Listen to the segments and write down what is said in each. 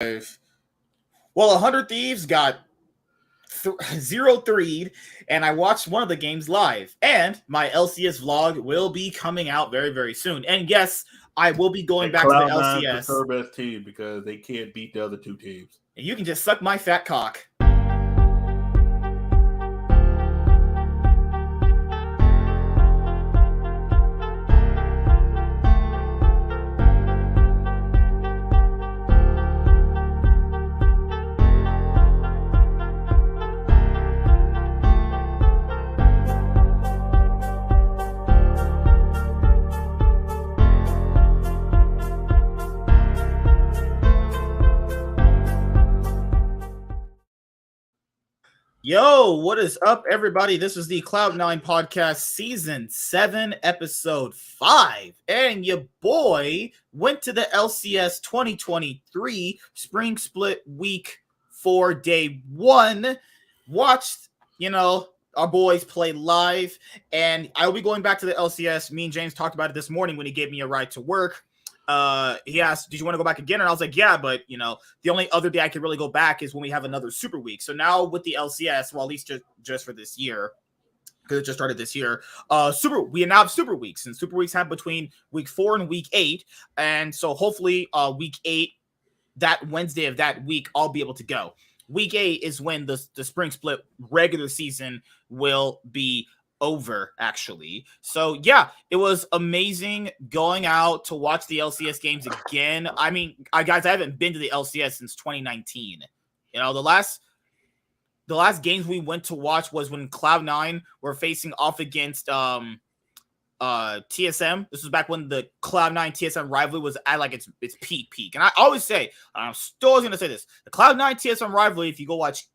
Well, 100 Thieves got 0-3'd, and I watched one of the games live. And my LCS vlog will be coming out very, very soon. And yes, I will be going back to the Cloud9 LCS. is the third best team because they can't beat the other two teams. And you can just suck my fat cock. Yo, what is up, everybody? This is the Cloud9 podcast, season 7, episode 5. And your boy went to the LCS 2023 Spring Split Week 4, Day 1. Watched, our boys play live. And I will be going back to the LCS. Me and James talked about it this morning when he gave me a ride to work. He asked, did you want to go back again? And I was like, yeah, but the only other day I could really go back is when we have another super week. So now with the LCS, well, at least just for this year, because it just started this year, we now have super weeks, and super weeks have between week 4 and week 8. And so hopefully week 8, that Wednesday of that week, I'll be able to go. Week 8 is when the spring split regular season will be over, actually. So yeah, it was amazing going out to watch the LCS games again. I mean, guys, I haven't been to the LCS since 2019. The last games we went to watch was when Cloud9 were facing off against TSM. This was back when the Cloud9 TSM rivalry was at like its peak. And I always say, I'm still always gonna say this: the Cloud9 TSM rivalry, if you go watch,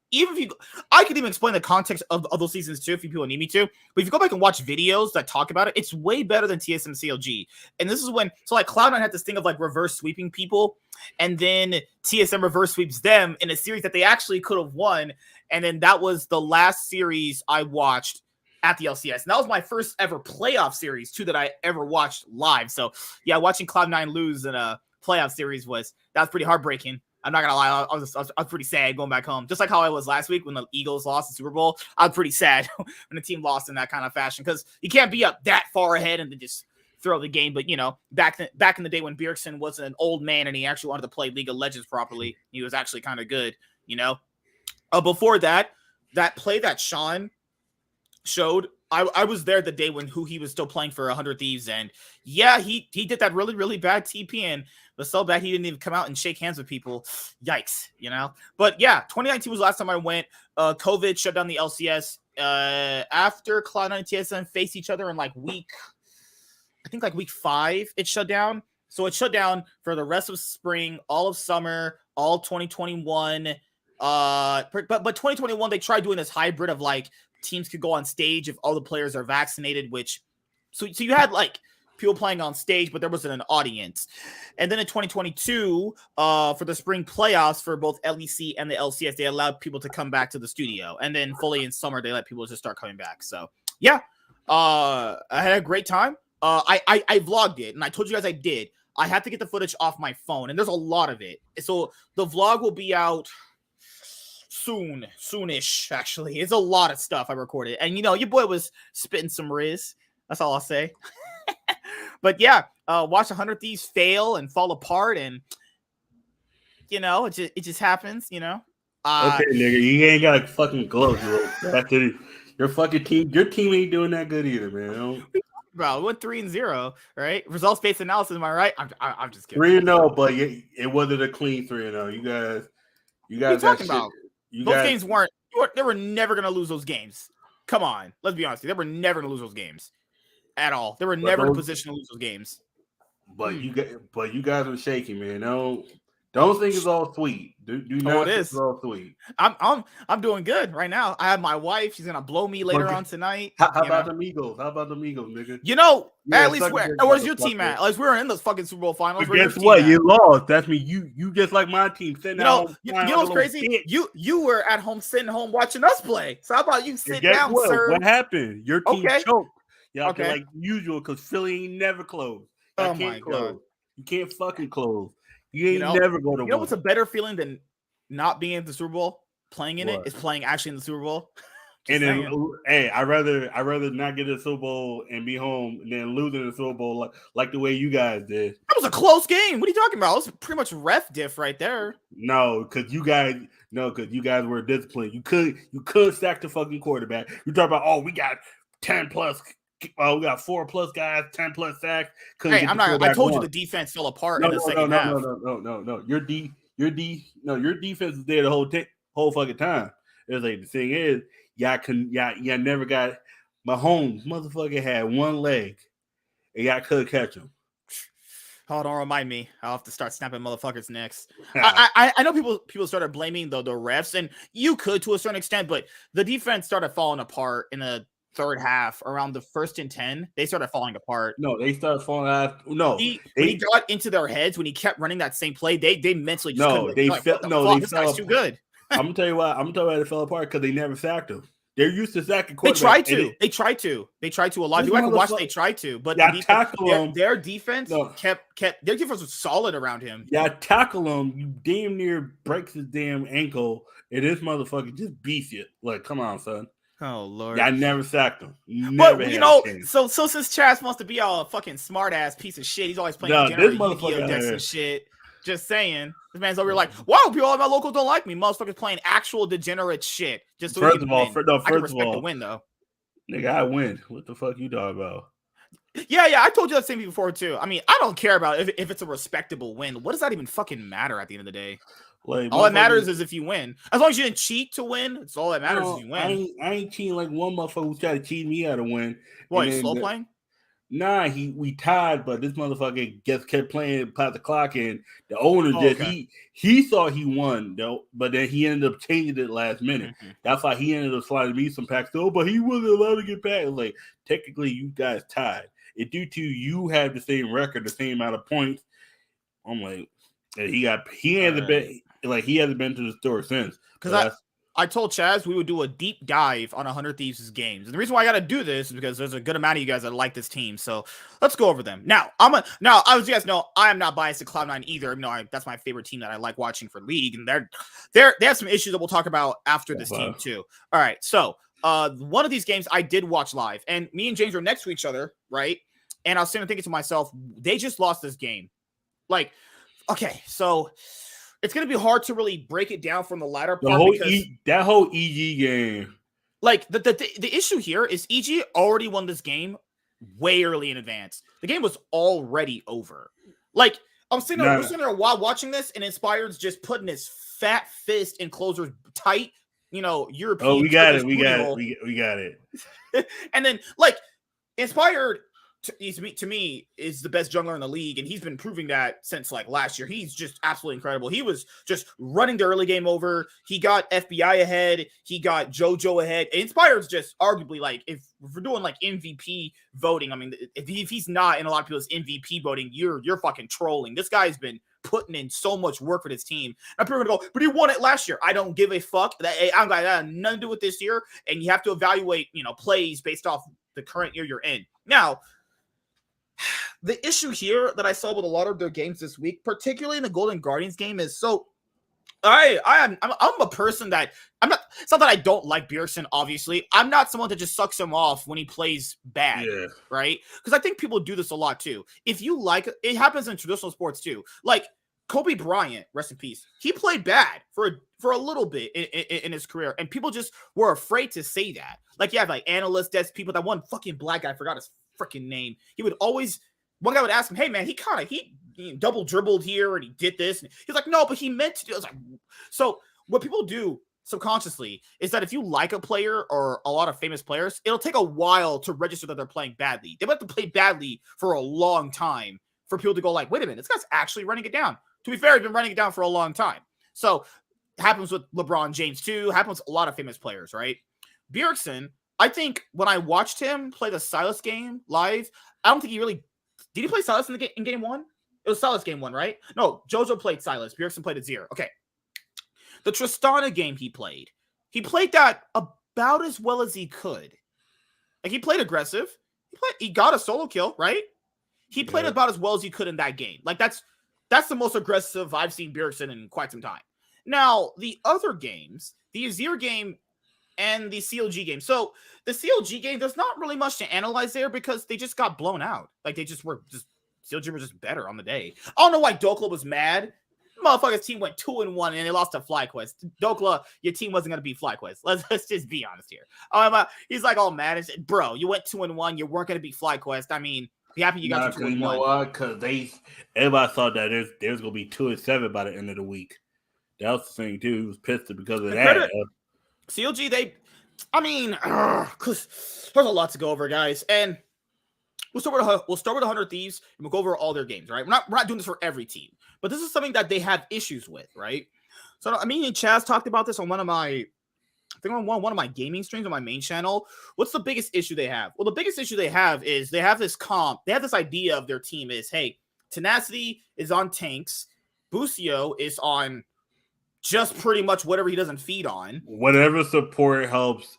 I could even explain the context of those seasons too if people need me to. But if you go back and watch videos that talk about it, it's way better than TSM CLG. And this is when, so like Cloud9 had this thing of like reverse sweeping people, and then TSM reverse sweeps them in a series that they actually could have won. And then that was the last series I watched at the LCS. And that was my first ever playoff series too that I ever watched live. So yeah, watching Cloud9 lose in a playoff series was pretty heartbreaking. I'm not gonna lie, I was pretty sad going back home. Just like how I was last week when the Eagles lost the Super Bowl. I was pretty sad when the team lost in that kind of fashion, because you can't be up that far ahead and then just throw the game. But back in the day when Bjergsen wasn't an old man and he actually wanted to play League of Legends properly, he was actually kind of good. Before that play that Sean showed, I was there the day when he was still playing for 100 Thieves, and yeah, he did that really, really bad TP, and was so bad he didn't even come out and shake hands with people. Yikes, But yeah, 2019 was the last time I went. COVID shut down the LCS. After Cloud9 and TSM faced each other in week 5, it shut down. So it shut down for the rest of spring, all of summer, all 2021. But 2021 they tried doing this hybrid of teams could go on stage if all the players are vaccinated, so you had people playing on stage, but there wasn't an audience. And then in 2022, for the spring playoffs for both LEC and the LCS, they allowed people to come back to the studio. And then fully in summer, they let people just start coming back. So yeah, I had a great time. I vlogged it, and I told you guys I did. I had to get the footage off my phone, and there's a lot of it. So the vlog will be out soonish, actually. It's a lot of stuff I recorded, and your boy was spitting some riz. That's all I'll say. But yeah, watch 100 Thieves fail and fall apart, and it just happens. Okay, nigga, you ain't got fucking gloves, bro. Your fucking team, your team ain't doing that good either, man. Bro, we went 3-0, right? Results-based analysis, am I right? I'm just kidding. 3-0, but it wasn't a clean 3-0. You guys what are you talking about? Those games weren't. They were never gonna lose those games. Come on, let's be honest. They were never gonna lose those games at all. They were never in a position to lose those games. But you guys are shaking, man. Don't think it's all sweet. Do not think it's all sweet. I'm doing good right now. I have my wife. She's gonna blow me later on tonight. How about the Eagles? How about the Eagles, nigga? At least where's your team at? At least we were in those fucking Super Bowl finals. But guess what? You lost. That's me. You just like my team. You know what's crazy? You were at home, sitting home watching us play. So how about you sit down, sir? What happened? Your team choked. Y'all like usual, because Philly ain't never closed. Oh my god. You can't fucking close. You You ain't know, never go to you know one. what's a better feeling than not being in the Super Bowl? Playing in it What? is playing actually in the Super Bowl. And Just then, saying. hey, I rather not get a Super Bowl and be home than losing the Super Bowl like the way you guys did. That was a close game. What are you talking about? It was pretty much ref diff right there. No, because you guys were disciplined. You could sack the fucking quarterback. You talk about, oh, we got 10 plus. We got 4+ guys, 10+ sacks. Couldn't Hey, get I'm the not. I quarterback told you one. the defense fell apart No, in the no, no, second no, no, half. no, no, no, no. Your defense is there the whole fucking time. It's like the thing is, y'all never got Mahomes. Motherfucker had one leg, and y'all could catch him. Oh, don't remind me. I'll have to start snapping motherfuckers next. I know people started blaming the refs, and you could to a certain extent, but the defense started falling apart in the third half. Around the 1st and 10, they started falling apart. No, they started falling out. No, When he got into their heads, when he kept running that same play, they mentally just couldn't. no, they Like, fell. what the No, fuck? they This fell guy's too apart. good. I'm gonna tell you why. They fell apart because they never sacked him. They're used to sacking They quarterbacks. tried to. They tried to. A lot of people I can watch. They tried to, but y'all the defense, tackle him. their defense No. kept. Their defense was solid around him. Y'all tackle him. You damn near breaks his damn ankle, and this motherfucker just beats you. Like, come on, son. Oh Lord! Y'all never sacked him. But you know, so since Chaz wants to be all a fucking smart ass piece of shit, he's always playing degenerate Yu-Gi-Oh decks and shit. Just saying, this man's over here like, wow, people at my local don't like me. Motherfuckers playing actual degenerate shit just so first he can of all, win. I can respect the win though. Nigga, I win. What the fuck you talking about? Yeah, I told you that same before too. I mean, I don't care about if it's a respectable win. What does that even fucking matter at the end of the day? Like, all that matters is if you win. As long as you didn't cheat to win, it's all that matters is you win. I ain't cheating like one motherfucker who tried to cheat me out of win. What, slow playing? Nah, we tied, but this motherfucker just kept playing past the clock, and the owner he thought he won though, but then he ended up changing it last minute. Mm-hmm. That's why he ended up sliding me some packs. Oh, but he wasn't allowed to get back. Like, technically, you guys tied. It due to you have the same record, the same amount of points. I'm like, he hasn't been to the store since. Because I told Chaz we would do a deep dive on 100 Thieves' games. And the reason why I got to do this is because there's a good amount of you guys that like this team. So let's go over them. Now, as you guys know, I am not biased to Cloud9 either. That's my favorite team that I like watching for League. And they have some issues that we'll talk about after this team too. All right. So one of these games I did watch live. And me and James were next to each other, right? And I was sitting there thinking to myself, they just lost this game. Like, okay, so it's going to be hard to really break it down from the latter part. That whole EG game. Like, the issue here is EG already won this game way early in advance. The game was already over. Like, I'm sitting there while watching this, and Inspired's just putting his fat fist in Closer's tight, European. Oh, we got it. And then, like, Inspired to me is the best jungler in the league, and he's been proving that since like last year. He's just absolutely incredible. He was just running the early game over. He got FBI ahead. He got JoJo ahead. Inspired's just arguably, like, if we're doing like MVP voting, I mean, if he's not in a lot of people's MVP voting, you're fucking trolling. This guy's been putting in so much work for this team. And people are gonna go, but he won it last year. I don't give a fuck. That had nothing to do with this year. And you have to evaluate, plays based off the current year you're in. Now, the issue here that I saw with a lot of their games this week, particularly in the Golden Guardians game, is so I'm a person that I'm not. It's not that I don't like Bjergsen. Obviously, I'm not someone that just sucks him off when he plays bad, right? Because I think people do this a lot too. If you like, it happens in traditional sports too. Like Kobe Bryant, rest in peace. He played bad for a little bit in his career, and people just were afraid to say that. Like, you have like analysts, that's people. That one fucking black guy, I forgot his freaking name. He would always, one guy would ask him, hey man, he double dribbled here and he did this. And he's like, no, but he meant to do it. I was like, so what people do subconsciously is that if you like a player or a lot of famous players, it'll take a while to register that they're playing badly. They have to play badly for a long time for people to go like, wait a minute, this guy's actually running it down. To be fair, he's been running it down for a long time. So happens with LeBron James too, happens with a lot of famous players, right? Bjergsen, I think when I watched him play the Silas game live, I don't think he really did. He play Silas in game one? It was Silas game one, right? No, JoJo played Silas. Bjergsen played Azir. Okay. The Tristana game he played that about as well as he could. Like, he played aggressive. He got a solo kill, right? He played about as well as he could in that game. Like, that's That's the most aggressive I've seen Bjergsen in quite some time. Now, the other games, the Azir game and the CLG game. So the CLG game, there's not really much to analyze there because they just got blown out. Like CLG were just better on the day. I don't know why Dokla was mad. Motherfucker's team went 2-1 and they lost to FlyQuest. Dokla, your team wasn't gonna beat FlyQuest. Let's just be honest here. He's like all mad and said, bro, you went 2-1, you weren't gonna beat FlyQuest. I mean, be happy you got to 2-1. You know why? Because everybody thought that there's gonna be 2-7 by the end of the week. That was the thing too. He was pissed because of that. CLG, because there's a lot to go over, guys, and we'll start with 100 Thieves, and we'll go over all their games, right? We're not doing this for every team, but this is something that they have issues with, right? So I mean, Chaz talked about this on one of my gaming streams on my main channel. What's the biggest issue they have? Well, the biggest issue they have is they have this idea of their team is, hey, Tenacity is on tanks, Busio is on just pretty much whatever he doesn't feed on. Whatever support helps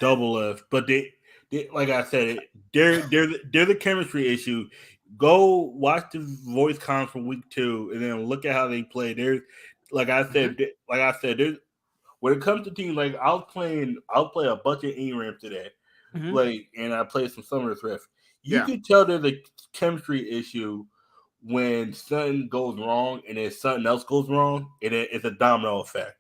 Doublelift. But they like I said, they're the chemistry issue. Go watch the voice comms from week 2 and then look at how they play. There's when it comes to teams, like I'll play a bunch of ARAM today. And I played some Summer's Rift. You can tell there's a chemistry issue when something goes wrong and then something else goes wrong, and it's a domino effect.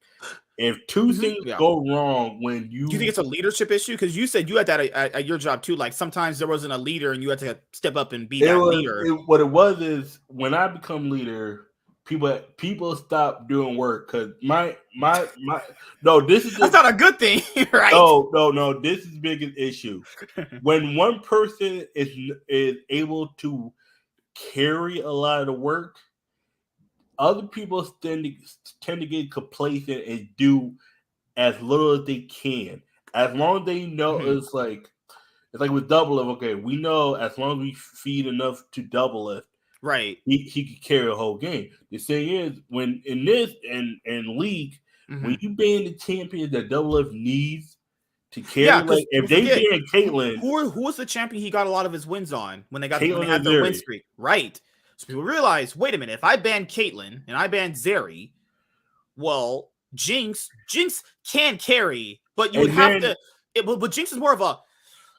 If two things go wrong when you... Do you think it's a leadership issue? Because you said you had that at your job too. Like sometimes there wasn't a leader and you had to step up and be leader. What it was is when I become leader, people stop doing work because that's not a good thing, right? No, this is the biggest issue. When one person is able to carry a lot of the work, other people tend to get complacent and do as little as they can. As long as they know it's like with Doublelift, okay, we know as long as we feed enough to Doublelift, right, he could carry a whole game. The thing is, when in this and League, when you ban the champion that Doublelift needs to carry, like if they ban Caitlyn, who was the champion he got a lot of his wins on when they had their win streak, right? So people realize, wait a minute, if I ban Caitlyn and I ban Zeri, well, Jinx can carry, but you would have to. But Jinx is more of a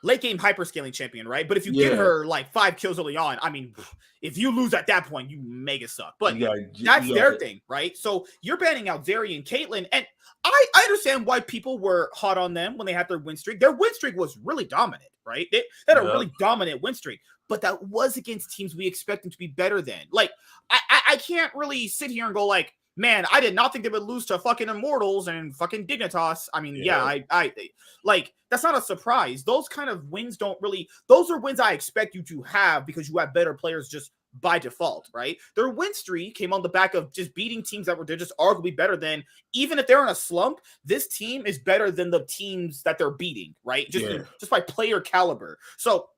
late game hyperscaling champion, right? But if you get her like 5 kills early on, I mean, if you lose at that point, you mega suck. But that's their thing, right? So you're banning out Zeri and Caitlyn, and I understand why people were hot on them when they had their win streak. Their win streak was really dominant, right? They had a really dominant win streak, but that was against teams we expect them to be better than. Like, I can't really sit here and go like, man, I did not think they would lose to fucking Immortals and fucking Dignitas. I mean, I like, that's not a surprise. Those kind of wins those are wins I expect you to have because you have better players just by default, right? Their win streak came on the back of just beating teams that they're just arguably better than. Even if they're in a slump, this team is better than the teams that they're beating, right? Just by player caliber. So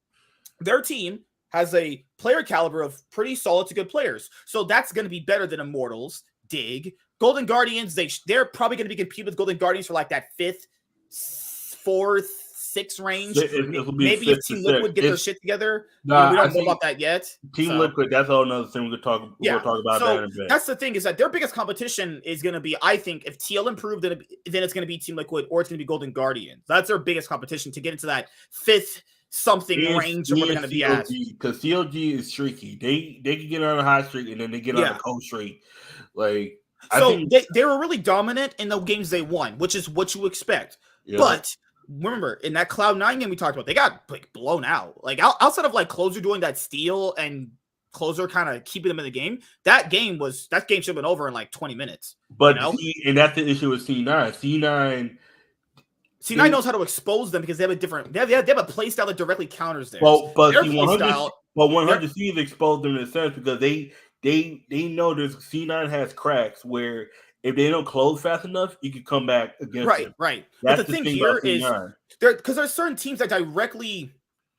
their team has a player caliber of pretty solid to good players. So that's going to be better than Immortals, Dig. Golden Guardians, they're probably going to be competing with Golden Guardians for like that 5th, 4th, 6th range. Maybe if Team Liquid get their shit together. We don't know about that yet. Liquid, that's all another thing we'll talk about that in a bit. That's the thing, is that their biggest competition is going to be, I think, if TL improved, then it's going to be Team Liquid or it's going to be Golden Guardians. That's their biggest competition to get into that 5th something range or where they're going to be at. Because CLG is streaky. They can get on a high streak and then they get on a cold streak. Like, they were really dominant in the games they won, which is what you expect. Yeah. But remember, in that Cloud9 game we talked about, they got like blown out. Like outside of like Closer doing that steal and Closer kind of keeping them in the game, that game should have been over in like 20 minutes. But and that's the issue with C9. C9 knows how to expose them because they have a play style that directly counters theirs. Well, but 100 Thieves exposed them in a sense because they know C9 has cracks where if they don't close fast enough, you can come back against them. Right. But the thing here is because there's certain teams that directly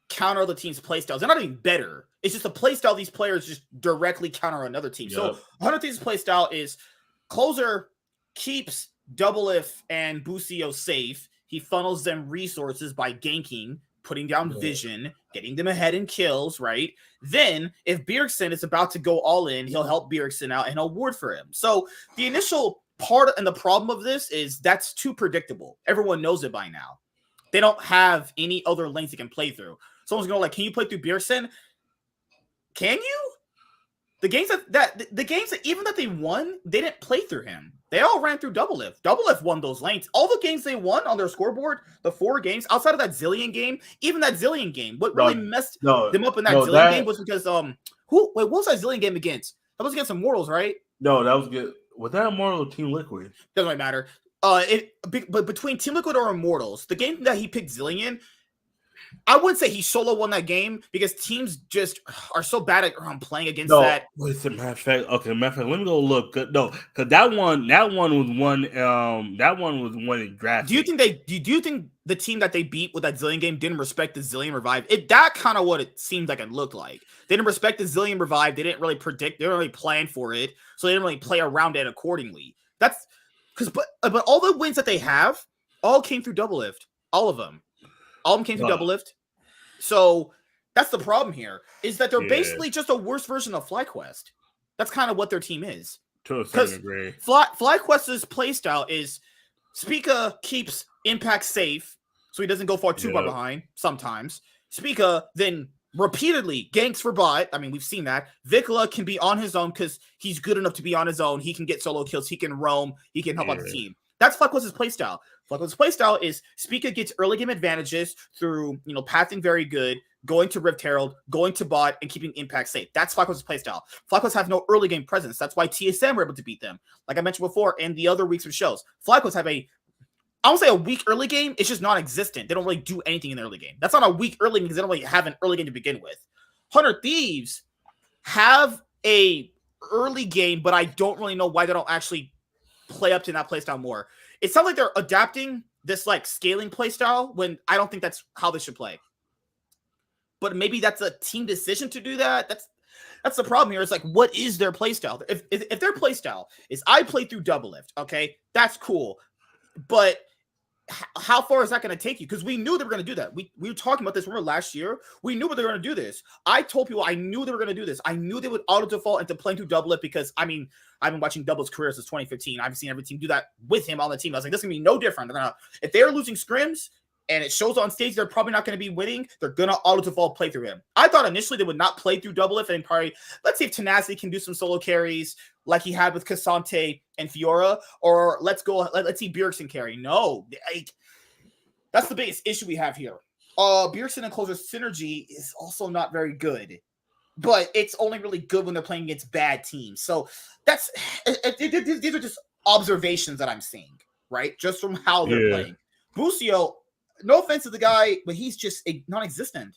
counter other teams' playstyle. They're not even better. It's just a playstyle these players just directly counter another team. Yep. So 100 Thieves' playstyle is Closer keeps Doublelift and Busio safe. He funnels them resources by ganking, putting down vision, getting them ahead in kills, right? Then, if Bjergsen is about to go all in, he'll help Bjergsen out and he'll ward for him. So, the initial part and the problem of this is that's too predictable. Everyone knows it by now. They don't have any other lanes they can play through. Someone's going to like, can you play through Bjergsen? Can you? The games that even that they won, they didn't play through him. They all ran through Doublelift. Doublelift won those lanes. All the games they won on their scoreboard, the 4 games outside of that Zillion game, even that Zillion game, what really messed them up in that Zillion game was because what was that Zillion game against? That was against Immortals, right? No, that was good. Was that Immortal or Team Liquid? Doesn't really matter. But between Team Liquid or Immortals, the game that he picked Zillion, I wouldn't say he solo won that game because teams just are so bad at playing against that. What's the matter of fact? Okay, matter of fact, let me go look. No, because that one was one. That one was one in draft. Do you think the team that they beat with that Zillion game didn't respect the Zillion revive? That kind of what it seemed like it looked like. They didn't respect the Zillion revive. They didn't really predict. They didn't really plan for it, so they didn't really play around it accordingly. That's because, but all the wins that they have all came through Doublelift. All of them came through Doublelift. So that's the problem here, is that they're basically just a worse version of FlyQuest. That's kind of what their team is. To a certain degree. FlyQuest's playstyle is Spica keeps Impact safe, so he doesn't go too far behind sometimes. Spica then repeatedly ganks for bot. I mean, we've seen that. Vikla can be on his own because he's good enough to be on his own. He can get solo kills. He can roam. He can help out the team. That's FlyQuest's playstyle. FlyQuest's playstyle is Spica gets early game advantages through, pathing very good, going to Rift Herald, going to bot, and keeping Impact safe. That's FlyQuest's playstyle. FlyQuest have no early game presence. That's why TSM were able to beat them. Like I mentioned before, and the other weeks of shows. FlyQuest have I won't say a weak early game. It's just non-existent. They don't really do anything in the early game. That's not a weak early game because they don't really have an early game to begin with. 100 Thieves have a early game, but I don't really know why they don't actually play up to that playstyle more. It sounds like they're adapting this like scaling playstyle when I don't think that's how they should play. But maybe that's a team decision to do that. That's the problem here. It's like, what is their playstyle? If their playstyle is I play through Doublelift, okay, that's cool. But how far is that going to take you? Because we knew they were going to do that. We were talking about this. Remember last year? We knew they were going to do this. I told people I knew they were going to do this. I knew they would auto default into playing through Doublelift because, I mean, I've been watching Double's career since 2015. I've seen every team do that with him on the team. I was like, this is going to be no different. If they're losing scrims and it shows on stage they're probably not going to be winning, they're going to auto default play through him. I thought initially they would not play through Doublelift and probably, let's see if Tenacity can do some solo carries like he had with Cassante and Fiora, or let's see Bjergsen carry. No, that's the biggest issue we have here. Bjergsen and Closer synergy is also not very good, but it's only really good when they're playing against bad teams. So these are just observations that I'm seeing, right? Just from how they're playing. Busio, no offense to the guy, but he's just non-existent.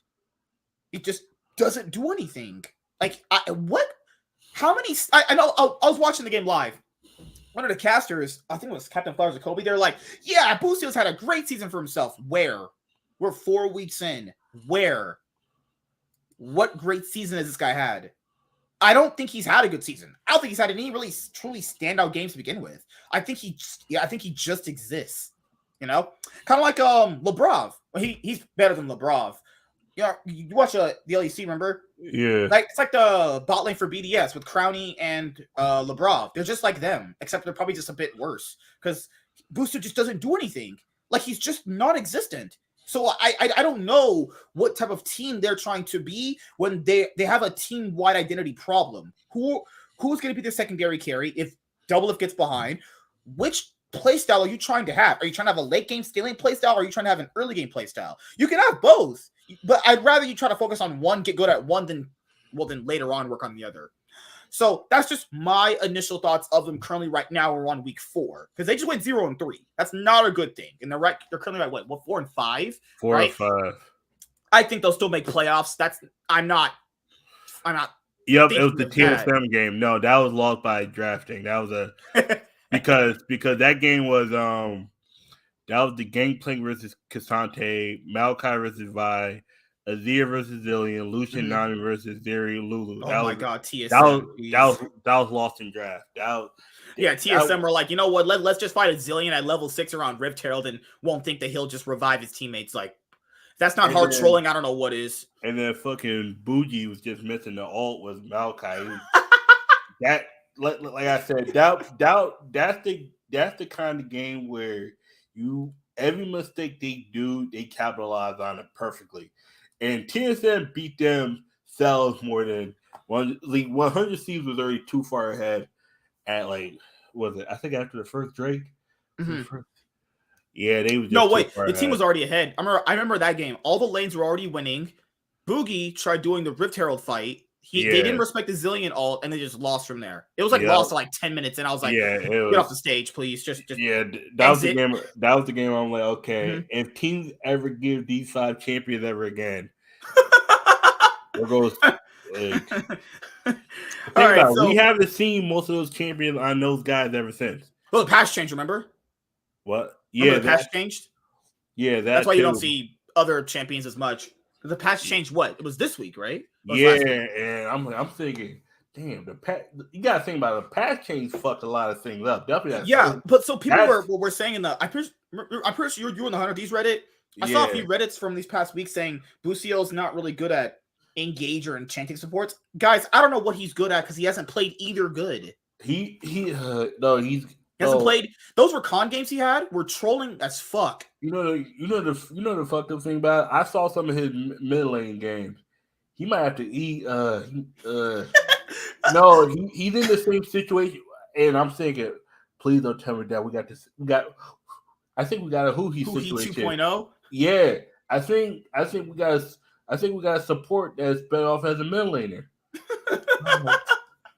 He just doesn't do anything. Like, what? How many? I know. I was watching the game live. One of the casters, I think it was Captain Flowers or Kobe, they're like, yeah, Busio's had a great season for himself. Where? We're 4 weeks in. Where? What great season has this guy had? I don't think he's had a good season. I don't think he's had any really truly standout games to begin with. I think he just exists. Kind of like Lebrov. Well, he's better than Lebrov. You watch the LEC, remember? Yeah. It's like the bot lane for BDS with Crowny and Lebrov. They're just like them, except they're probably just a bit worse because Booster just doesn't do anything. Like, he's just non-existent. So I don't know what type of team they're trying to be when they have a team-wide identity problem. Who's going to be the secondary carry if Doublelift gets behind? Which playstyle are you trying to have? Are you trying to have a late game scaling playstyle, or are you trying to have an early game playstyle? You can have both, but I'd rather you try to focus on one, get good at one, then later on work on the other. So that's just my initial thoughts of them currently. Right now we're on week 4 because they just went 0-3. That's not a good thing, and they're currently at what 4-5? 4 right? or 5. I think they'll still make playoffs. I'm not. Yep, it was the TSM game. No, that was lost by drafting. That was because that game was that was the Gangplank versus Cassante, Maokai versus Vi, Azir versus Zillion, Lucian Nami versus Zeri Lulu. God, TSM. That was lost in draft. TSM were like, you know what? Let's just fight a Zillion at level 6 around Rift Herald and won't think that he'll just revive his teammates. Like, that's not hard trolling. I don't know what is. And then fucking Bougie was just missing the alt was Maokai. That, like I said, that's the kind of game where every mistake they do, they capitalize on it perfectly. And TSM beat themselves more than one. Like 100 Thieves was already too far ahead at was it? I think after the first Drake. Mm-hmm. Yeah, they was just the team was already ahead. I remember that game. All the lanes were already winning. Boogie tried doing the Rift Herald fight. They didn't respect the Zillion ult, and they just lost from there. It was lost to 10 minutes, and I was like, get off the stage, please. Just that was the game. That was the game. I'm like, okay, if teams ever give these 5 champions ever again, there goes. All right, so we haven't seen most of those champions on those guys ever since. Well, the patch changed, remember? What? The patch changed? Yeah, that's why you don't see other champions as much. The patch changed what? It was this week, right? And I'm thinking, damn, you gotta think about it. The patch change fucked a lot of things up. Definitely. But so people were saying in the I'm pretty sure you were in the 100 D's Reddit. I saw a few Reddits from these past weeks saying Bucio's not really good at engage or enchanting supports. Guys, I don't know what he's good at because he hasn't played either good. He hasn't played. Those were con games he had. Were trolling as fuck. You know the fucked up thing about it? I saw some of his mid lane games. He might have to eat. No, he's in the same situation, and I'm thinking, please don't tell me that we got this. I think we got a Huhi situation. 2.0. Yeah, I think we got a support that's better off as a mid laner.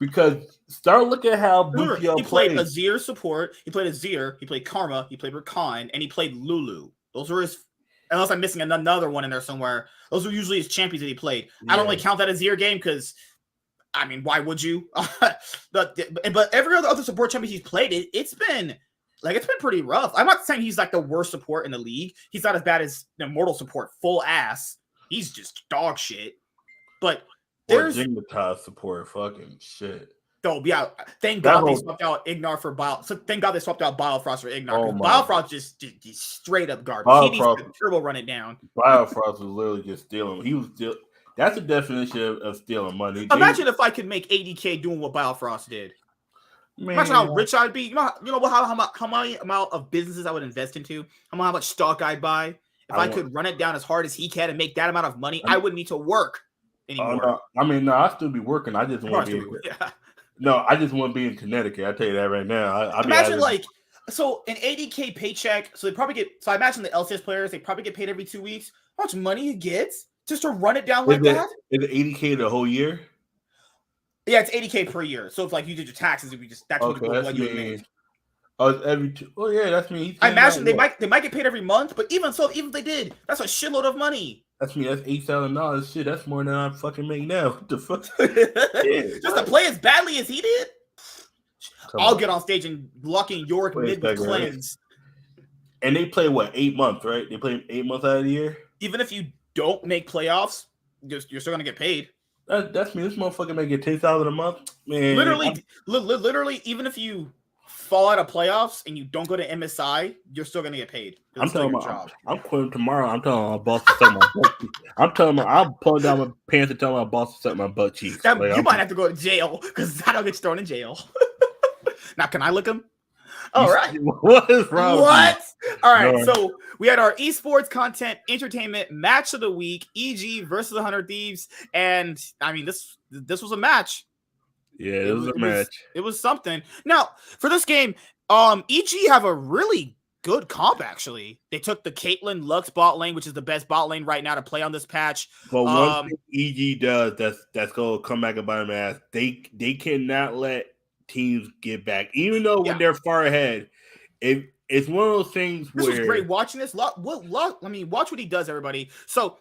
Because start looking at how Bucio played Azir support. He played Azir. He played Karma. He played Rakan, and he played Lulu. Those were his. Unless I'm missing another one in there somewhere. Those were usually his champions that he played. Yeah. I don't really count that Azir game because, I mean, why would you? but every other support champion he's played, it's been pretty rough. I'm not saying he's like the worst support in the league. He's not as bad as Immortal support, full ass. He's just dog shit. But there's Dignitas support, fucking shit. Oh yeah, thank God they swapped out Ignar for Bio. So thank God they swapped out Biofrost for Ignar. Biofrost just straight up garbage. He needs to turbo run it down. Biofrost was literally just stealing. He was still. That's the definition of stealing money. Imagine if I could make 80K doing what Biofrost did. Man. Imagine how rich I'd be. You know how much amount of businesses I would invest into. How much stock I'd buy if I could run it down as hard as he can and make that amount of money. I wouldn't need to work anymore. I'd still be working. I just want to be. No, I just want to be in Connecticut. I tell you that right now. Imagine so an 80K paycheck. So they probably get. So I imagine the LCS players they probably get paid every 2 weeks. How much money he gets just to run it down like that? Is it 80K the whole year? Yeah, it's 80K per year. So if you did your taxes, if you just that's what you would make. Oh, every 2. Oh yeah, that's me. I imagine they might get paid every month, but even if they did, that's a shitload of money. That's me. That's $8,000. Shit, that's more than I'm fucking making now. What the fuck? Just to play as badly as he did. I'll get on stage and Lucky York mid with cleanse. And they play 8 months, right? They play 8 months out of the year. Even if you don't make playoffs, you're still gonna get paid. That's me. This motherfucker making $10,000 a month, man. Literally, even if you fall out of playoffs and you don't go to MSI, you're still gonna get paid. I'm quitting tomorrow. I'm telling my boss to suck my butt. I'm pulling down my pants and telling my boss to suck my butt cheeks. You might have to go to jail because I don't get thrown in jail. Now, can I lick him? All right. What is wrong? What? All right. No. So we had our esports content entertainment match of the week, EG versus the 100 Thieves, and I mean this was a match. Yeah, it was a match. It was something. Now, for this game, EG have a really good comp, actually. They took the Caitlyn Lux bot lane, which is the best bot lane right now to play on this patch. But one thing EG does that's going to come back and bite them ass, they cannot let teams get back. Even though when they're far ahead, it's one of those things where... This was great watching this. Watch what he does, everybody. So...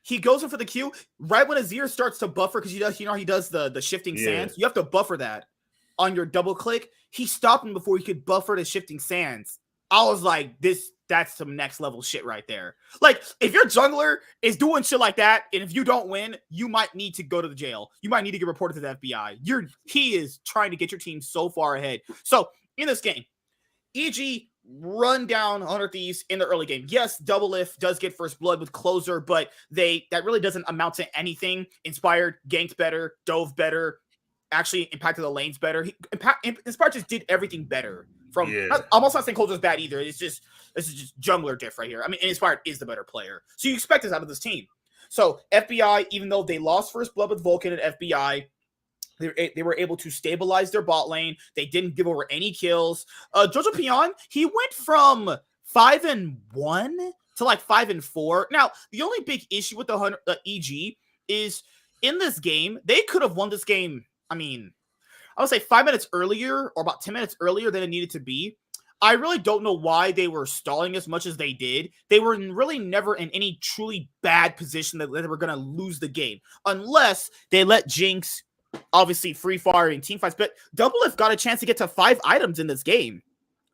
he goes in for the Q right when Azir starts to buffer because he does the shifting sands. You have to buffer that on your double click. He stopped him before he could buffer the shifting sands. I was like, that's some next level shit right there. Like, if your jungler is doing shit like that, and if you don't win, you might need to go to the jail. You might need to get reported to the FBI. He is trying to get your team so far ahead. So in this game, EG run down 100 Thieves in the early game. Yes, Double Lift does get first blood with closer, but that really doesn't amount to anything. Inspired ganked better, dove better, actually impacted the lanes better. Inspired just did everything better. I'm also not saying closer's bad either. This is just jungler diff right here. I mean, Inspired is the better player, so you expect this out of this team. So FBI, even though they lost first blood with Vulcan and FBI, they were able to stabilize their bot lane. They didn't give over any kills. Jojo Pion, he went from 5-1 to like 5-4. Now, the only big issue with the EG is in this game, they could have won this game. I mean, I would say 5 minutes earlier or about 10 minutes earlier than it needed to be. I really don't know why they were stalling as much as they did. They were really never in any truly bad position that they were going to lose the game unless they let Jinx, obviously free fire and team fights, but Double Lift got a chance to get to 5 items in this game.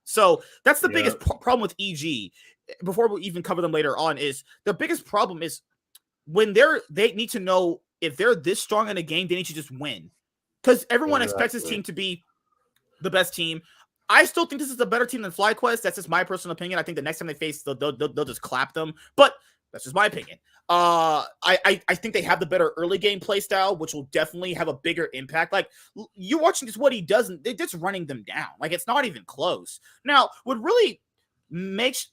So that's the biggest problem with EG. Before we even cover them later on, is the biggest problem is when they need to know if they're this strong in a game, they need to just win. Because everyone expects this team to be the best team. I still think this is a better team than FlyQuest. That's just my personal opinion. I think the next time they face, they'll just clap them. But that's just my opinion. I think they have the better early game play style, which will definitely have a bigger impact. Like, you watching just what he does, they're just running them down. Like, it's not even close. Now, what really makes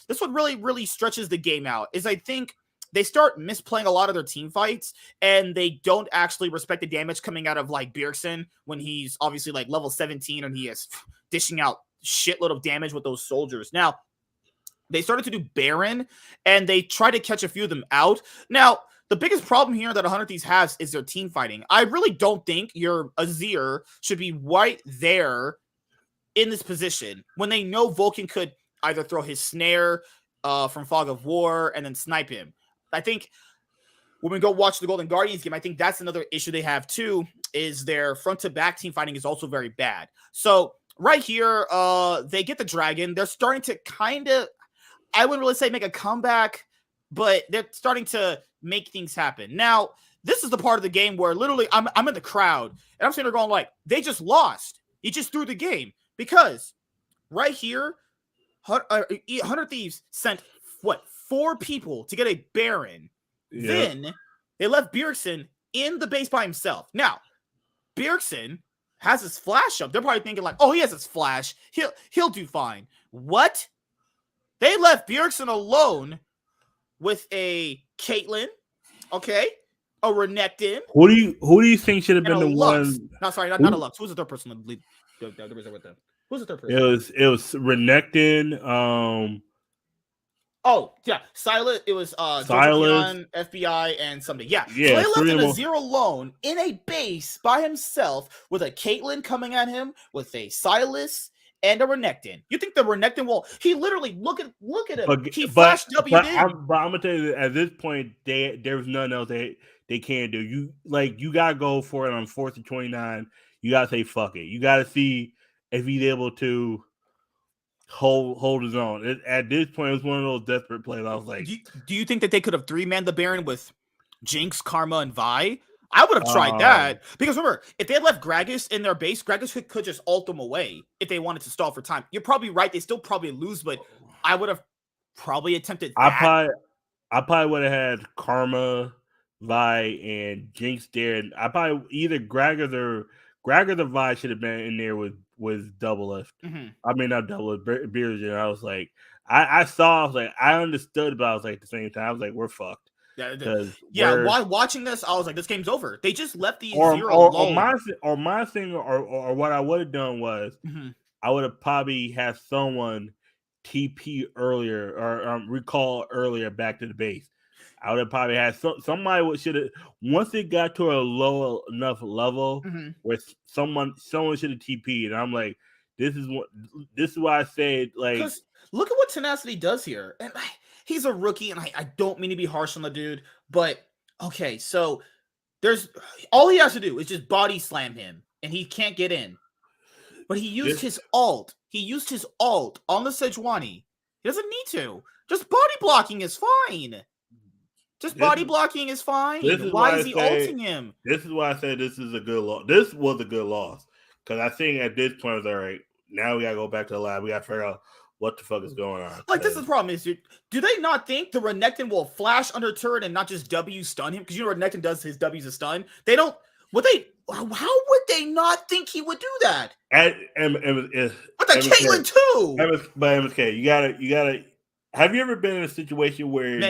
this what really stretches the game out is I think they start misplaying a lot of their team fights, and they don't actually respect the damage coming out of like Bjergsen when he's obviously like level 17 and he is dishing out shitload of damage with those soldiers. Now, they started to do Baron, and they try to catch a few of them out. Now, the biggest problem here that 100 Thieves has is their team fighting. I really don't think your Azir should be right there in this position when they know Vulcan could either throw his snare from Fog of War and then snipe him. I think when we go watch the Golden Guardians game, I think that's another issue they have too, is their front-to-back team fighting is also very bad. So right here, they get the dragon. They're starting to kind of, I wouldn't really say make a comeback, but they're starting to make things happen. Now, this is the part of the game where literally I'm in the crowd, and I'm sitting there going like, they just lost. He just threw the game. Because right here, 100 Thieves sent, 4 people to get a Baron. Yep. Then they left Bjergsen in the base by himself. Now, Bjergsen has his flash up. They're probably thinking like, oh, he has his flash. He'll do fine. What? They left Bjergsen alone with a Caitlyn, okay, a Renekton. Who do you think should have been the Lux. one? No, sorry, not a Lux. Who's the third person to lead the Wizard with them? Who's the third person? It was Renekton. Oh, yeah. Silas. It was Silas, FBI, and something. Yeah. So they left him a zero alone in a base by himself with a Caitlyn coming at him with a Silas and a Renekton. You think the Renekton will? He literally look at him. He flashed WD. But I'm gonna tell you, at this point, there's nothing else they can't do. You gotta go for it on 4th and 29. You gotta say fuck it. You gotta see if he's able to hold his own. At this point, it was one of those desperate plays. I was like, do you think that they could have 3-manned the Baron with Jinx, Karma, and Vi? I would have tried that. Because remember, if they had left Gragas in their base, Gragas could just ult them away if they wanted to stall for time. You're probably right. They still probably lose, but I would have probably attempted that. I probably would have had Karma, Vi, and Jinx there. And I probably either Gragas or Vi should have been in there with Double Lift. Mm-hmm. I mean, not Double Lift, Bjergsen. I was like, I understood, but I was like, at the same time, I was like, we're fucked. Yeah, while watching this, I was like, this game's over. They just left the zero alone. My thing, or what I would have done was, I would have probably had someone TP earlier or recall earlier back to the base. I would have probably had somebody should have, once it got to a low enough level where someone should have TP'd. And I'm like, this is why I said, like, because look at what Tenacity does here. And he's a rookie, and I don't mean to be harsh on the dude, but okay, so all he has to do is just body slam him, and he can't get in. But he used his ult. He used his ult on the Sejuani. He doesn't need to. Just body blocking is fine. Body blocking is fine. Why is he ulting him? This is why I said this is a good loss. This was a good loss. Because I think at this point, it was all right. Now we got to go back to the lab. We got to figure out what the fuck is going on. Like, this is the problem is, do they not think the Renekton will flash under turret and not just W stun him? Because you know Renekton does his W's a stun. They don't. How would they not think he would do that? But the Caitlyn too. But MSK, you gotta. Have you ever been in a situation where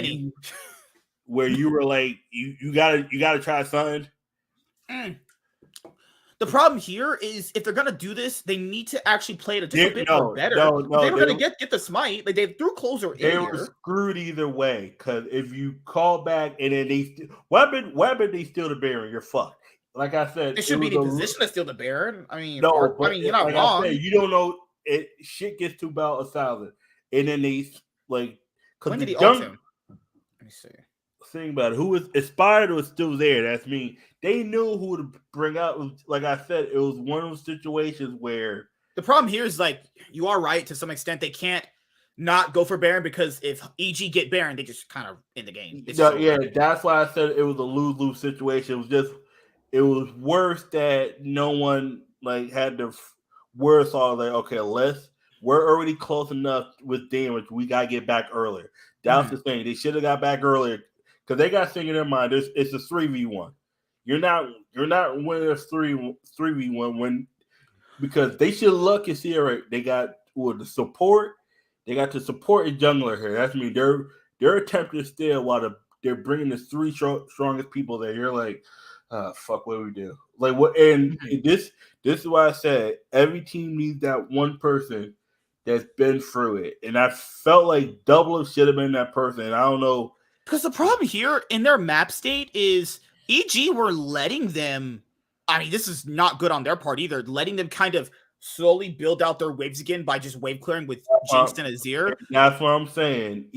you were like you gotta try something? The problem here is if they're gonna do this, they need to actually play it a different bit better. No, they were gonna get the smite. Like, they threw closer in. They were screwed either way. Because if you call back and then weapon they steal the Baron, you're fucked. Like I said, it should be in position to steal the Baron. I mean, you're not like wrong. Said, you don't know it. Shit gets to about 1,000, and then they like. When did he ult him? Let me see. Think about it. Who was inspired was still there. That's me. They knew who to bring out. Like I said, it was one of those situations where the problem here is, like, you are right to some extent. They can't not go for Baron because if EG get Baron, they just kind of in the game. That's why I said it was a lose-lose situation. It was worse that no one like had the worst all like, okay, we're already close enough with damage. We gotta get back earlier. That's the thing. They should have got back earlier because they got thinking in their mind. It's a 3v1. You're not winning a 3v1 when because they should look and see. All right, they got the support. They got the support and jungler here. That's mean they're attempting to steal while they're bringing the three strongest people there. You're like, fuck, what do we do? Like what? And this is why I said every team needs that one person that's been through it. And I felt like Double should have been that person. And I don't know. Because the problem here in their map state is EG were letting them. I mean, this is not good on their part either. Letting them kind of slowly build out their waves again by just wave clearing with Jinx and Azir. That's what I'm saying.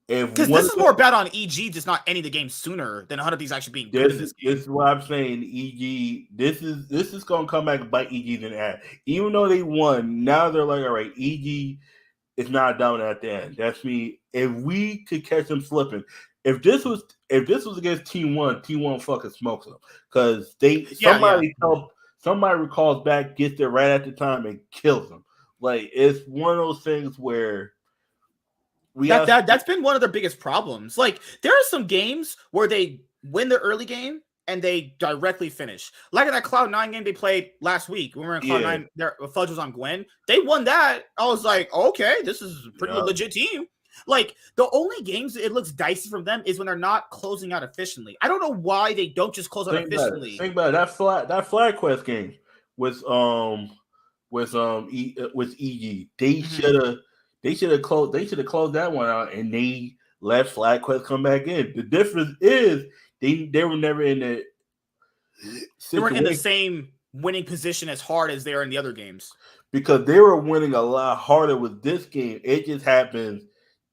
Because this is more bad on EG just not ending the game sooner than 100 of these actually being good in this game. This is what I'm saying. EG, this is gonna come back and bite EG in the ass. Even though they won, now they're like, all right, EG is not down at the end. That's me. If we could catch them slipping, if this was against T1 fucking smokes them because somebody recalls back, gets there right at the time and kills them. Like it's one of those things where. That's been one of their biggest problems. Like, there are some games where they win the early game and they directly finish. Like in that Cloud9 game they played last week when we were in Cloud9, their Fudge was on Gwen. They won that. I was like, okay, this is a pretty legit team. Like, the only games it looks dicey from them is when they're not closing out efficiently. I don't know why they don't just close out efficiently. Think about it. That flag quest game with EG. They should have closed that one out, and they let Flag Quest come back in. The difference is they were never in the. They weren't in the same winning position as hard as they are in the other games because they were winning a lot harder with this game. It just happens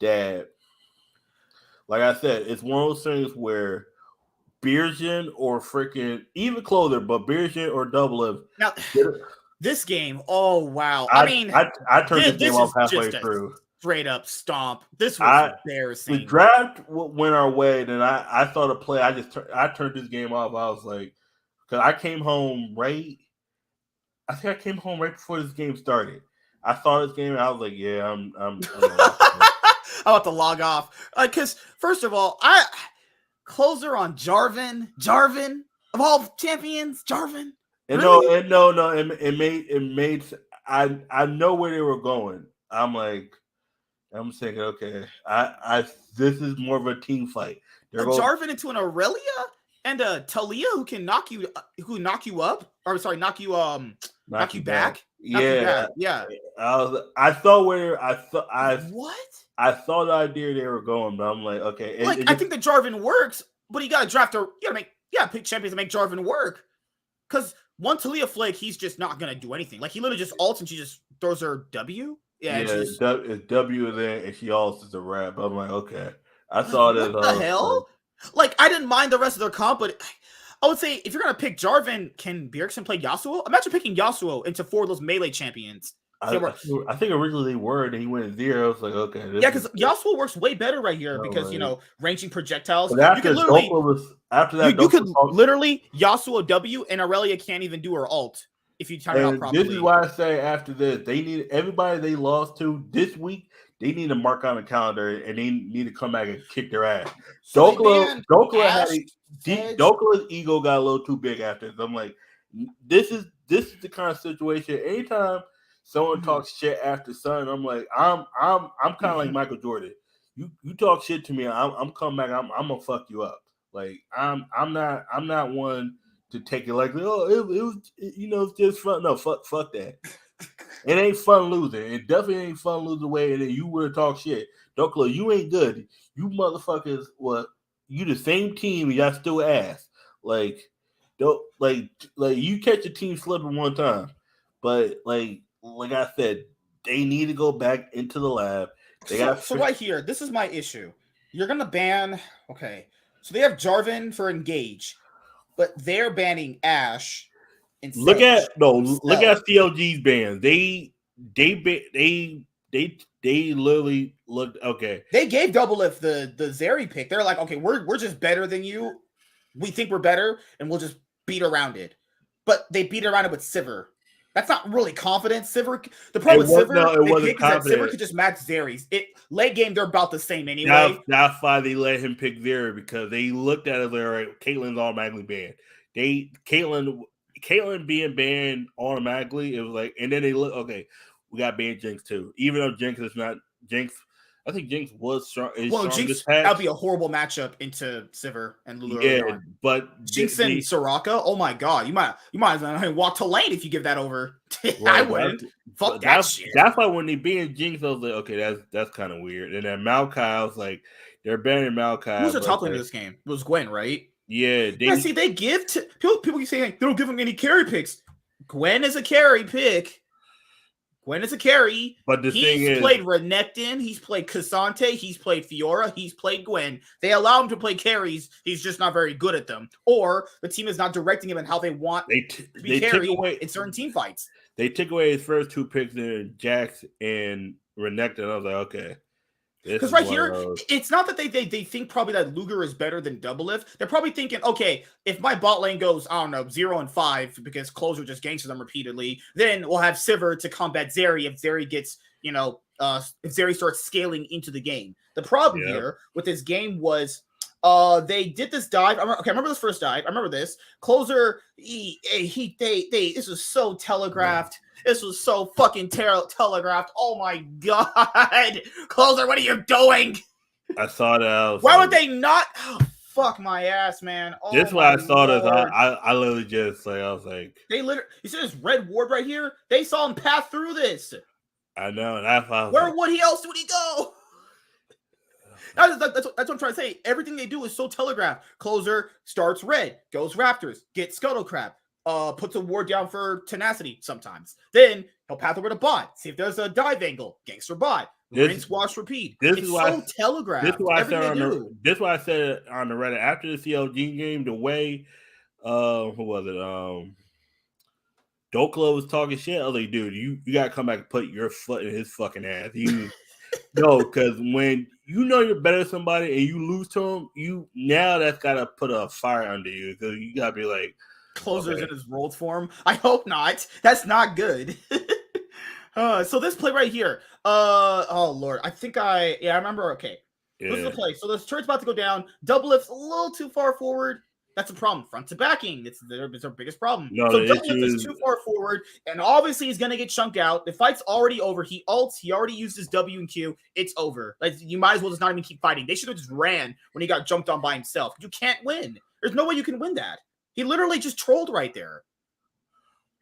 that, like I said, it's one of those things where Beergen or freaking even Closer, but Beergen or Double now. This game, oh wow! I turned this game off halfway through. Straight up stomp. This was embarrassing. The draft went our way, and I thought a play. I turned this game off. I was like, because I came home right. I think I came home right before this game started. I saw this game, and I was like, yeah, I'm I'll have to log off because first of all, Closer on Jarvan of all champions, Jarvan. And really? It made. I know where they were going. I'm thinking, okay, this is more of a team fight. Jarvan into an Aurelia and a Talia who can knock you up, or sorry, knock you back. Yeah. I saw the idea they were going, but I'm like, okay. I think the Jarvan works, but you gotta pick champions to make Jarvan work. Because one Talia Flake, he's just not gonna do anything. Like he literally just ults and she just throws her W. It's W there, and she ults is a wrap. I'm like, okay. I saw that. What the hell? Like I didn't mind the rest of their comp, but I would say if you're gonna pick Jarvan, can Bjergsen play Yasuo? Imagine picking Yasuo into 4 of those melee champions. I think originally they were, and he went 0. I was like, okay. Because Yasuo works way better right here because, ranging projectiles. But after that, you could literally Yasuo W and Aurelia can't even do her ult. if you time it out properly. This is why I say after this, they need everybody they lost to this week. They need to mark on the calendar and they need to come back and kick their ass. So Dokla Dokla's ego got a little too big after this. I'm like, this is the kind of situation. Anytime someone talks shit after Sun, I'm like, I'm kind of like Michael Jordan. You talk shit to me, I'm coming back. I'm gonna fuck you up. Like I'm not one to take it like, oh, it was it's just fun. No, fuck that. It ain't fun losing. It definitely ain't fun losing away. And then you would talk shit. Dokla, you ain't good. You motherfuckers, you the same team. And y'all still ass. Like you catch a team slipping one time, but like I said, they need to go back into the lab. So right here, this is my issue. You're gonna ban. Okay, so they have Jarvan for Engage, but they're banning Ashe. Look at CLG's bans. They literally looked okay. They gave Doublelift the Zeri pick. They're like, okay, we're just better than you. We think we're better, and we'll just beat around it. But they beat around it with Sivir. That's not really confident. Sivir. The problem with Sivir, is that Sivir could just match Zeri's. Late game, they're about the same anyway. That's why they let him pick Zeri, because they looked at it like Caitlyn's automatically banned. Caitlyn being banned automatically, it was like, and then they look, okay, we got banned Jinx too. Even though Jinx is not Jinx, I think Jinx was strong. Well, Jinx, that'd be a horrible matchup into Sivir and Lulu. Yeah, but Jinx and Soraka, oh my god, you might as well walk to lane if you give that over. I wouldn't. Fuck that shit. That's why when they banned Jinx, I was like, okay, that's kind of weird. And then Maokai, I was like, they're banning Maokai. Who's the top lane of this game? It was Gwen, right? Yeah, they give to people keep saying they don't give him any carry picks. Gwen is a carry pick. But the thing is, he's played Renekton, he's played Cassante, he's played Fiora, he's played Gwen. They allow him to play carries. He's just not very good at them. Or the team is not directing him in how they want to be carried in certain team fights. They took away his first two picks in Jax and Renekton. I was like, okay. Because right here, it's not that they think probably that Luger is better than Doublelift. They're probably thinking, okay, if my bot lane goes, I don't know, 0-5 because Closer just ganks them repeatedly, then we'll have Sivir to combat Zeri if Zeri gets, if Zeri starts scaling into the game. The problem here with this game was they did this dive. I remember this first dive. I remember this. Closer, this was so telegraphed. This was so fucking telegraphed. Oh my god. Closer, what are you doing? I saw that. Why would they not? Oh, fuck my ass, man. Oh, this is why I saw this. I literally just like, I was like, you see this red ward right here? They saw him pass through this. I know. And where would he go? That's what I'm trying to say. Everything they do is so telegraphed. Closer starts red, goes Raptors, gets Scuttlecrab, puts a ward down for Tenacity sometimes. Then he'll path over to bot, see if there's a dive angle, gangster bot, rinse, wash, repeat. It's so telegraphed. This is why I said on the Reddit after the CLG game, the way who was it? Dokla was talking shit. I was like, dude, you gotta come back and put your foot in his fucking ass. No, because when you know you're better than somebody and you lose to him, that's gotta put a fire under you, because you gotta be like, Closer's in his rolled form. I hope not. That's not good. So this play right here. Oh Lord, I remember. Okay, this is the play. So this turret's about to go down. Doublelift's a little too far forward. That's a problem. Front to backing. It's their biggest problem. No, so Doublelift is too far forward, and obviously he's gonna get chunked out. The fight's already over. He ults. He already used his W and Q. It's over. Like, you might as well just not even keep fighting. They should have just ran when he got jumped on by himself. You can't win. There's no way you can win that. He literally just trolled right there.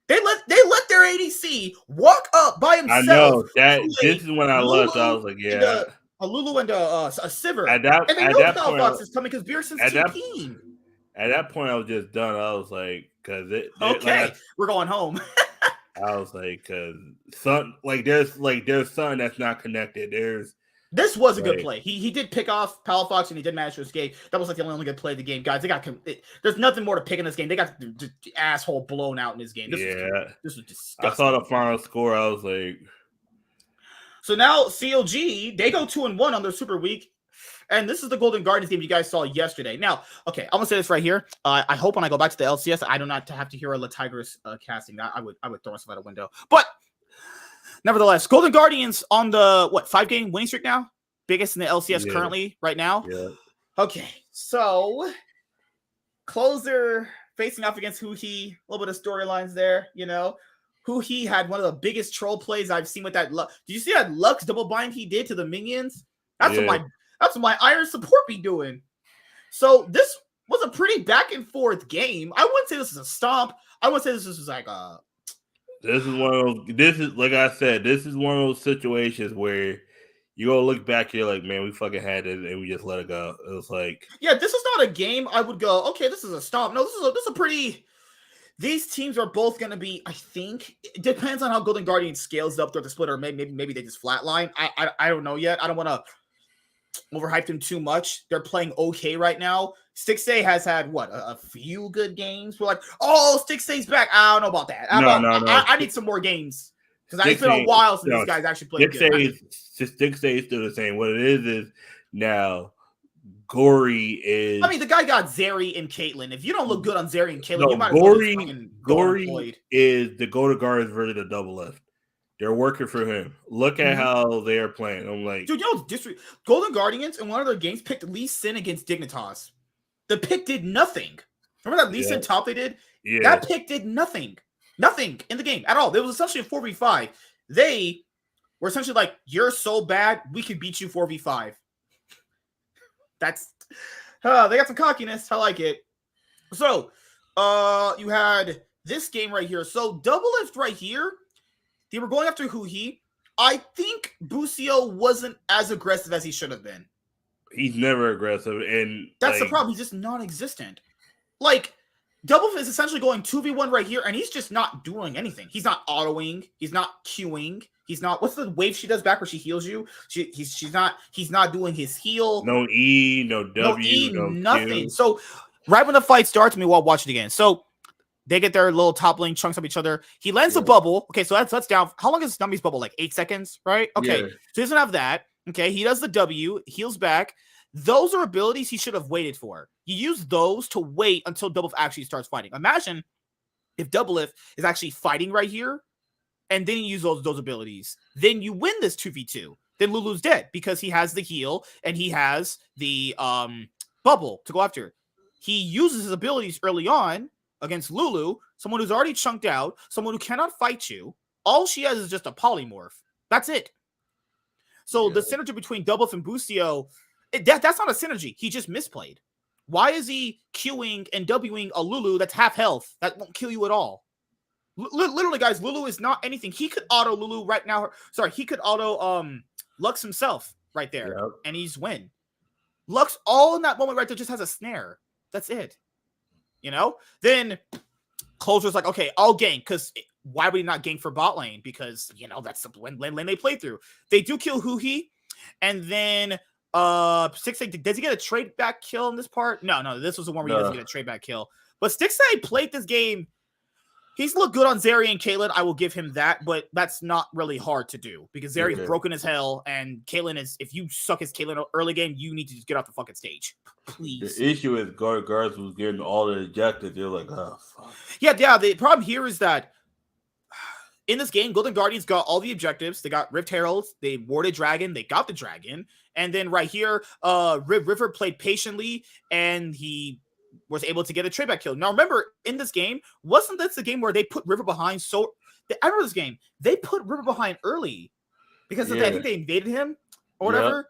They let their ADC walk up by himself. I know that. This is when I left. I was like, yeah. A Lulu and a Sivir. And they know Fox is coming because Beerson's too keen. At that point, I was just done. I was like, because we're going home. I was like, because there's something that's not connected. This was a good play. He did pick off Palafox and he did manage to escape. That was like the only good play of the game, guys. There's nothing more to pick in this game. They got the asshole blown out in this game. This was disgusting. I saw the final score. I was like, so now CLG, they go 2-1 on their super week. And this is the Golden Guardians game you guys saw yesterday. Now, okay, I'm gonna say this right here. I hope when I go back to the LCS, I do not have to hear a La Tigers casting. I would throw myself out a window. But nevertheless, Golden Guardians on the 5-game winning streak now, biggest in the LCS currently right now. Yeah. Okay, so closer facing off against Huhi. A little bit of storylines there, you know. Huhi had one of the biggest troll plays I've seen with that. Did you see that Lux double bind he did to the minions? That's what my Iron support be doing. So this was a pretty back and forth game. I wouldn't say this is a stomp. I would say this is like a. This is one of those. This is like I said. This is one of those situations where you go look back, you're like, man, we fucking had it, and we just let it go. It was like, yeah, this is not a game I would go, okay, this is a stomp. No, this is a pretty. These teams are both going to be, I think, it depends on how Golden Guardian scales up through the split, or maybe they just flatline. I don't know yet. I don't want to overhype them too much. They're playing okay right now. Stixxay has had a few good games. We're like, oh, Stixxay's back. I don't know about that. No. I need some more games because it's been a while since these guys actually played good. Stixxay is still the same. What it is now Gory is. I mean, the guy got Zeri and Caitlyn. If you don't look good on Zeri and Caitlyn, you might Gory is the Golden Guardians version of Double Lift. They're working for him. Look at how they are playing. I'm like, dude, you know, Golden Guardians in one of their games picked Lee Sin against Dignitas. The pick did nothing. Remember that Lee Sin top they did? Yeah. That pick did nothing. Nothing in the game at all. It was essentially a 4v5. They were essentially like, you're so bad, we can beat you 4v5. That's they got some cockiness. I like it. So you had this game right here. So Double Lift right here, they were going after Huhi. I think Busio wasn't as aggressive as he should have been. He's never aggressive, and that's the problem. He's just non-existent. Like, Double Lift is essentially going 2v1 right here, and he's just not doing anything. He's not autoing. He's not queuing. He's not. What's the wave she does back where she heals you? He's not doing his heal. No E, no W, no nothing. Q. So right when the fight starts, me while watching again. So they get their little top lane chunks of each other. He lands a bubble. Okay, so that's down. How long is Nummy's bubble? Like 8 seconds, right? Okay, so he doesn't have that. Okay, he does the W, heals back. Those are abilities he should have waited for. You use those to wait until Double Lift actually starts fighting. Imagine if Double Lift is actually fighting right here, and then you use those abilities. Then you win this 2v2. Then Lulu's dead because he has the heal and he has the bubble to go after. He uses his abilities early on against Lulu, someone who's already chunked out, someone who cannot fight you. All she has is just a polymorph. That's it. So the synergy between Double Lift and Busio, that's not a synergy. He just misplayed. Why is he Qing and Wing a Lulu that's half health that won't kill you at all? Literally, guys, Lulu is not anything. He could auto Lulu right now. Sorry, he could auto Lux himself right there, and he's win. Lux all in that moment right there just has a snare. That's it. You know? Then Closer's like, okay, I'll gank, because why would he not gank for bot lane? Because, you know, that's the lane they play through. They do kill Huhi, and then Stixxay, does he get a trade back kill in this part? No, this was the one where he doesn't get a trade back kill. But Stixxay played this game. He's looked good on Zeri and Caitlyn. I will give him that, but that's not really hard to do because Zeri's broken as hell, and Caitlyn is. If you suck as Caitlyn early game, you need to just get off the fucking stage, please. The issue is guards was getting all the ejected. They're like, oh fuck. Yeah. The problem here is that in this game, Golden Guardians got all the objectives. They got Rift Heralds. They warded Dragon. They got the Dragon, and then right here, River played patiently, and he was able to get a trade back kill. Now, remember, in this game, wasn't this the game where they put River behind? I remember this game. They put River behind early because I think they invaded him or whatever.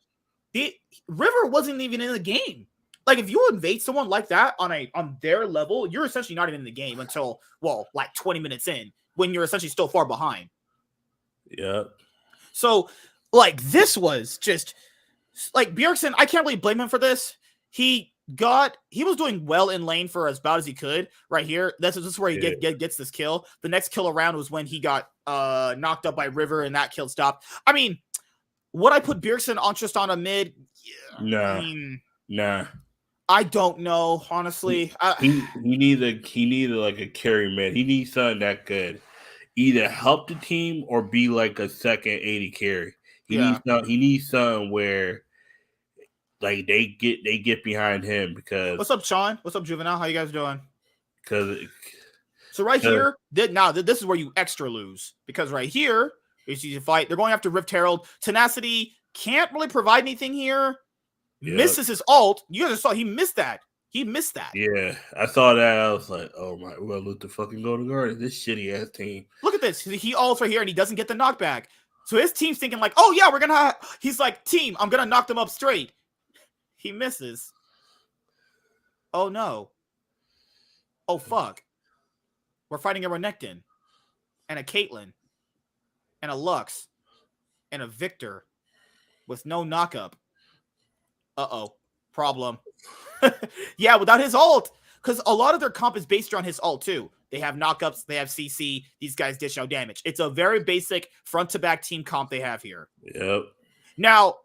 River wasn't even in the game. Like, if you invade someone like that on their level, you're essentially not even in the game until, like 20 minutes in, when you're essentially still far behind. Yeah. So, like, this was just, like, Bjergsen, I can't really blame him for this. He was doing well in lane for as about as he could right here. This is where he gets this kill. The next kill around was when he got knocked up by River and that kill stopped. I mean, would I put Bjergsen on Tristana mid? Yeah, nah. I don't know, honestly. He needed like a carry mid. He needs something that could either help the team or be like a second 80 carry. He needs something where like they get behind him because what's up, Sean? What's up, Juvenile? How you guys doing? Because so right here, this is where you extra lose because right here is you fight. They're going after Rift Herald. Tenacity can't really provide anything here. Yep. Misses his ult. You guys saw he missed that. He missed that. Yeah, I saw that. I was like, oh my, we're gonna look to fucking go to guard this shitty ass team. Look at this. He ults right here and he doesn't get the knockback. So his team's thinking like, oh yeah, we're gonna. He's like, team, I'm gonna knock them up straight. He misses. Oh no. Oh fuck. We're fighting a Renekton, and a Caitlyn, and a Lux, and a Victor, with no knockup. Uh-oh. Problem. Yeah, without his ult. Because a lot of their comp is based around his ult, too. They have knockups, they have CC, these guys dish out damage. It's a very basic front-to-back team comp they have here. Yep. Now,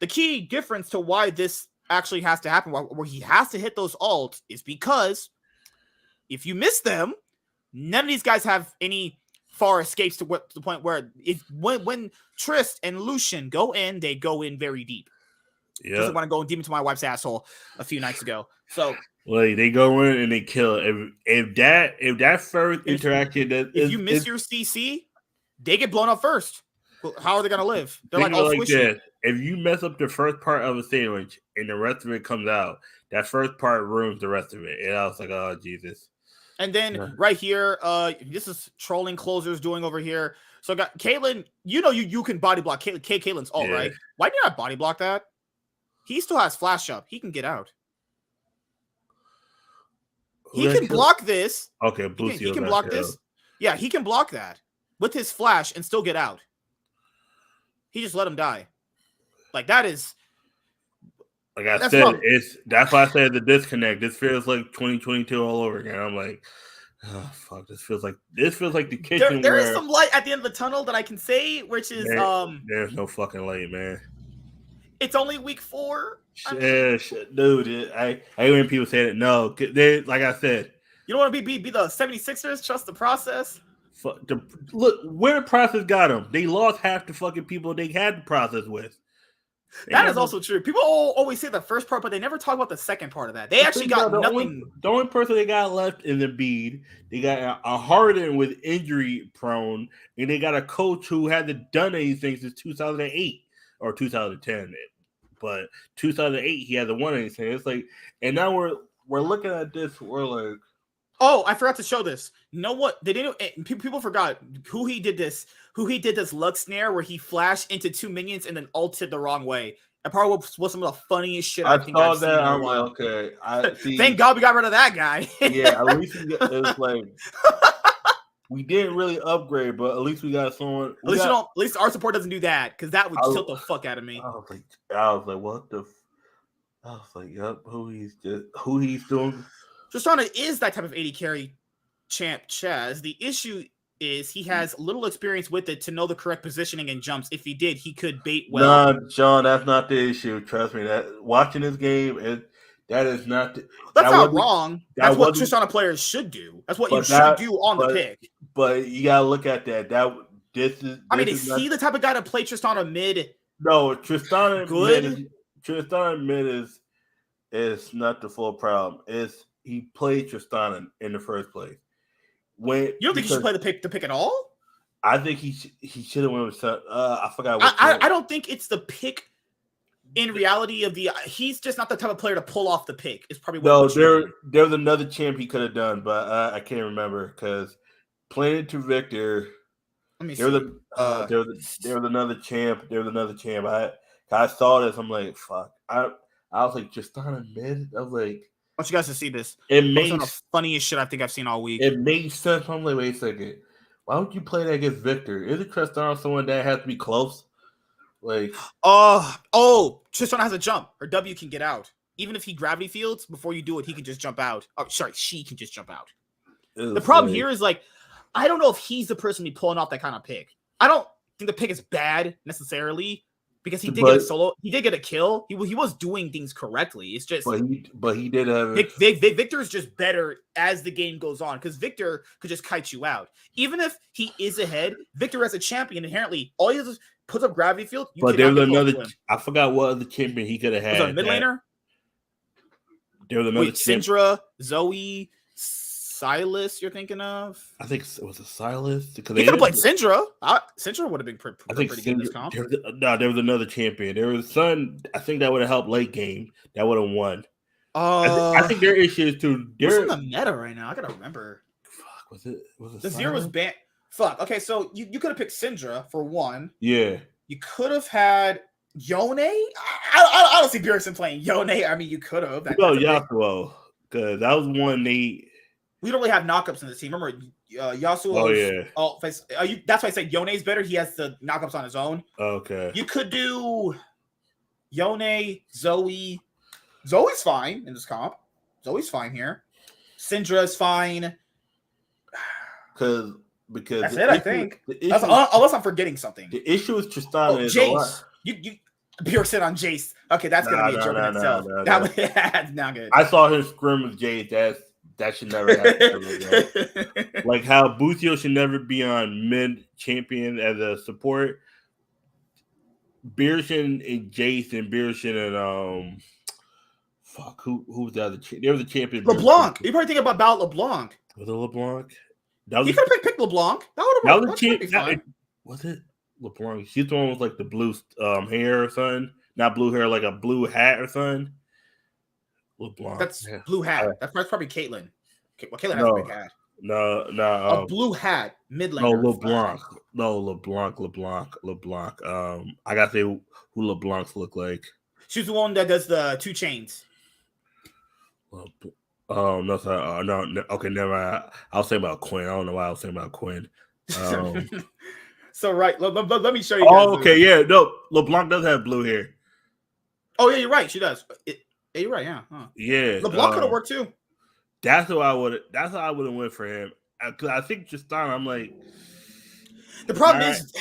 the key difference to why this actually has to happen, where he has to hit those ults, is because if you miss them, none of these guys have any far escapes to the point where when Trist and Lucian go in, they go in very deep. Yeah, doesn't want to go deep into my wife's asshole a few nights ago. So like they go in and they kill. If that first interaction, if you miss your CC, they get blown up first. How are they gonna live? They're like this. If you mess up the first part of a sandwich and the rest of it comes out, that first part ruins the rest of it. And I was like, oh Jesus. And then right here, this is trolling closers doing over here. So got Caitlyn, you can body block Caitlyn's ult, right? Why did you not body block that? He still has flash up. He can get out. He can block this. Okay, he can block this. Yeah, he can block that with his flash and still get out. He just let him die. Like that is. Like I said, that's why I said the disconnect. This feels like 2022 all over again. I'm like, oh fuck, this feels like the kitchen. There is some light at the end of the tunnel that I can say, which is there's no fucking light, man. It's only week 4. Dude. I hate when people say it. No, like I said, you don't want to be the 76ers. Trust the process. Look where the process got them. They lost half the fucking people they had the process with. That is also true. People always say the first part, but they never talk about the second part of that. They actually got nothing. The only person they got left is Embiid. They got a Harden with injury prone, and they got a coach who hadn't done anything since 2008 or 2010. But 2008, he hasn't won anything. It's like, and now we're looking at this. We're like, oh, I forgot to show this. You know what? They didn't. People forgot who he did this. Who he did this Lux snare where he flashed into 2 minions and then ulted the wrong way. That probably was some of the funniest shit I think I've seen. I'm like, okay. Thank God we got rid of that guy. Yeah, at least it was like we didn't really upgrade, but at least we got someone. At least our support doesn't do that because that would tilt the fuck out of me. I was like, what the? I was like, yep. Who he's doing? Tristana is that type of 80 carry champ, Chaz. The issue is he has little experience with it to know the correct positioning and jumps. If he did, he could bait well. No, John, that's not the issue. Trust me. That watching this game, that is not. That's not wrong. That's what Tristana players should do. That's what you should do on the pick. But you gotta look at that. Is he the type of guy to play Tristana mid? No, Tristana mid is not the full problem. He played Tristana in the first place. You don't think he should play the pick at all? I think he should have went with. I forgot. I don't think it's the pick. In reality, he's just not the type of player to pull off the pick. It's probably there was another champ he could have done, but I can't remember because playing to Victor. Let me see. There was another champ. I saw this. I'm like, fuck. I was like, Tristana mid. I was like. I want you guys to see this. It makes the funniest shit I think I've seen all week. It made sense. I'm like, wait a second. Why would you play that against Victor? Isn't Tristana someone that has to be close? Like, Tristana has a jump. Her W can get out. Even if he gravity fields, before you do it, he can just jump out. Oh, sorry, she can just jump out. The problem here is like, I don't know if he's the person to be pulling off that kind of pick. I don't think the pick is bad necessarily. Because he did get a solo, he did get a kill. He was doing things correctly. It's just, but he did have Victor is just better as the game goes on because Victor could just kite you out. Even if he is ahead, Victor as a champion inherently, all he does is puts up gravity field. But there was another. I forgot what other champion he could have had. Was it a mid laner? There was another. Syndra, Zoe, Silas. You're thinking of? I think it was a Silas. He could have played Syndra. Syndra would have been pretty good in this comp. There was another champion. There was Sun. I think that would have helped late game. That would have won. I think their issue is too. What's in the meta right now? I gotta remember. Fuck, was it the Zero was banned? Fuck. Okay, so you could have picked Syndra for one. Yeah. You could have had Yone. I don't see Bjergsen playing Yone. I mean, you could have. Yasuo, because that was one they. We don't really have knockups in this team. Remember, Yasuo. Oh yeah. Oh, that's why I said Yone's better. He has the knockups on his own. Okay. You could do Yone, Zoe. Zoe's fine in this comp. Zoe's fine here. Syndra's fine. Because that's it. I think. Unless I'm forgetting something. The issue is Tristana is Jace. You Bjergsen on Jace. Okay, that's gonna be a joke in itself. That's not good. I saw him scrim with Jace. That should never happen. Like how Bucio should never be on mid champion as a support. Bjergsen and Jace and Bjergsen and fuck, who was the other? There was a champion. LeBlanc. You probably think about LeBlanc. Was it LeBlanc? You could have picked LeBlanc. That would have been Was it LeBlanc? She's the one with like the blue hair or something. Not blue hair, like a blue hat or something. LeBlanc. That's blue hat. That's probably Caitlyn. Well, Caitlyn has a big hat. No. A blue hat, mid laner. No, LeBlanc. I gotta say who LeBlancs look like. She's the one that does the 2 chains. No, sorry. No. Okay, never mind. I was saying about Quinn. I don't know why I was saying about Quinn. So right, let me show you. Oh, okay, yeah. No, LeBlanc does have blue hair. Oh yeah, you're right. She does. You're right. Yeah. Huh. Yeah. LeBlanc could have worked too. That's how I would have went for him. Because I think Tristan, I'm like. The problem is.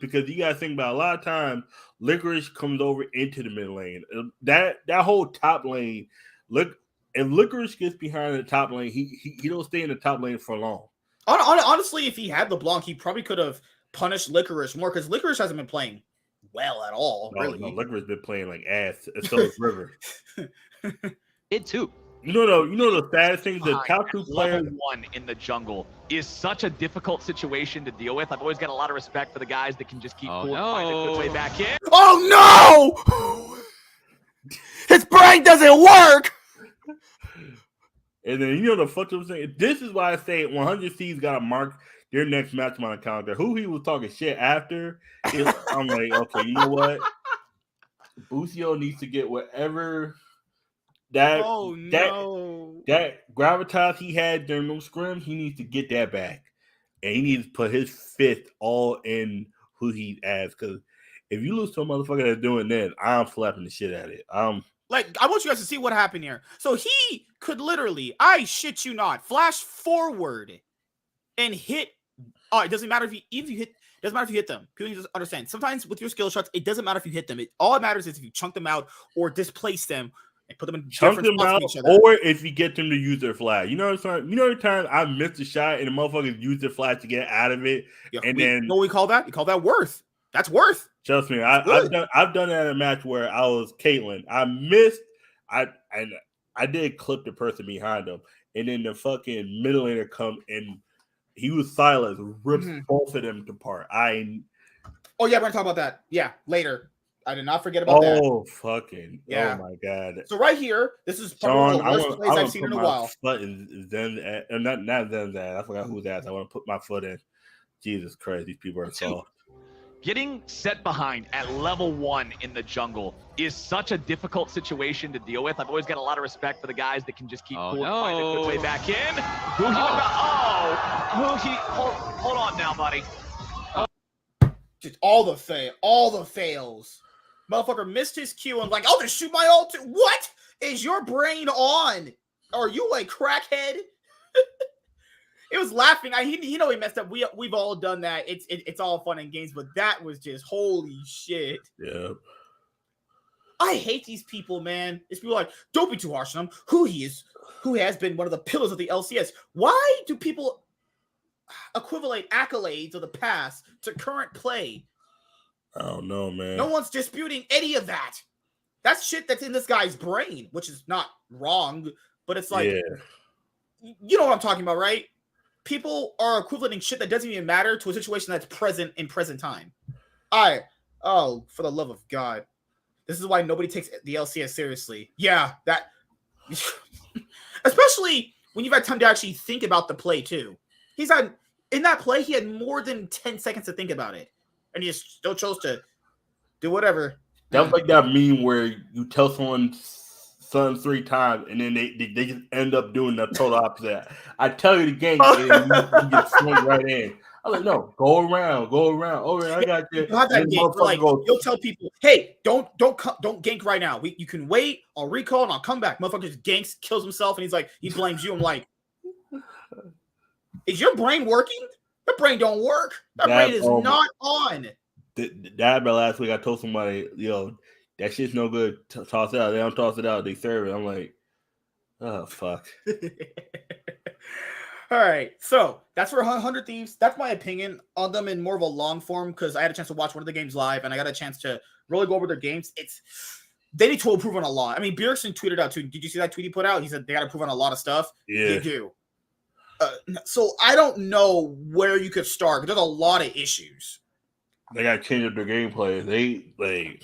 Because you gotta think about a lot of times Licorice comes over into the mid lane. That whole top lane, look, if Licorice gets behind the top lane, he don't stay in the top lane for long. Honestly, if he had LeBlanc, he probably could have punished Licorice more because Licorice hasn't been playing well at all. Really, Licorice been playing like ass. So is River. It too. You know the saddest thing. The top 2 players. Level 1 in the jungle is such a difficult situation to deal with. I've always got a lot of respect for the guys that can just keep cool and find a good way back in. Oh no! His brain doesn't work. And then the fuck I'm saying. This is why I say 100C's gotta mark their next match on the calendar. Who he was talking shit after? I'm like, okay, you know what? Bucio needs to get whatever. That gravitas he had during those scrims, he needs to get that back. And he needs to put his fifth all in who he adds. Because if you lose to a motherfucker that's doing that, I'm slapping the shit out of it. I want you guys to see what happened here. So he could literally, I shit you not, flash forward and hit. It doesn't matter if you hit. Doesn't matter if you hit them. People need to understand. Sometimes with your skill shots, it doesn't matter if you hit them. All it matters is if you chunk them out or displace them. And put them in different spots each other. Or if you get them to use their flag. You know what I'm saying? You know the time I missed a shot and the motherfuckers use their flag to get out of it. Yeah, you know what we call that? You call that worth. That's worth. Trust me, I've done that in a match where I was Caitlyn. I missed. I did clip the person behind them, and then the fucking middle laner come and he was Silas, rips both of them apart. Oh yeah, we're gonna talk about that. Yeah, later. I did not forget about that. Oh, fucking. Yeah. Oh, my God. So right here, this is probably one of the worst plays I've seen in a while. Not that. I forgot who that. I want to put my foot in. Jesus Christ, these people are soft. Getting set behind at level 1 in the jungle is such a difficult situation to deal with. I've always got a lot of respect for the guys that can just keep cool and find a good way back in. Hold on now, buddy. Just all the fails. Motherfucker missed his cue and like, I'll just shoot my ult. What is your brain on? Are you like crackhead? It was laughing. He messed up. We've all done that. It's all fun and games, but that was just holy shit. Yeah. I hate these people, man. It's people like, don't be too harsh on him. Who has been one of the pillars of the LCS. Why do people? equivalent accolades of the past to current play. I don't know, man. No one's disputing any of that. That's shit that's in this guy's brain, which is not wrong, but it's like, you know what I'm talking about, right? People are equivalenting shit that doesn't even matter to a situation that's present in present time. Oh, for the love of God. This is why nobody takes the LCS seriously. Yeah, that... Especially when you've had time to actually think about the play, too. In that play, he had more than 10 seconds to think about it. And he just still chose to do whatever. That was like that meme where you tell someone something 3 times and then they just end up doing the total opposite. I tell you the game and you get swung right in. I was like, no, go around. Oh, man, I got you. You'll have that gank where, like, you'll tell people, hey, don't gank right now. You can wait. I'll recall and I'll come back. Motherfucker just ganks, kills himself, and he blames you. I'm like, is your brain working? Your brain don't work. That brain is not on. That last week I told somebody, that shit's no good. Toss it out. They don't toss it out. They serve it. I'm like, oh fuck. All right, so that's for 100 Thieves. That's my opinion on them in more of a long form because I had a chance to watch one of the games live and I got a chance to really go over their games. They need to improve on a lot. I mean, Bjergsen tweeted out too. Did you see that tweet he put out? He said they got to improve on a lot of stuff. Yeah, they do. So I don't know where you could start. There's a lot of issues. They got to change up their gameplay.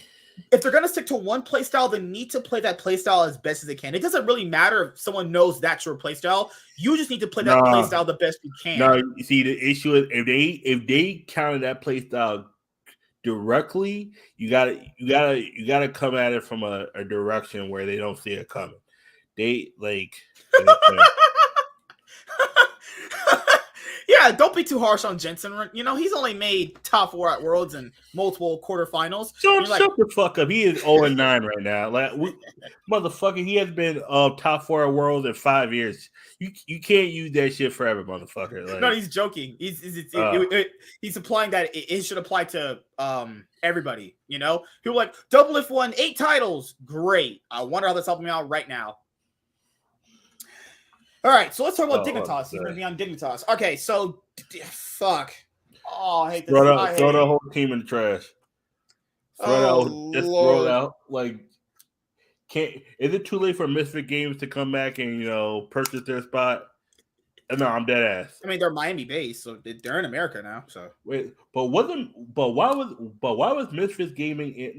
If they're going to stick to one playstyle, they need to play that playstyle as best as they can. It doesn't really matter if someone knows that's your playstyle. You just need to play that playstyle the best you can. No, you see, the issue is if they counter that playstyle directly, you gotta come at it from a direction where they don't see it coming. Yeah, don't be too harsh on Jensen. He's only made top 4 at Worlds and multiple quarterfinals. Shut the fuck up. He is 0-9 right now. Motherfucker, he has been top 4 at Worlds in 5 years. You can't use that shit forever, motherfucker. No, he's joking. He's implying that it should apply to everybody. People like Doublelift won 8 titles. Great. I wonder how that's helping me out right now. All right, so let's talk about Dignitas. He's going to be on Dignitas. Okay, so fuck. Oh, I hate this. Throw the whole team in the trash. Throw it out. Is it too late for Misfit Games to come back and purchase their spot? No, I'm dead ass. I mean, they're Miami based, so they're in America now. So wait, why was Misfits Gaming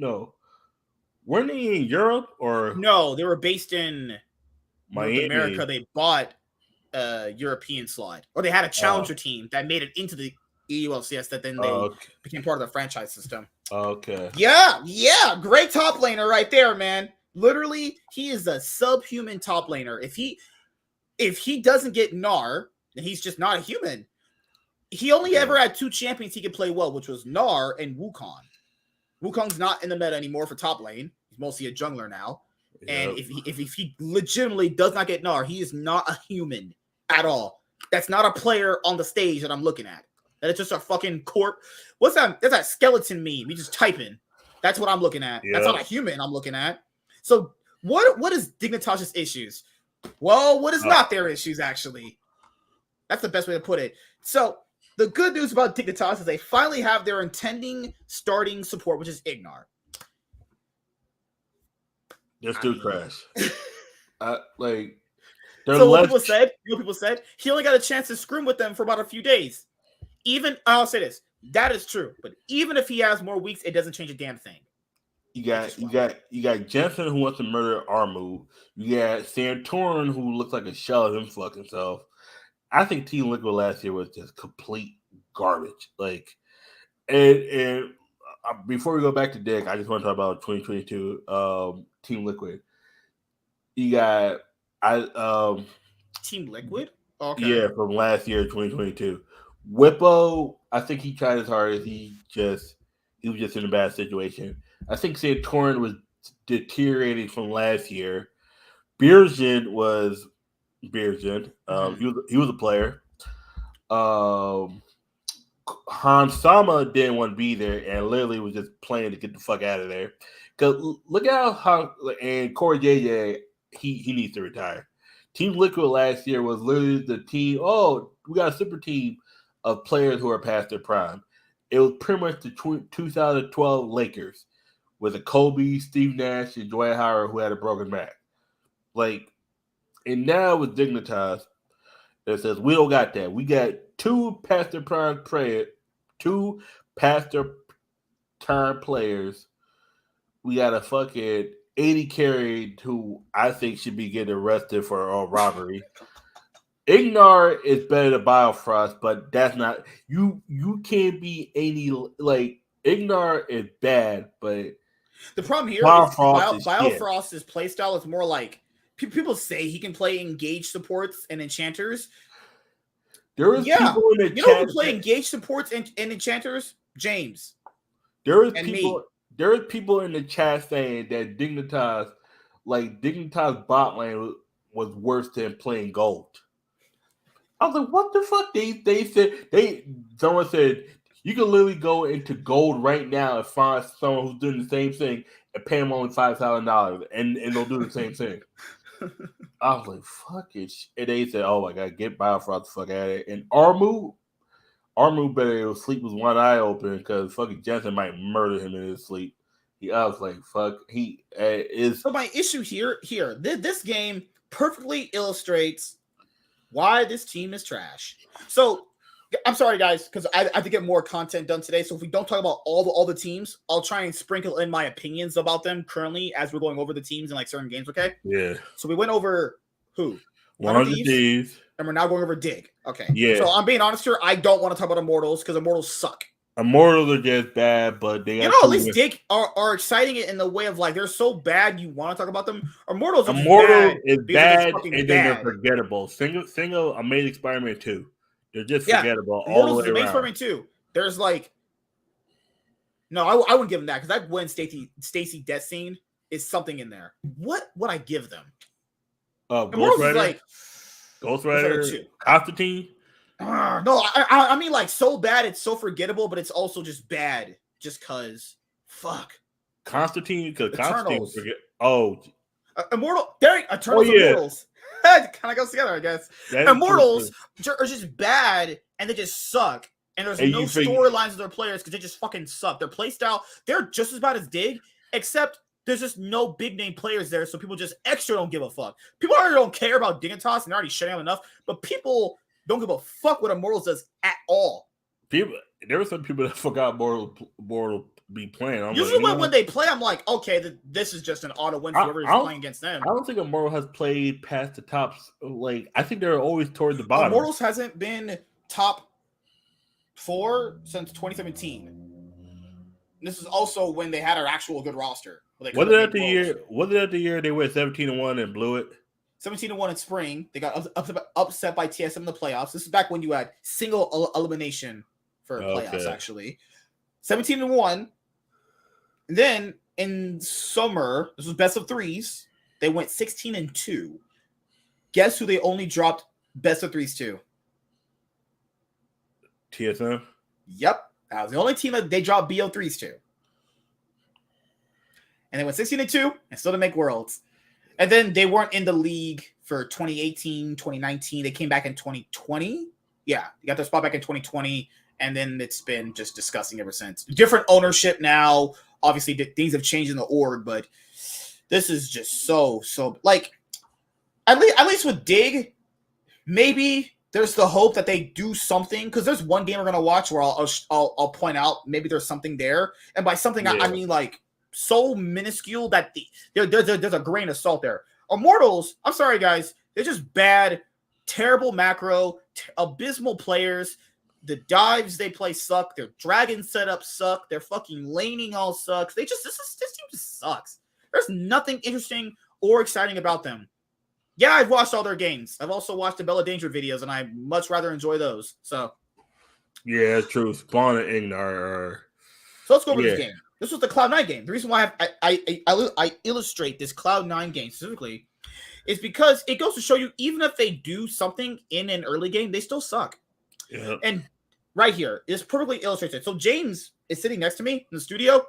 weren't they in Europe or no? They were based in Miami. North America. They bought a European slot, or they had a challenger team that made it into the EULCS that then they became part of the franchise system. Okay. Yeah, great top laner right there, man. Literally, he is a subhuman top laner. If he doesn't get Gnar, then he's just not a human. He only ever had 2 champions he could play well, which was Gnar and Wukong. Wukong's not in the meta anymore for top lane. He's mostly a jungler now. And if he legitimately does not get Gnar, he is not a human at all. That's not a player on the stage that I'm looking at. That is just a fucking corp. What's that? That's that skeleton meme. We just type in. That's what I'm looking at. That's not a human I'm looking at. So what is Dignitas's issues? Well, what is not their issues, actually? That's the best way to put it. So the good news about Dignitas is they finally have their intending starting support, which is Ignar. They're still trash. So what people said? He only got a chance to scrim with them for about a few days. I'll say this. That is true. But even if he has more weeks, it doesn't change a damn thing. You got Jensen who wants to murder Armu. You got Santorin who looks like a shell of himself. I think Team Liquid last year was just complete garbage. And before we go back to Dick, I just want to talk about 2022 Team Liquid. You got Team Liquid? Okay. Yeah, from last year, 2022. Whippo, I think he tried as hard as he was just in a bad situation. I think Santorin was deteriorating from last year. Bjergsen was Bjergsen. He was a player. Hans Sama didn't want to be there and literally was just playing to get the fuck out of there. Because look at how and Corey JJ, he needs to retire. Team Liquid last year was literally the team. Oh, we got a super team. of players who are past their prime. It was pretty much the 2012 Lakers with a Kobe, Steve Nash, and Dwight Howard who had a broken back. And now with Dignitas, it says we don't got that. We got two past their prime players. We got a fucking 80 carry who I think should be getting arrested for robbery. Ignar is better than Biofrost, but that's not you. You can't be any Ignar is bad, but the problem here Biofrost is Biofrost's playstyle is more like people say he can play engage supports and enchanters. There is people in the chat who play engage supports and enchanters. James. There is people in the chat saying that Dignitas bot lane was worse than playing gold. I was like, what the fuck? They said someone said you can literally go into gold right now and find someone who's doing the same thing and pay them only $5,000 and they'll do the same thing. I was like, fuck it. And they said, oh my god, get Biofrost the fuck out of it. And Armu better sleep with one eye open because fucking Jensen might murder him in his sleep. I was like, fuck. He is. So my issue here, this game perfectly illustrates why this team is trash. So I'm sorry, guys, because I have to get more content done today. So if we don't talk about all the teams, I'll try and sprinkle in my opinions about them currently as we're going over the teams in like certain games. Okay. Yeah. So we went over who? 100 Thieves. And we're now going over Dig. Okay. Yeah. So I'm being honest here. I don't want to talk about Immortals because Immortals suck. Immortals are just bad, but they at least Dig are exciting it in the way of like they're so bad you want to talk about them. Immortals is bad and then they're forgettable. Single Amazing Spider-Man 2. They're just forgettable all the way around. Amazing Spider-Man 2. There's like no, I wouldn't give them that because that Gwen Stacy death scene is something in there. What would I give them? Ghost Rider. Ghost Rider 2. Constantine. No, I mean like so bad it's so forgettable, but it's also just bad just cause fuck. Constantine because Constantine was Immortal. Eternals. Immortals. It kind of goes together, I guess. Immortals are just bad and they just suck. And there's no storylines of their players because they just fucking suck. Their playstyle, they're just as bad as Dig, except there's just no big name players there, so people just extra don't give a fuck. People already don't care about Dignitas and they're already shutting out enough, but people don't give a fuck what Immortals does at all. There were some people that forgot Immortal be playing. Usually when they play, I'm like, okay, this is just an auto win for whoever is playing against them. I don't think Immortal has played past the tops. I think they're always toward the bottom. Immortals hasn't been top 4 since 2017. This is also when they had an actual good roster. Was it the year they went 17-1 and blew it? 17-1 in spring. They got upset by TSM in the playoffs. This is back when you had single elimination for playoffs, actually. 17-1. And then in summer, this was best of 3s. They went 16-2. Guess who they only dropped best of 3s to? TSM? Yep. That was the only team that they dropped BO3s to. And they went 16-2 and still didn't make Worlds. And then they weren't in the league for 2018, 2019. They came back in 2020. Yeah, they got their spot back in 2020. And then it's been just disgusting ever since. Different ownership now. Obviously, things have changed in the org, but this is just so like at least with Dig, maybe there's the hope that they do something because there's one game we're gonna watch where I'll point out maybe there's something there, and by something I mean like so minuscule that there's a grain of salt there. Immortals, I'm sorry guys, they're just bad, terrible macro, abysmal players. The dives they play suck. Their dragon setup suck. Their fucking laning all sucks. This team just sucks. There's nothing interesting or exciting about them. Yeah, I've watched all their games. I've also watched the Bella Danger videos, and I much rather enjoy those. So, yeah, it's true. Spawn and Ignar. So let's go over this game. This was the Cloud9 game. The reason why I illustrate this Cloud9 game specifically is because it goes to show you even if they do something in an early game, they still suck. Yeah. And right here is perfectly illustrated. So James is sitting next to me in the studio,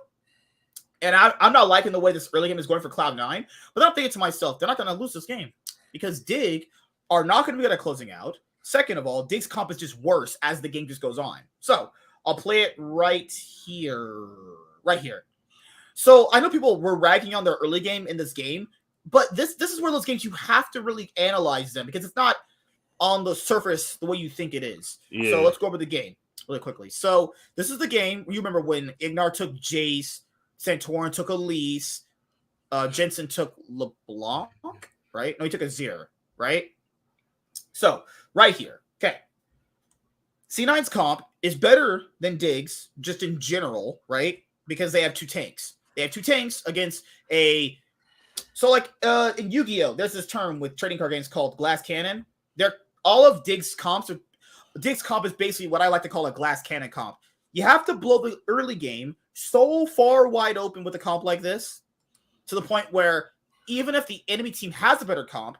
and I'm not liking the way this early game is going for Cloud9, but I'm thinking to myself, they're not going to lose this game because Dig are not going to be good at closing out. Second of all, Diggs' comp is just worse as the game just goes on. So I'll play it right here. Right here. So I know people were ragging on their early game in this game, but this is one of those games you have to really analyze them because it's not on the surface the way you think it is. Yeah. So let's go over the game really quickly. So this is the game. You remember when Ignar took Jace, Santorin took Elise, Jensen took LeBlanc, right? No, he took Azir, right? So right here, okay. C9's comp is better than Diggs just in general, right? Because they have 2 tanks. They have 2 tanks against a... So like in Yu-Gi-Oh, there's this term with trading card games called glass cannon. They're all of Diggs' comps. Diggs' comp is basically what I like to call a glass cannon comp. You have to blow the early game so far wide open with a comp like this to the point where even if the enemy team has a better comp,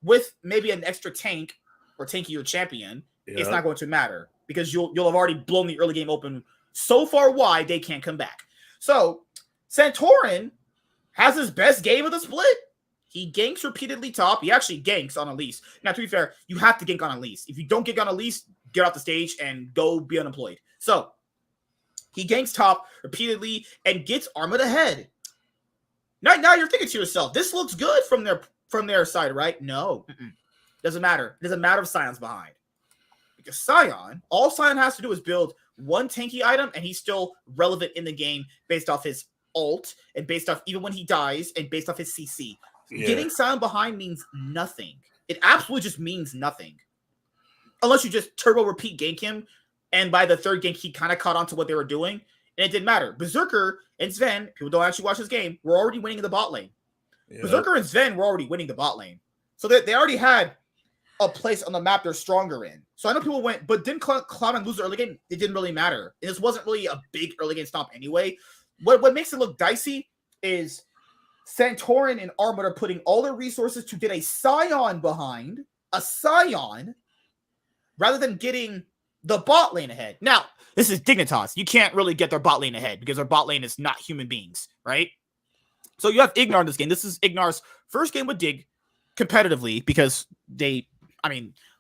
with maybe an extra tank or tankier champion, it's not going to matter because you'll have already blown the early game open so far wide they can't come back. So Santorin has his best game of the split. He ganks repeatedly top. He actually ganks on Elise. Now, to be fair, you have to gank on Elise. If you don't gank on Elise, get off the stage and go be unemployed. So he ganks top repeatedly and gets Armored ahead. Now you're thinking to yourself, this looks good from their side, right? No. Doesn't matter. It doesn't matter if Sion's behind. Because Sion, all Sion has to do is build one tanky item, and he's still relevant in the game based off his ult, and based off even when he dies, and based off his CC. Yeah. Getting Sion behind means nothing. It absolutely just means nothing. Unless you just turbo repeat gank him, and by the third gank, he kind of caught on to what they were doing, and it didn't matter. Berserker and Sven, people don't actually watch this game, were already winning in the bot lane. Yeah. Berserker and Sven were already winning the bot lane. So they already had a place on the map they're stronger in. So I know people went, but didn't Cloud9 lose the early game? It didn't really matter. This wasn't really a big early game stomp anyway. What makes it look dicey is Santorin and Armored are putting all their resources to get a Sion behind, rather than getting the bot lane ahead. Now, this is Dignitas. You can't really get their bot lane ahead because their bot lane is not human beings, right? So you have Ignar in this game. This is Ignar's first game with Dig competitively because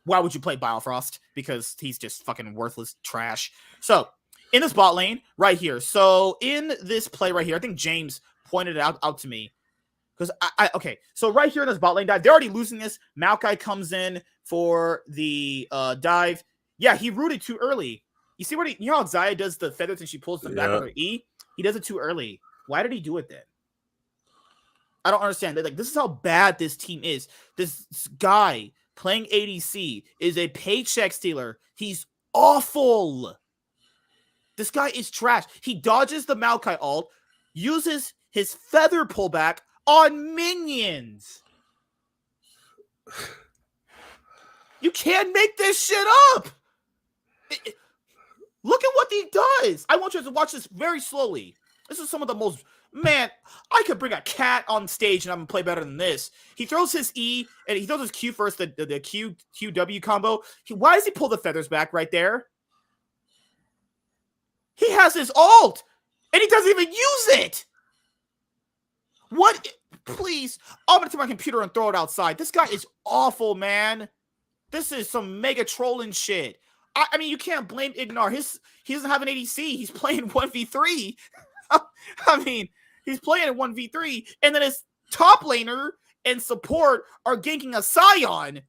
why would you play Biofrost? Because he's just fucking worthless trash. So in this bot lane right here. So in this play right here, I think James pointed it out to me. Because okay, so right here in this bot lane dive, they're already losing this. Maokai comes in for the dive. Yeah, he rooted too early. You see what you know how Xayah does the feathers and she pulls them back with her E? He does it too early. Why did he do it then? I don't understand. Like, this is how bad this team is. This guy playing ADC is a paycheck stealer. He's awful. This guy is trash. He dodges the Maokai ult, uses his feather pullback on minions. You can't make this shit up. Look at what he does. I want you to watch this very slowly. This is some of the most... Man, I could bring a cat on stage and I'm going to play better than this. He throws his E, and he throws his Q first, the QW combo. Why does he pull the feathers back right there? He has his ult, and he doesn't even use it. What? Please, I'm going to take my computer and throw it outside. This guy is awful, man. This is some mega trolling shit. I mean, you can't blame Ignar. He doesn't have an ADC. He's playing 1v3. I mean, he's playing at 1v3, and then his top laner and support are ganking a Sion.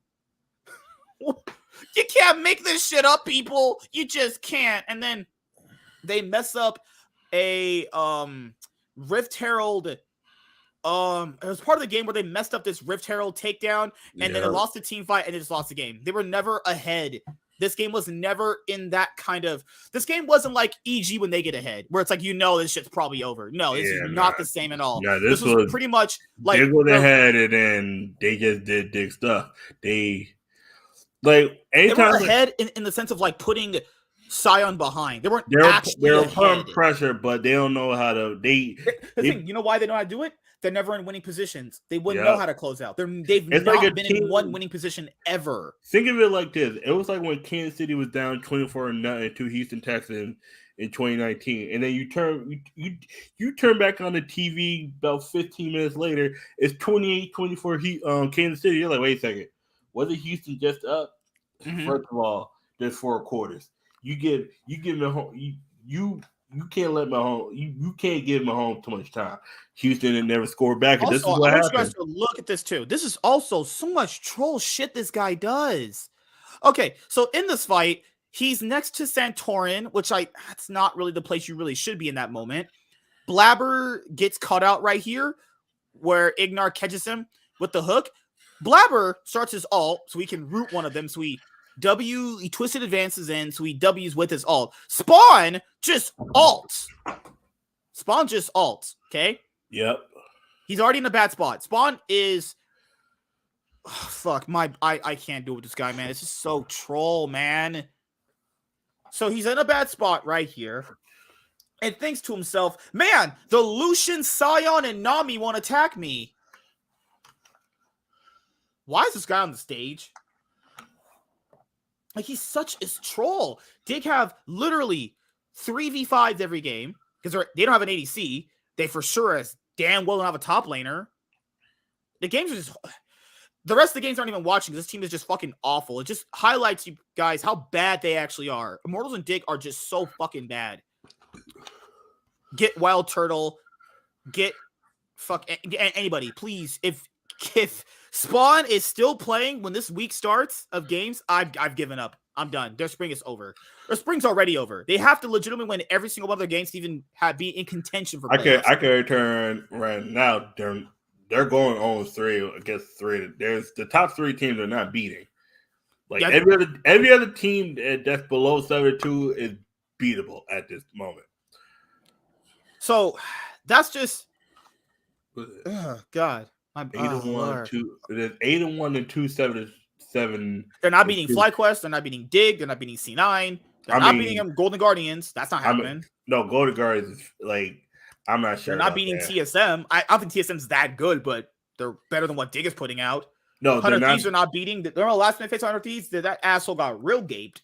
You can't make this shit up, people. You just can't. And then they mess up a Rift Herald. It was part of the game where they messed up this Rift Herald takedown, and then it lost the team fight, and they just lost the game. They were never ahead. This game was never in that kind of... This game wasn't like EG when they get ahead, where it's like, this shit's probably over. No, this is not the same at all. No, this was pretty much like... They went ahead, and then they just did Dig stuff. They were ahead in the sense of like putting Sion behind. They weren't actually They're putting pressure, but they don't know how to... You know why they know how to do it? They're never in winning positions. They wouldn't know how to close out. They've not been in one winning position ever. Think of it like this. It was like when Kansas City was down 24-0 to Houston Texans in 2019. And then you turn back on the TV about 15 minutes later. It's 28-24 Kansas City. You're like, wait a second. Wasn't Houston just up? First of all, there's 4 quarters. You give Mahomes you can't let Mahomes you can't give Mahomes too much time. Houston had never scored back, and Also, this is what I want happened. you guys to look at this too. This is also so much troll shit this guy does. Okay, so in this fight, he's next to Santorin, which that's not really the place you really should be in that moment. Blabber gets cut out right here, where Ignar catches him with the hook. Blabber starts his ult, so he can root one of them. So he twisted advances in, so he W's with his ult. Spawn just ults. Okay? Yep. He's already in a bad spot. Spawn is... Oh, fuck, I can't do it with this guy, man. It's just so troll, man. So he's in a bad spot right here. And thinks to himself, man, the Lucian, Sion, and Nami won't attack me. Why is this guy on the stage? Like, he's such a troll. Dig have literally 3v5s every game because they don't have an ADC. They for sure as damn well don't have a top laner. The games are just... The rest of the games aren't even watching. This team is just fucking awful. It just highlights you guys how bad they actually are. Immortals and Dig are just so fucking bad. Get Wild Turtle. Get anybody, please. If Spawn is still playing when this week starts of games, I've given up. I'm done. Their spring is over. Their spring's already over. They have to legitimately win every single one of their games to even be in contention for playoffs. I can return right now. They're going on 3 against 3. There's the top 3 teams are not beating. Like every other team that's below 7-2 is beatable at this moment. So that's just God. 8-1, 2. There's 8-1 and 2-7. They're not beating FlyQuest. They're not beating Dig. They're not beating C9. They're not beating them. Golden Guardians. That's not happening. No, Golden Guardians is like I'm not sure. They're not beating TSM. I don't think TSM's that good, but they're better than what Dig is putting out. No, 100 Thieves are not beating. Remember the last minute face 100 Thieves? That asshole got real gaped.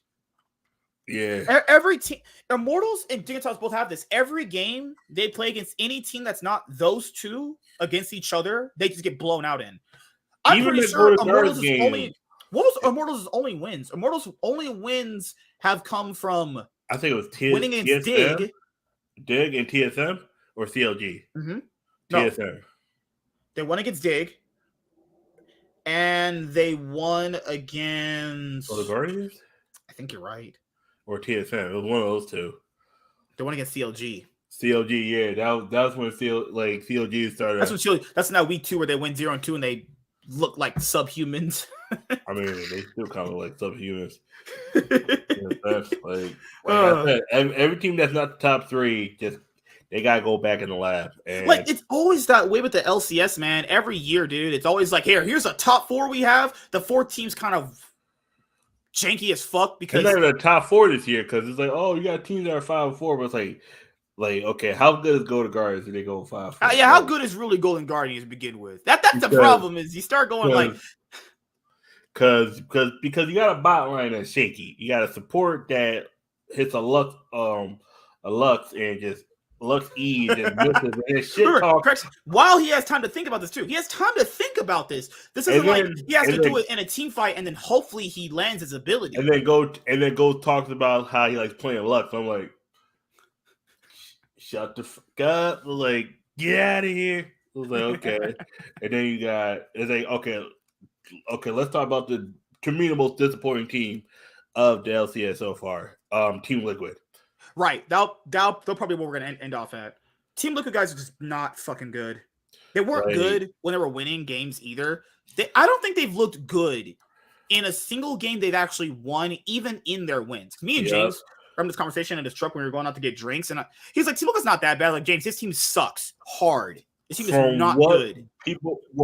Yeah. Every team, Immortals and Dignitas both have this. Every game they play against any team that's not those two against each other, they just get blown out in. I'm Even pretty sure Immortals is only wins. Immortals' only wins have come from I think it was winning against TSM, Dig and TSM or CLG. Mm-hmm. TSM. No. They won against Dig. And they won against the Guardians? I think you're right. Or TSM. It was one of those two. They won against CLG. CLG, yeah. That was when CLG started. That's when CLG. That's now week 2 where they win 0-2 and they look like subhumans. I mean, they still kind of like subhumans. I said, every team that's not the top 3, just they gotta go back in the lab. And like it's always that way with the LCS, man. Every year, dude, it's always like, here's a top 4 we have. The 4th team's kind of janky as fuck because they're in the top 4 this year because it's like, oh, you got teams that are 5-4, but it's like okay, how good is Golden Guardians if they go 5-4? Yeah, how good is really Golden Guardians to begin with? That's the problem is you start going like because you got a bot line that's shaky. You got a support that hits a Lux and just Lux E and misses and shit talk. While he has time to think about this too. He has time to think about this. This isn't like he has to do it in a team fight and then hopefully he lands his ability. And then go talks about how he likes playing Lux. I'm like, shut the fuck up. Like, get out of here. I was like, okay. And then it's like, okay, let's talk about the to me the most disappointing team of the LCS so far. Team Liquid. Right. They'll probably what we're gonna end off at. Team Liquid guys are just not fucking good. They weren't good when they were winning games either. I don't think they've looked good in a single game they've actually won, even in their wins. Me and James from this conversation in his truck when we were going out to get drinks, and he's like, Team Liquid's not that bad. Like, James, his team sucks hard. His team is not good.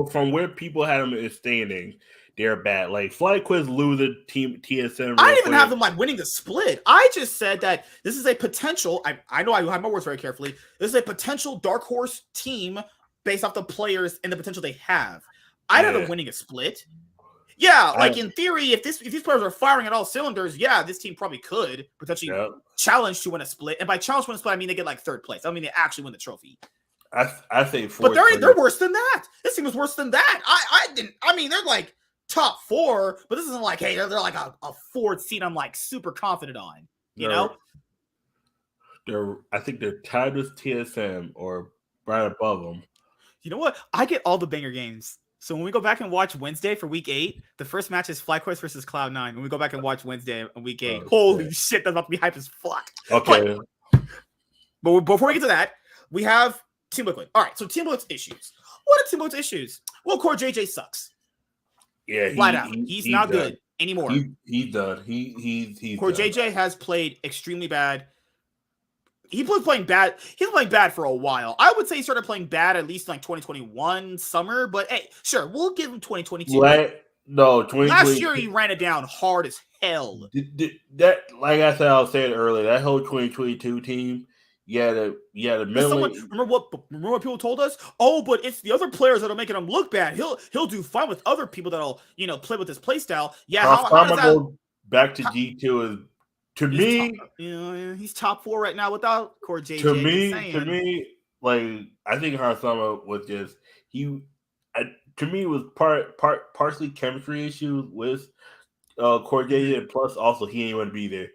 From where people had them in standing, they're bad. Like FlyQuest losing team TSM. I didn't even have them like winning the split. I just said that this is a potential. I know I have my words very carefully. This is a potential dark horse team based off the players and the potential they have. I had them winning a split. Yeah, like in theory, if these players are firing at all cylinders, yeah, this team probably could potentially challenge to win a split. And by challenge to win a split, I mean they get like 3rd place. I mean they actually win the trophy. I say 4th. But they're worse than that. This team is worse than that. I mean they're like top 4, but this isn't like, hey, they're like a 4th seed I'm like super confident on, you know? I think they're tied with TSM or right above them. You know what? I get all the banger games. So when we go back and watch Wednesday for week 8, the first match is FlyQuest versus Cloud9. When we go back and watch Wednesday on week 8, holy shit, that's about to be hype as fuck. Okay. But before we get to that, we have Team Liquid. All right, so Team Liquid's issues. What are Team Liquid's issues? Well, Core JJ sucks. Yeah, flat out. He's not good anymore. He's done. He's Core done. JJ has played extremely bad. He was playing bad. He was playing bad for a while. I would say he started playing bad at least like 2021 summer. But hey, sure, we'll give him 2022. Last year he ran it down hard as hell. That, like I said, I was saying earlier, that whole 2022 team. Yeah, remember what people told us? Oh, but it's the other players that'll make him look bad. He'll do fine with other people that'll play with his play style. Yeah, how does that go back to G2 is to me? He's top 4 right now without Core JJ. To me, like I think Harsama was just to me it was partially chemistry issues with Core JJ, and plus also he ain't want to be there.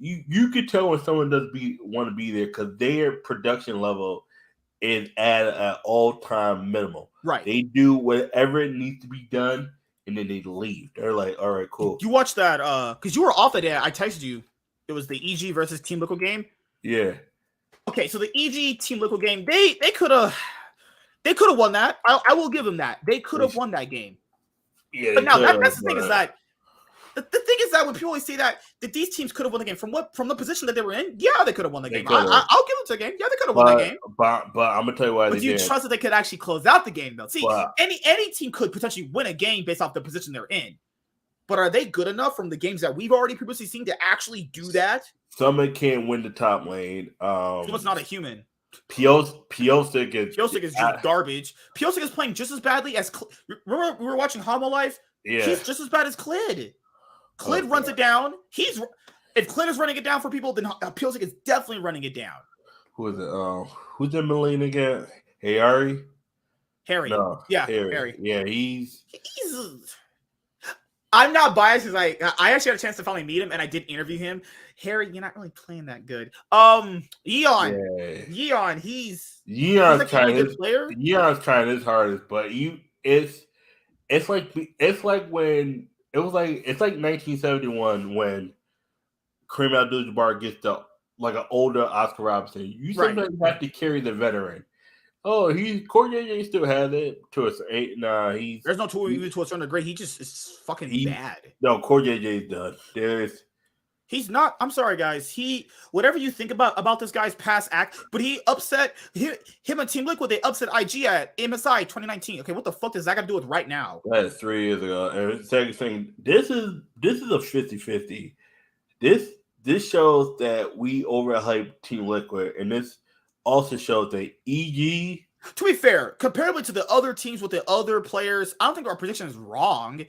You could tell when someone want to be there because their production level is at an all-time minimum. Right. They do whatever it needs to be done, and then they leave. They're like, all right, cool. You watched that because you were off that day. I texted you. It was the EG versus Team Liquid game. Yeah. Okay, so the EG Team Liquid game, they could have won that. I will give them that. They could have won that game. Yeah. But now that's the thing is that. The thing is that when people always say that these teams could have won the game from the position that they were in, yeah, they could have won the game. I'll give them to the game. Yeah, they could have won the game. But I'm gonna tell you why. But do you trust that they could actually close out the game though? See, any team could potentially win a game based off the position they're in. But are they good enough from the games that we've already previously seen to actually do that? Someone can't win the top lane. Someone's not a human. Piosik is just garbage. Piosik is playing just as badly as. Remember we were watching Homo Life. Yeah, he's just as bad as Clid. Clid runs it down. If Clid is running it down for people, then Piosik is definitely running it down. Who is it? Who's in Milena again? Harry. No, yeah, Harry. Yeah, he's. I'm not biased because I actually had a chance to finally meet him and I did interview him. Harry, you're not really playing that good. Yeon, he's trying a good player. Yeon's trying his hardest, but it's like when. It's like 1971 when Kareem Abdul-Jabbar gets like an older Oscar Robertson. You sometimes have to carry the veteran. Oh, Core JJ still has it to a 8. Nah, there's no tool even to a certain degree. He just is fucking bad. No, Core JJ is done. He's not. I'm sorry, guys. Whatever you think about this guy's past act, but he upset him and Team Liquid. They upset IG at MSI 2019. Okay, what the fuck does that got to do with right now? That's 3 years ago. And second thing, this is a 50-50. This shows that we overhyped Team Liquid, and this also shows that EG. To be fair, comparatively to the other teams with the other players, I don't think our prediction is wrong.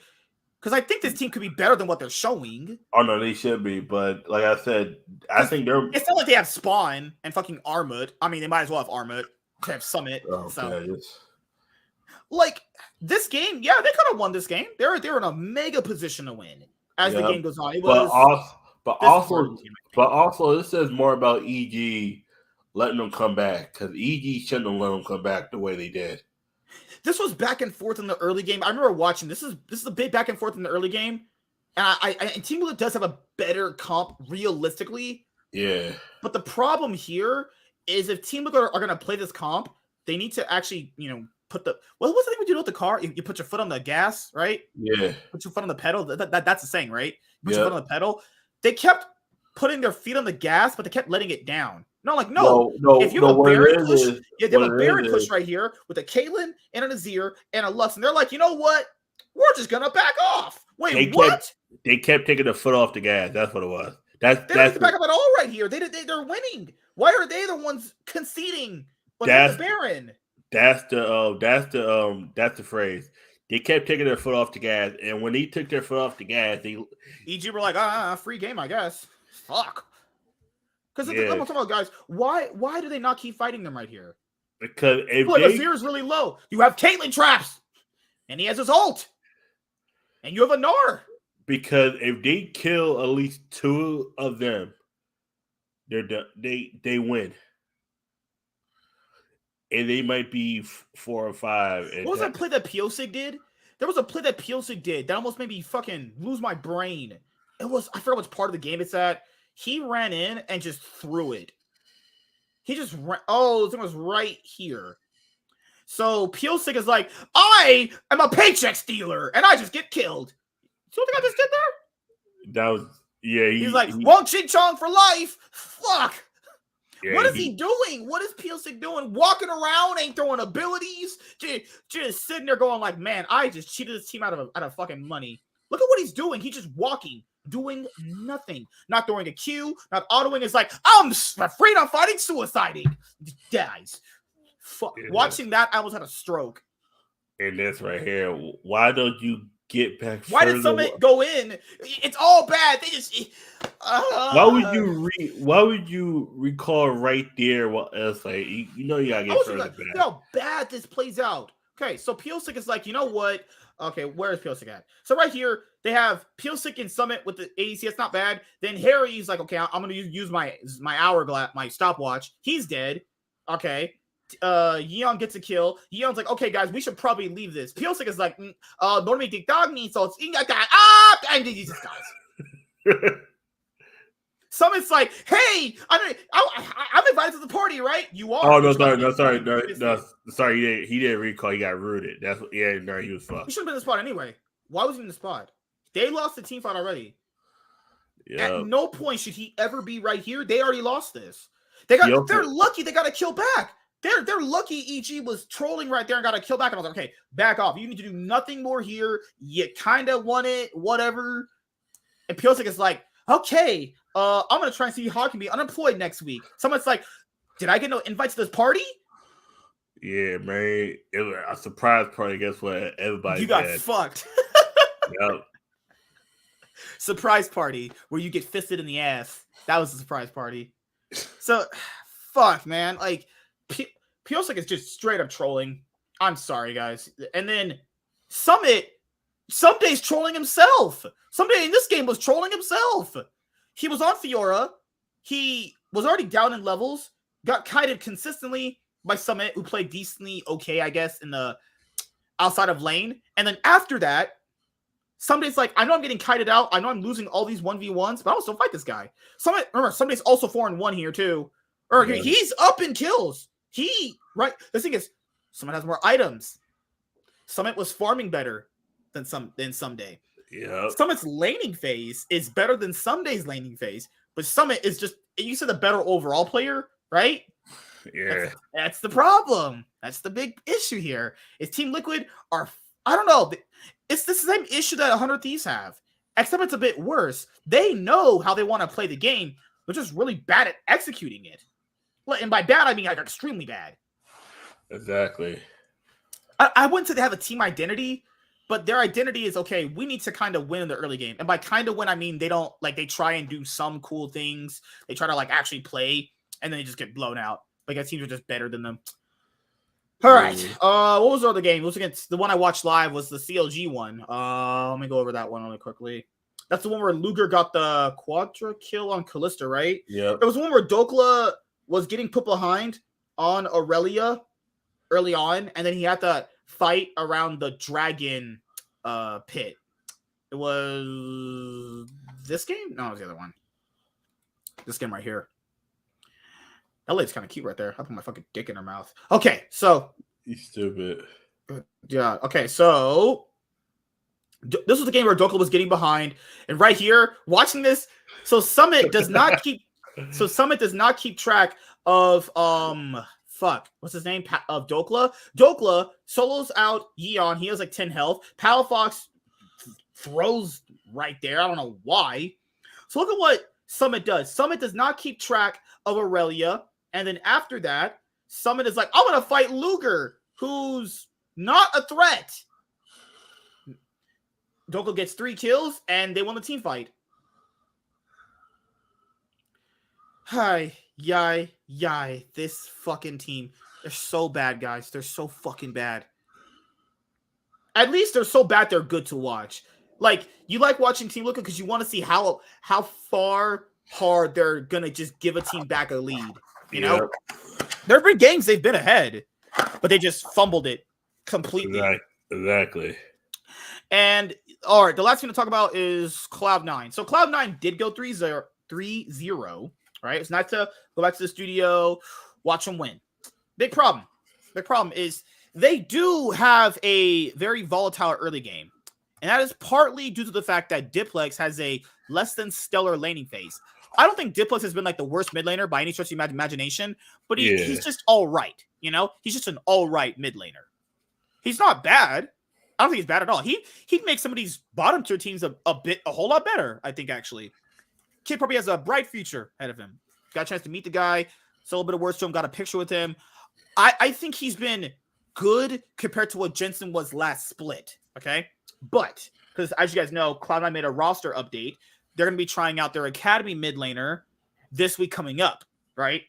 Because I think this team could be better than what they're showing. Oh, no, they should be. But like I said, I think they're... It's not like they have Spawn and fucking Armut. I mean, they might as well have Armut. They have Summit. Oh, so. Like, this game, yeah, they could have won this game. They're in a mega position to win as the game goes on. But also, this says more about EG letting them come back. Because EG shouldn't have let them come back the way they did. This was back and forth in the early game. I remember watching. This is a big back and forth in the early game, and Team Liquid does have a better comp realistically. Yeah. But the problem here is if Team Liquid are going to play this comp, they need to actually put the what's the thing we do with the car? You put your foot on the gas, right? Yeah. Put your foot on the pedal. That's the saying, right? Put your foot on the pedal. They kept putting their feet on the gas, but they kept letting it down. No. If you have a Baron push, they have a Baron push right here with a Caitlyn and a Nazir and a Lux, and they're like, you know what? We're just gonna back off. Wait, what? They kept taking the foot off the gas. That's what it was. They don't have to back up at all right here. They're winning. Why are they the ones conceding? That's the Baron. That's the phrase. They kept taking their foot off the gas, and when they took their foot off the gas, EG were like, free game, I guess. Fuck. Because I'm talking about, guys, why do they not keep fighting them right here? Because if Azir is really low. You have Caitlyn traps, and he has his ult. And you have a Gnar. Because if they kill at least 2 of them, they're done. They win. And they might be 4 or 5. What was that play that Piosig did? There was a play that Piosig did that almost made me fucking lose my brain. I forgot which part of the game it's at. He ran in and just threw it. He just ran. Oh, this thing was right here. So Piosig is like, I am a paycheck stealer, and I just get killed. See what the guy just did there? That was, yeah. He's like, Wong Ching Chong for life. Fuck. Yeah, what is he doing? What is Piosig doing? Walking around, ain't throwing abilities, just sitting there going like, man, I just cheated this team out of fucking money. Look at what he's doing. He's just walking, doing nothing, not throwing a Q, not autoing. It's like, I'm afraid I'm fighting suiciding. He dies. Fuck. Yeah. Watching that, I almost had a stroke. And this right here, why don't you get back? Why did Summit go in? It's all bad. They just. Why would you recall right there? What else? Like you know, you gotta get further back. You know how bad this plays out. Okay, so Piosig is like, you know what? Okay, where is Piosig at? So right here, they have Piosig and Summit with the ADC. It's not bad. Then Harry's like, okay, I'm gonna use my hourglass, my stopwatch. He's dead. Okay. Yeon gets a kill. Yeon's like, okay, guys, we should probably leave this. Piosig is like, normally the dog needs so it's and he just dies. Summit's like, hey, I'm invited to the party, right? You are. Oh no, sorry. He didn't recall. He got rooted. That's what. Yeah, no, he was fucked. He should have been in the spot anyway. Why was he in the spot? They lost the team fight already. Yeah. At no point should he ever be right here. They already lost this. They're lucky they got a kill back. They're lucky EG was trolling right there and got a kill back. And I was like, okay, back off. You need to do nothing more here. You kind of won it, whatever. And Piosig is like, okay, I'm going to try and see how I can be unemployed next week. Someone's like, did I get no invites to this party? Yeah, man. It was a surprise party. Guess what? Everybody You got fucked. Yep. Surprise party where you get fisted in the ass. That was a surprise party. So, fuck, man. Like, Piosig is just straight up trolling. I'm sorry, guys. And then Summit, some days trolling himself. Someday in this game was trolling himself. He was on Fiora. He was already down in levels. Got kited consistently by Summit, who played decently okay, I guess, in the outside of lane. And then after that, Sumday's like, I know I'm getting kited out. I know I'm losing all these 1v1s, but I'll still fight this guy. Remember, Sumday's also 4-1 here, too. Or yeah. He's up in kills. The thing is, Summit has more items. Summit was farming better than Someday. Yeah. Summit's laning phase is better than Sumday's laning phase, but Summit is just, you said, the better overall player, right? Yeah. That's the problem. That's the big issue here. Is Team Liquid I don't know. It's the same issue that 100 Thieves have, except it's a bit worse. They know how they want to play the game. They're just really bad at executing it. And by bad, I mean like extremely bad. Exactly. I wouldn't say they have a team identity, but their identity is, okay, we need to kind of win in the early game. And by kind of win, I mean they don't, like, they try and do some cool things. They try to, like, actually play, and then they just get blown out. Like, our teams are just better than them. All right. What was the other game? It was against the one I watched live was the CLG one. Let me go over that one really quickly. That's the one where Luger got the quadra kill on Kalista, right? Yeah. It was one where Dokla was getting put behind on Aurelia early on, and then he had to fight around the dragon pit. It was this game? No, it was the other one. This game right here. That lady's kind of cute right there. I put my fucking dick in her mouth. Okay, so. You stupid. Yeah, okay, so. This was the game where Dokla was getting behind. And right here, watching this. So Summit does not keep. So Summit does not keep track of what's his name? Of Dokla. Dokla solos out Yeon. He has like 10 health. Palafox throws right there. I don't know why. So look at what Summit does. Summit does not keep track of Aurelia. And then after that, Summit is like, I'm going to fight Luger, who's not a threat. Dokla gets 3 kills, and they won the team fight. Hi, yai. This fucking team. They're so bad, guys. They're so fucking bad. At least they're so bad they're good to watch. Like, you like watching Team Liquid because you want to see how far hard they're gonna just give a team back a lead. You know, there have been games they've been ahead, but they just fumbled it completely. Exactly. And all right, the last thing to talk about is Cloud9. So Cloud9 did go 3-0, right? It's nice to go back to the studio, watch them win. Big problem is they do have a very volatile early game. And that is partly due to the fact that Diplex has a less than stellar laning phase. I don't think Diplex has been like the worst mid laner by any stretch of imagination, but he's just all right. You know, he's just an all right mid laner. He's not bad. I don't think he's bad at all. He'd make some of these bottom tier teams a whole lot better. I think actually, kid probably has a bright future ahead of him. Got a chance to meet the guy, saw a little bit of words to him, got a picture with him. I think he's been good compared to what Jensen was last split. Okay. But, because as you guys know, Cloud9 made a roster update. They're going to be trying out their Academy mid laner this week coming up, right?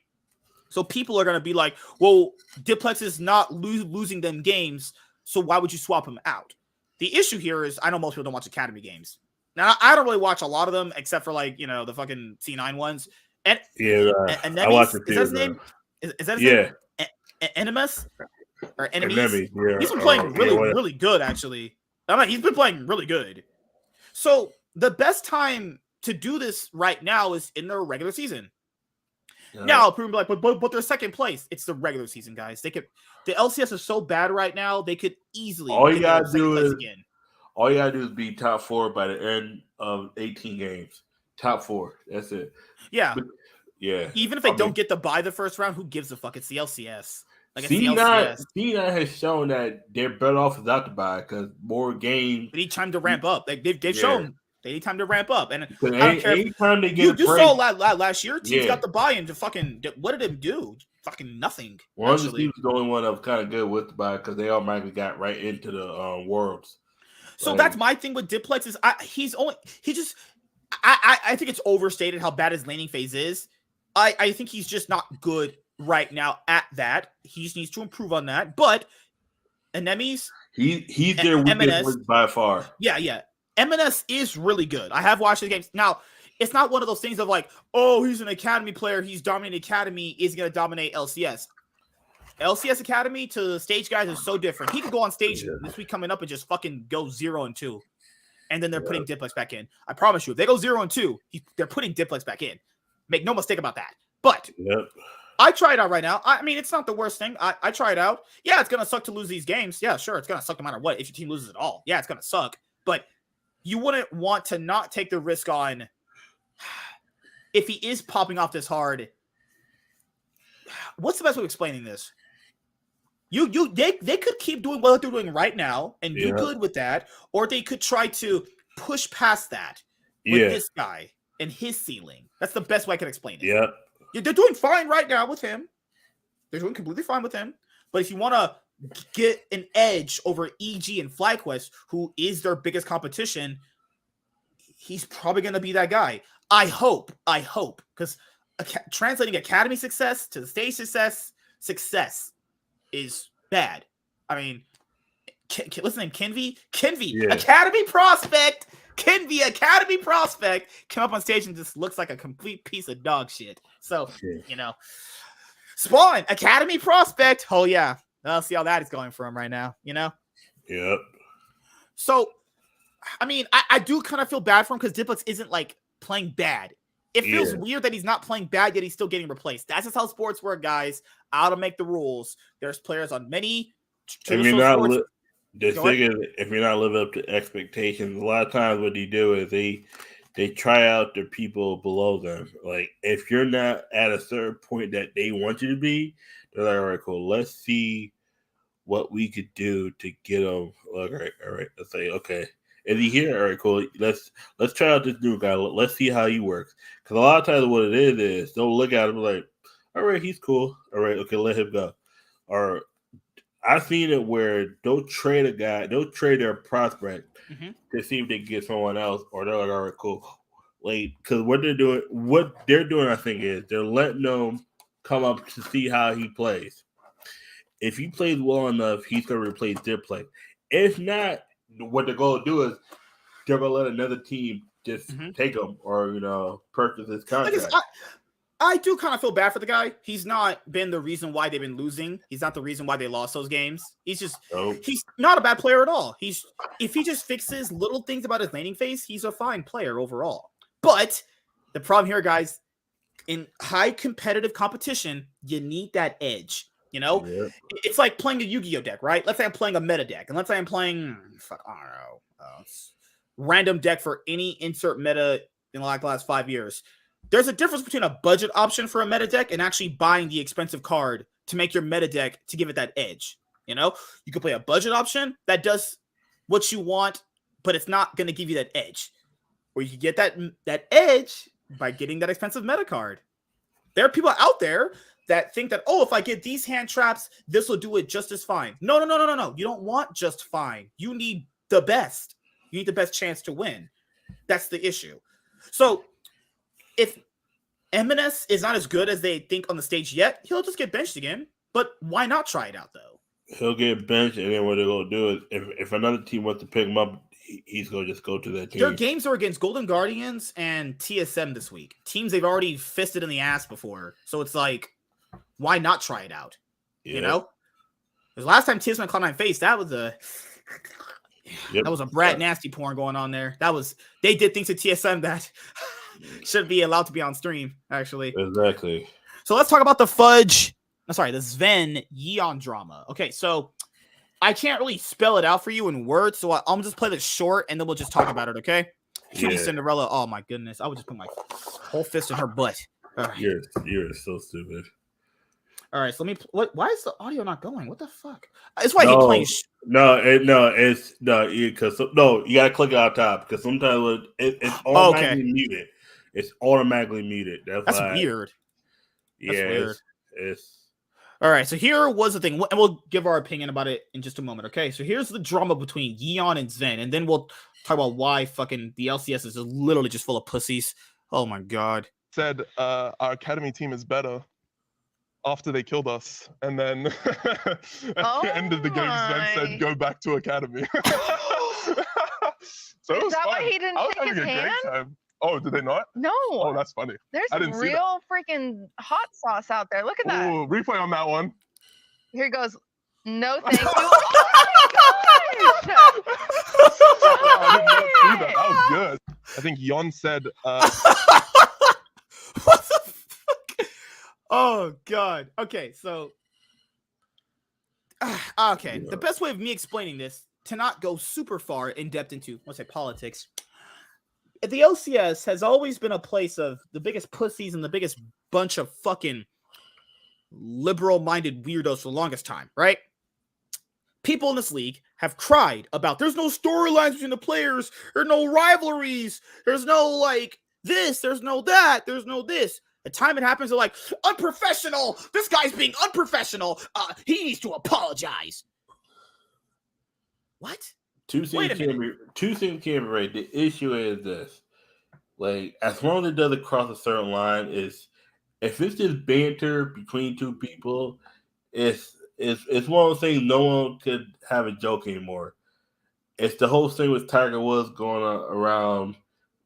So people are going to be like, well, Diplex is not losing them games, so why would you swap him out? The issue here is I know most people don't watch Academy games. Now, I don't really watch a lot of them, except for like, the fucking C9 ones. And and I watch it too. Is that his name? Is that his name? Enemies? Or Enemies? Yeah. He's been playing really good, actually. He's been playing really good. So the best time to do this right now is in the regular season. Now, people be like, but they're second place. It's the regular season, guys. The LCS is so bad right now. They could easily. All you gotta do is be top 4 by the end of 18 games. Top 4. That's it. Yeah. But, yeah. Even if they don't get to buy the first round, who gives a fuck? It's the LCS. Like C9 has shown that they're better off without the buy because more games. They need time to ramp up. They've shown they need time to ramp up. And I don't care. Anytime they get you saw last year, teams got the buy-in to fucking. What did it do? Fucking nothing. One of the teams was the only one that was kind of good with the buy because they automatically got right into the worlds. So that's my thing with Diplex is I think it's overstated how bad his laning phase is. I think he's just not good right now at that. He just needs to improve on that. But Enemies, he's their weakest by far. Yeah. MNS is really good. I have watched his games. Now, it's not one of those things of like, oh, he's an Academy player. He's dominating Academy. Is going to dominate LCS. LCS Academy to the stage guys is so different. He could go on stage this week coming up and just fucking go 0-2. And then they're putting Diplex back in. I promise you, if they go 0-2, they're putting Diplex back in. Make no mistake about that. But I try it out right now. I mean, it's not the worst thing. I try it out. Yeah, it's going to suck to lose these games. Yeah, sure. It's going to suck no matter what. If your team loses at all. Yeah, it's going to suck. But you wouldn't want to not take the risk on if he is popping off this hard. What's the best way of explaining this? They could keep doing what they're doing right now and do good with that, or they could try to push past that with this guy and his ceiling. That's the best way I can explain it. Yeah. They're doing fine right now with him. They're doing completely fine with him. But if you want to get an edge over EG and FlyQuest, who is their biggest competition, he's probably going to be that guy. I hope, because translating Academy success to the stage success is bad. I mean, what's his name? Kenvi, Academy prospect. Kenvi, Academy prospect, came up on stage and just looks like a complete piece of dog shit. So, Spawn, Academy prospect. Oh, yeah. I'll see how that is going for him right now, Yep. So, I mean, I do kind of feel bad for him because Diplex isn't, like, playing bad. It feels weird that he's not playing bad, yet he's still getting replaced. That's just how sports work, guys. How to make the rules. There's players on many traditional sports. If you're not living up to expectations, a lot of times what they do is they try out the people below them. Like if you're not at a certain point that they want you to be, they're like, all right, cool. Let's see what we could do to get them. Like, all right. Let's say, okay, is he here? All right, cool. Let's try out this new guy. Let's see how he works. Because a lot of times what it is they'll look at him like, all right, he's cool. All right, okay, let him go. Or I've seen it where they'll trade a guy, they'll trade their prospect to see if they can get someone else, or they're like, all right, cool. Like, because what they're doing, I think, is they're letting them come up to see how he plays. If he plays well enough, he's going to replace Diplex. If not, what they're going to do is they're gonna let another team just take him or purchase his contract. I do kind of feel bad for the guy. He's not been the reason why they've been losing. He's not the reason why they lost those games. He's not a bad player at all. If he just fixes little things about his laning phase, he's a fine player overall. But the problem here, guys, in high competitive competition, you need that edge. It's like playing a Yu-Gi-Oh deck, right? Let's say I'm playing a meta deck, and let's say I'm playing, I don't know, random deck for any insert meta in the last 5 years. There's a difference between a budget option for a meta deck and actually buying the expensive card to make your meta deck to give it that edge. You can play a budget option that does what you want, but it's not going to give you that edge. Or you can get that edge by getting that expensive meta card. There are people out there that think that, if I get these hand traps, this will do it just as fine. No. You don't want just fine. You need the best. You need the best chance to win. That's the issue. So if M&S is not as good as they think on the stage yet, he'll just get benched again. But why not try it out, though? He'll get benched, and then what they're going to do is if another team wants to pick him up, he's going to just go to that team. Their games are against Golden Guardians and TSM this week. Teams they've already fisted in the ass before. So it's like, why not try it out? Because last time TSM and Cloud9 faced, that was a Brat Nasty porn going on there. They did things to TSM that should be allowed to be on stream, actually. Exactly. So let's talk about the Sven Yeon drama. Okay, so I can't really spell it out for you in words, so I'm just play this short, and then we'll just talk about it, okay? Cutie Cinderella. Oh, my goodness. I would just put my whole fist in her butt. Right. You're so stupid. All right, so let me. Why is the audio not going? What the fuck? It's why he playing. Because you gotta click it on top because sometimes it's automatically muted. It's automatically muted. That's weird. That's weird. It's all right. So here was the thing, and we'll give our opinion about it in just a moment. Okay, so here's the drama between Yeon and Sven, and then we'll talk about why fucking the LCS is literally just full of pussies. Oh my god. Said our academy team is better after they killed us, and then at the end of the game, Sven said, "Go back to academy." So it was fun. Why he didn't take his hand? Time. Oh, did they not? No. Oh, that's funny. There's real freaking hot sauce out there. Look at that. Ooh, replay on that one. Here he goes. No, thank you. Oh my gosh! I did not see that. That was good. I think Yon said. What the fuck? Oh god. Okay, so the best way of me explaining this, to not go super far in depth into, let's say, politics. The LCS has always been a place of the biggest pussies and the biggest bunch of fucking liberal-minded weirdos for the longest time, right? People in this league have cried about there's no storylines between the players, there's no rivalries, there's no this, there's no that, there's no this. The time it happens, they're like, unprofessional. This guy's being unprofessional. He needs to apologize. What? Two things can't be right. The issue is this: as long as it doesn't cross a certain line, if it's just banter between two people, it's one of those things no one could have a joke anymore. It's the whole thing with Tiger Woods going around.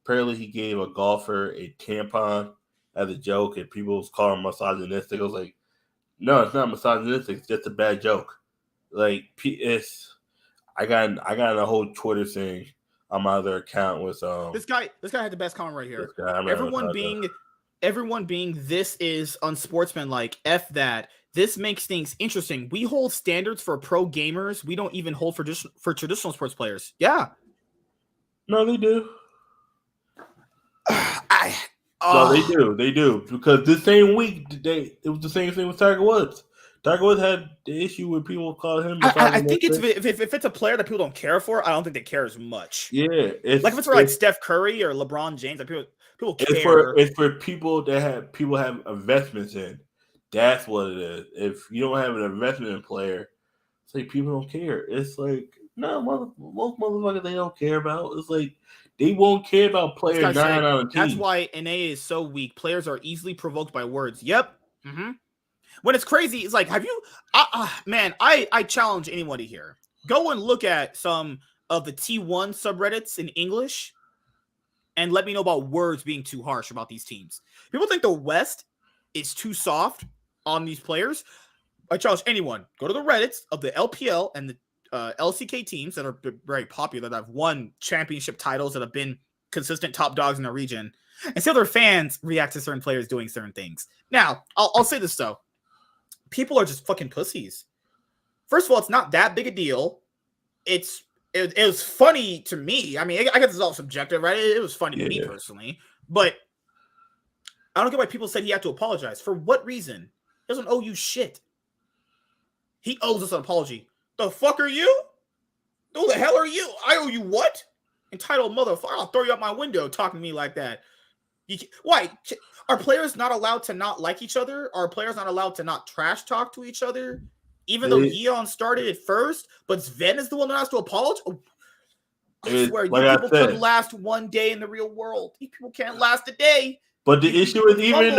Apparently, he gave a golfer a tampon as a joke, and people was calling him misogynistic. I was like, no, it's not misogynistic. It's just a bad joke. I got a whole Twitter thing on my other account with this guy had the best comment right here. Everyone being this is unsportsmanlike. F that. This makes things interesting. We hold standards for pro gamers. We don't even hold for traditional sports players. Yeah. No, they do. No, they do. Because this same week, it was the same thing with Tiger Woods. Tiger Woods had the issue with people calling him. I think if it's a player that people don't care for, I don't think they care as much. Yeah, if it's for Steph Curry or LeBron James, people care. It's for people that have investments in. That's what it is. If you don't have an investment in player, it's like people don't care. It's like most motherfuckers they don't care about. It's like they won't care about players 9 out of 10. That's why NA is so weak. Players are easily provoked by words. Yep. Mm-hmm. When it's crazy, it's like, have you, man, I challenge anybody here. Go and look at some of the T1 subreddits in English and let me know about words being too harsh about these teams. People think the West is too soft on these players. I challenge anyone, go to the Reddits of the LPL and the LCK teams that are very popular, that have won championship titles, that have been consistent top dogs in the region, and see how their fans react to certain players doing certain things. Now, I'll say this though. People are just fucking pussies. First of all, it's not that big a deal. It was funny to me. I mean, I guess it's all subjective, right? It was funny to me personally. But I don't get why people said he had to apologize. For what reason? He doesn't owe you shit. He owes us an apology. The fuck are you? Who the hell are you? I owe you what? Entitled motherfucker. I'll throw you out my window talking to me like that. Why? Are players not allowed to not like each other? Are players not allowed to not trash talk to each other? Even though Yeon started it first, but Sven is the one that has to apologize? I swear, you people couldn't last one day in the real world. You people can't last a day. But the issue is even in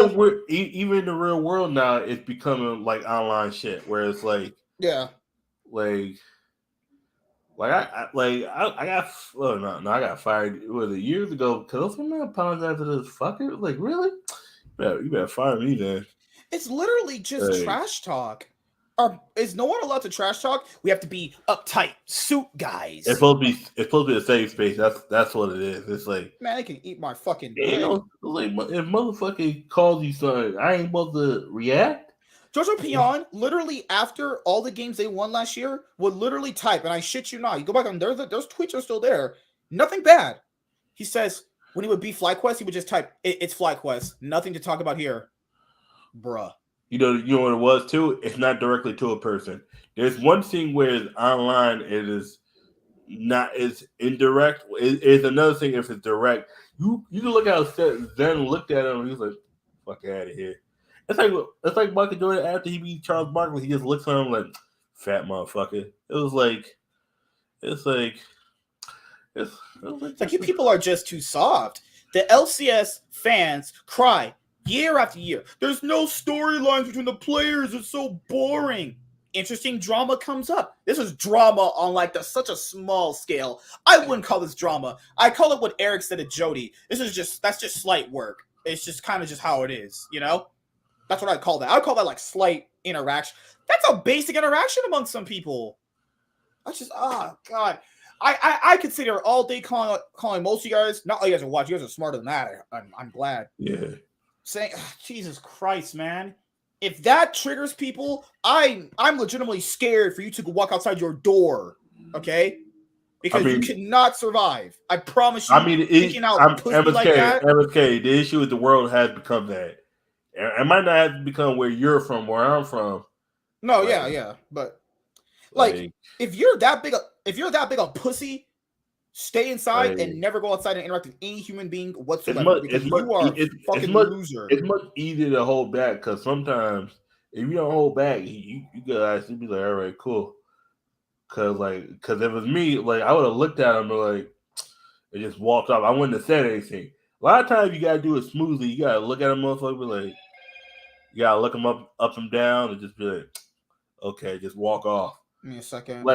the real world now, it's becoming like online shit where it's like, I got fired. Was it years ago? Because I'm not apologizing to this fucker. Like, really? You better fire me then. It's literally just trash talk. Is no one allowed to trash talk? We have to be uptight, suit guys. It's supposed to be a safe space. That's what it is. It's like, man, I can eat my fucking dick. Like, if motherfucker calls you something, I ain't supposed to react. Jojo Pion, literally after all the games they won last year, would literally type, and I shit you not. You go back on those tweets are still there. Nothing bad. He says when he would beat FlyQuest, he would just type, "It's FlyQuest. Nothing to talk about here, bruh." You know what it was too? It's not directly to a person. There's one thing where it's online, it is not, it's indirect. It's another thing if it's direct. You can look how Zen looked at him and he's like, fuck out of here. It's like Michael Jordan after he beat Charles Barkley, he just looks at him like, fat motherfucker. It's like you people are just too soft. The LCS fans cry year after year. There's no storylines between the players. It's so boring. Interesting drama comes up. This is drama on such a small scale. I wouldn't call this drama. I call it what Eric said to Jody. That's just slight work. It's just kind of just how it is, you know? That's what I call that. I would call that like slight interaction. That's a basic interaction among some people. That's just, God. I could sit here all day calling most of you guys. Not all you guys are watching. You guys are smarter than that. I'm glad. Yeah. Saying, Jesus Christ, man. If that triggers people, I'm legitimately scared for you to walk outside your door, okay? Because you cannot survive. I promise you. Thinking out pussy like that. MSK, the issue is the world has become that. It might not have to become where you're from, where I'm from. No, yeah. But if you're that big a pussy, stay inside and never go outside and interact with any human being whatsoever. You are a fucking loser. It's much easier to hold back because sometimes if you don't hold back, you gotta actually be like, all right, cool. Cause if it was me, like I would have looked at him and and just walked off. I wouldn't have said anything. A lot of times you gotta do it smoothly. You gotta look at a motherfucker, you gotta look him up and down, and just be like, okay, just walk off. Give me a second.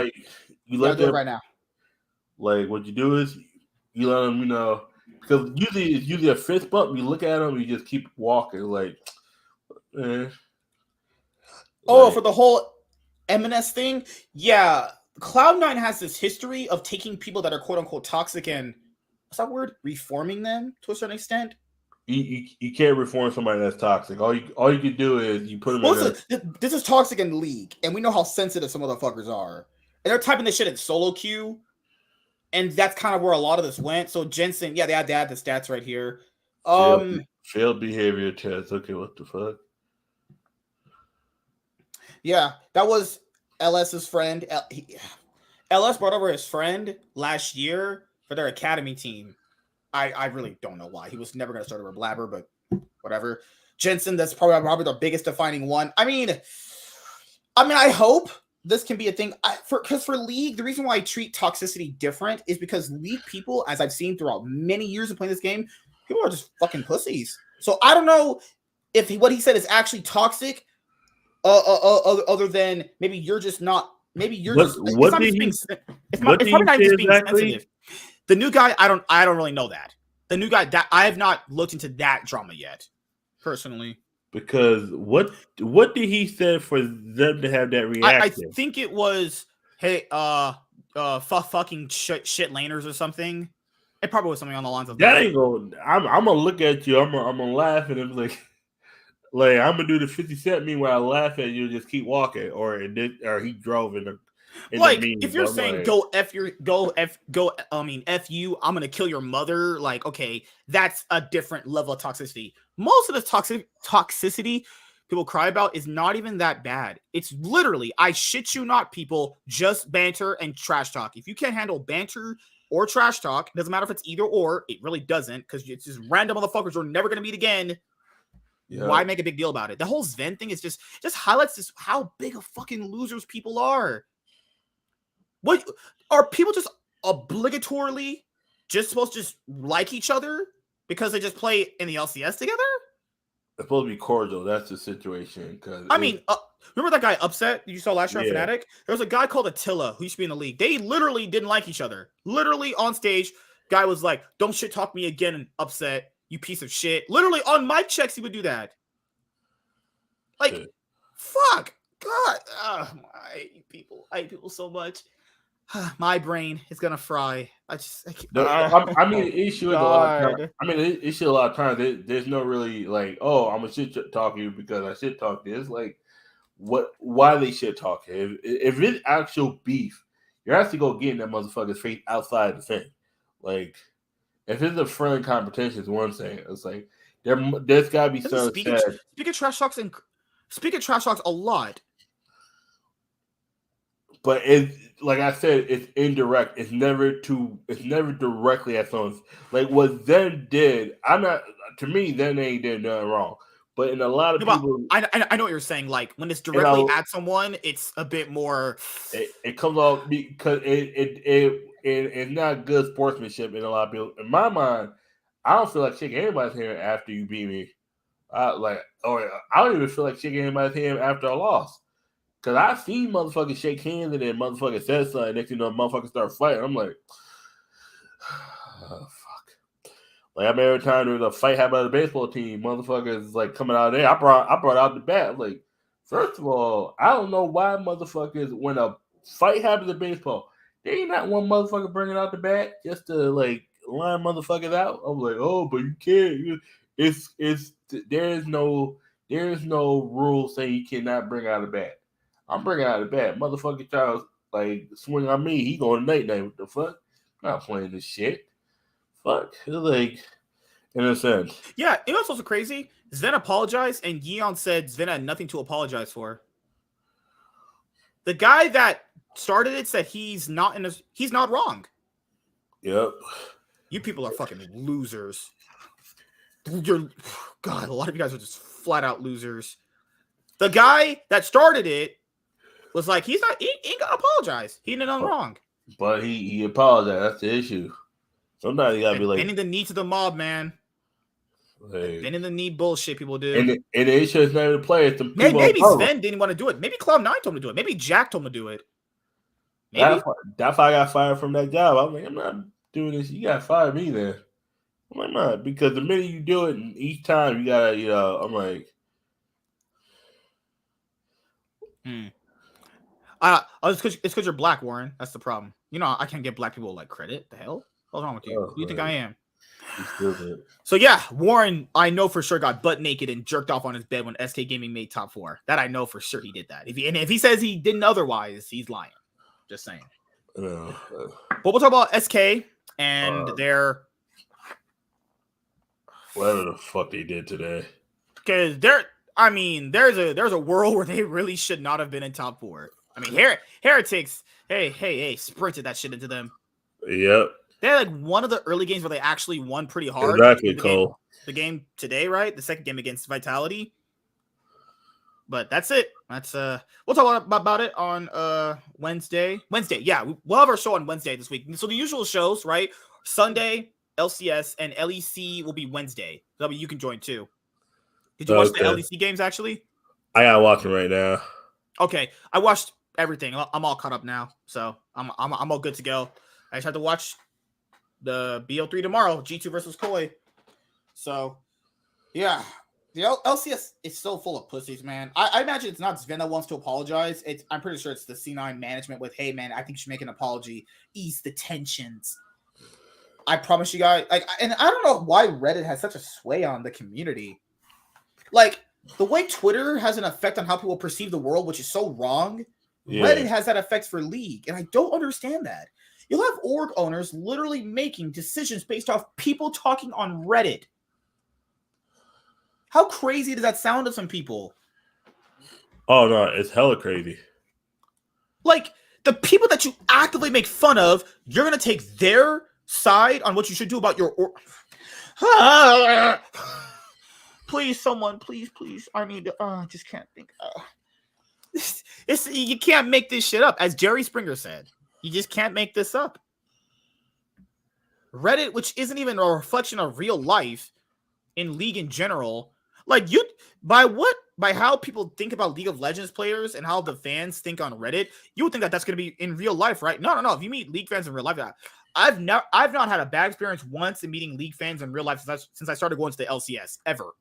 You let do it right now. What you do is you let them, because usually a fist bump. You look at them, you just keep walking, for the whole M&S thing, yeah. Cloud9 has this history of taking people that are quote unquote toxic and what's that word? Reforming them to a certain extent. You can't reform somebody that's toxic. All you can do is you put them this is toxic in the league, and we know how sensitive some motherfuckers are. And they're typing this shit in solo queue. And that's kind of where a lot of this went. So Jensen, yeah, they had the stats right here. Failed behavior test. Okay, what the fuck? Yeah, that was LS's friend. LS brought over his friend last year for their academy team. I really don't know why. He was never going to start over Blabber, but whatever. Jensen, that's probably the biggest defining one. I mean, I hope this can be a thing because for League, the reason why I treat toxicity different is because League people, as I've seen throughout many years of playing this game, people are just fucking pussies. So I don't know if what he said is actually toxic, other than maybe you're just not maybe you're What just. what It's, did he it's what did probably he not say just being exactly? sensitive. The new guy, I don't really know that. The new guy that I have not looked into that drama yet, personally. Because what did he say for them to have that I reaction? think it was, hey, fucking shit laners or something. It probably was something on the lines of That that. ain't going. I'm gonna look at you. I'm gonna laugh and I'm like I'm gonna do the 50 Cent. Meanwhile, I laugh at you and just keep walking. Or he drove in the Like meme, if you're but I'm saying like, F you, I'm gonna kill your mother. Like, okay, that's a different level of toxicity. Most of the toxicity people cry about is not even that bad. It's literally, I shit you not, people, just banter and trash talk. If you can't handle banter or trash talk, it doesn't matter if it's either or, it really doesn't, because it's just random motherfuckers you're never gonna meet again. yeah. Why make a big deal about it? The whole Sven thing is just highlights this how big of fucking losers people are. What are people just obligatorily just supposed to just like each other because they just play in the LCS together? It's supposed to be cordial. That's the situation. Because I mean, remember that guy Upset you saw last year on Yeah. Fnatic? There was a guy called Attila who used to be in the league. They literally didn't like each other. Literally on stage, guy was like, "Don't shit talk me again, Upset, you piece of shit." Literally on mic checks, he would do that. Like, Shit. fuck, God, I hate people. I hate people so much. My brain is gonna fry. I mean, the issue is a lot of times. I mean, the issue a lot of times. There's no really like, oh, I'm a shit talk you because I shit talk you. It's like, why they shit talk you? If it's actual beef, you're actually gonna get in that motherfucker's face outside the thing. Like, if it's a friendly competition, is one thing. It's like there's gotta be some speak of trash talks a lot. But it's like I said, it's indirect. It's never directly at someone. Like what Zen did, to me, Zen ain't did nothing wrong. But in a lot of people, I know what you're saying. Like when it's directly at someone, it's a bit more. It comes off because it's not good sportsmanship in a lot of people. In my mind, I don't feel like shaking anybody's hand after you beat me. I don't even feel like shaking anybody's hand after a loss. Because I've seen motherfuckers shake hands and then motherfuckers said something. Next thing you know, motherfuckers start fighting. I'm like, oh, fuck. Like, I mean, every time there was a fight happening on the baseball team, motherfuckers like coming out there. I brought out the bat. I'm like, first of all, I don't know why motherfuckers, when a fight happens in baseball, there ain't not one motherfucker bringing out the bat just to like line motherfuckers out. I'm like, oh, but you can't. There is no rule saying you cannot bring out a bat. I'm bringing out a bat. Motherfucker tries like swing on me. He going night. What the fuck? I'm not playing this shit. Fuck. It's like, in a sense. Yeah, you know what's also crazy? Sven apologized, and Yeon said Sven had nothing to apologize for. The guy that started it said he's not wrong. Yep. You people are fucking losers. God, a lot of you guys are just flat out losers. The guy that started it was like, he ain't gonna apologize. He did nothing wrong. But he apologized. That's the issue. Sometimes you gotta be like bending the knee to the mob, man. Like, bending the knee bullshit people do. And the issue is not the players. Maybe Sven didn't want to do it. Maybe Cloud9 told him to do it. Maybe Jack told him to do it. Maybe. That's why I got fired from that job. I'm like, I'm not doing this. You gotta fire me then. I'm like, not because the minute you do it, and each time you gotta, I'm like, it's because you're black, Warren. That's the problem. You know, I can't give black people like credit. The hell? What's wrong with you? Who do you think I am? So yeah, Warren, I know for sure got butt naked and jerked off on his bed when SK Gaming made top 4. That I know for sure he did that. If he says he didn't otherwise, he's lying. Just saying. But we'll talk about SK and their whatever the fuck they did today. Because there's a world where they really should not have been in top 4. I mean, Heretics, hey, sprinted that shit into them. Yep. They had like one of the early games where they actually won pretty hard. Exactly, Cole. The game today, right? The second game against Vitality. But that's it. That's we'll talk about it on Wednesday. Yeah, we'll have our show on Wednesday this week. So the usual shows, right? Sunday, LCS, and LEC will be Wednesday. So you can join too. Did you watch the LEC games actually? I gotta watch them right now. Okay, I watched everything. I'm all caught up now, so I'm all good to go. I just have to watch the BO3 tomorrow, G2 versus Koi. So, yeah, the LCS is so full of pussies, man. I imagine it's not Sven that wants to apologize. I'm pretty sure it's the C9 management with, hey, man, I think you should make an apology, ease the tensions. I promise you guys, and I don't know why Reddit has such a sway on the community. Like, the way Twitter has an effect on how people perceive the world, which is so wrong, Reddit has that effect for League, and I don't understand that. You'll have org owners literally making decisions based off people talking on Reddit. How crazy does that sound to some people? Oh, no, it's hella crazy. Like, the people that you actively make fun of, you're going to take their side on what you should do about your org. Please, someone, please. I need to, I just can't think. You can't make this shit up. As Jerry Springer said, you just can't make this up. Reddit, which isn't even a reflection of real life in League in general, like by how people think about League of Legends players and how the fans think on Reddit, you would think that that's going to be in real life, right? No. If you meet League fans in real life, I've not had a bad experience once in meeting League fans in real life since I started going to the LCS ever.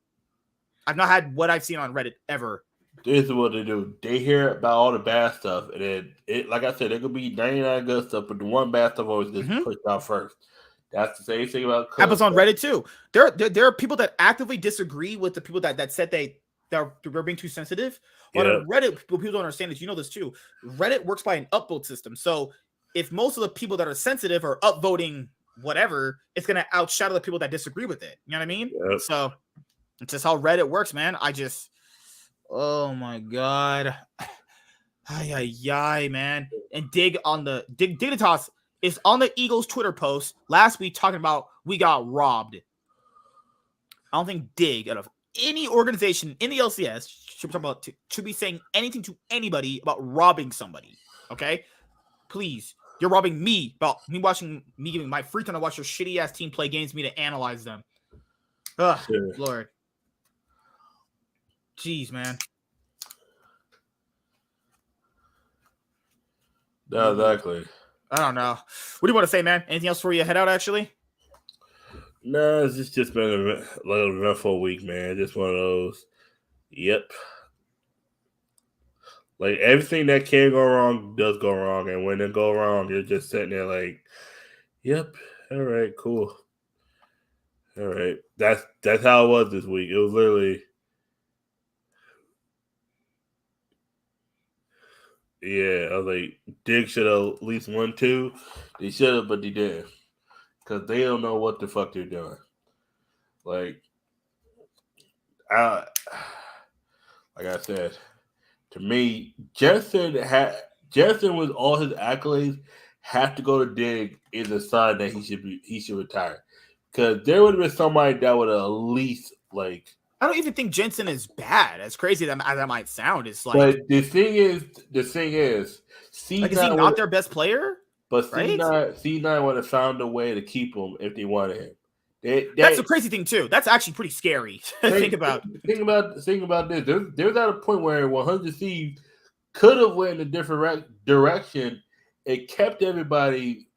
I've not had what I've seen on Reddit ever. This is what they do. They hear about all the bad stuff, and then like I said, there could be 99 good stuff, but the one bad stuff always gets pushed out first. That's the same thing about happens on Reddit too. There are people that actively disagree with the people that said they're being too sensitive. But on Reddit, people don't understand this. You know this too. Reddit works by an upvote system. So if most of the people that are sensitive are upvoting whatever, it's gonna outshadow the people that disagree with it. You know what I mean? Yep. So it's just how Reddit works, man. Oh my god. Ay, man. And Dignitas is on the Eagles Twitter post last week talking about we got robbed. I don't think Dig, out of any organization in the LCS, should be saying anything to anybody about robbing somebody. Okay? Please. You're robbing me about me giving my free time to watch your shitty ass team play games, me to analyze them. Ugh, Lord. Jeez, man. No, exactly. I don't know. What do you want to say, man? Anything else before you head out, actually? No, it's just been a little eventful week, man. Just one of those. Yep. Like, everything that can go wrong does go wrong. And when it go wrong, you're just sitting there like, yep, all right, cool. All right. That's how it was this week. It was literally, yeah, I was like, Dig should have at least won 2. They should have, but they didn't. Because they don't know what the fuck they're doing. Like I said, to me, Jensen with all his accolades have to go to Dig is a sign that he should retire. Because there would have been somebody that would have at least like. I don't even think Jensen is bad. As crazy as that might sound, it's like. But the thing is, C9 like, is he not their best player? But right? C9 would have found a way to keep him if they wanted him. That's the crazy thing too. That's actually pretty scary to think about. Think about this. There's at a point where 100 Thieves could have went in a different direction. It kept everybody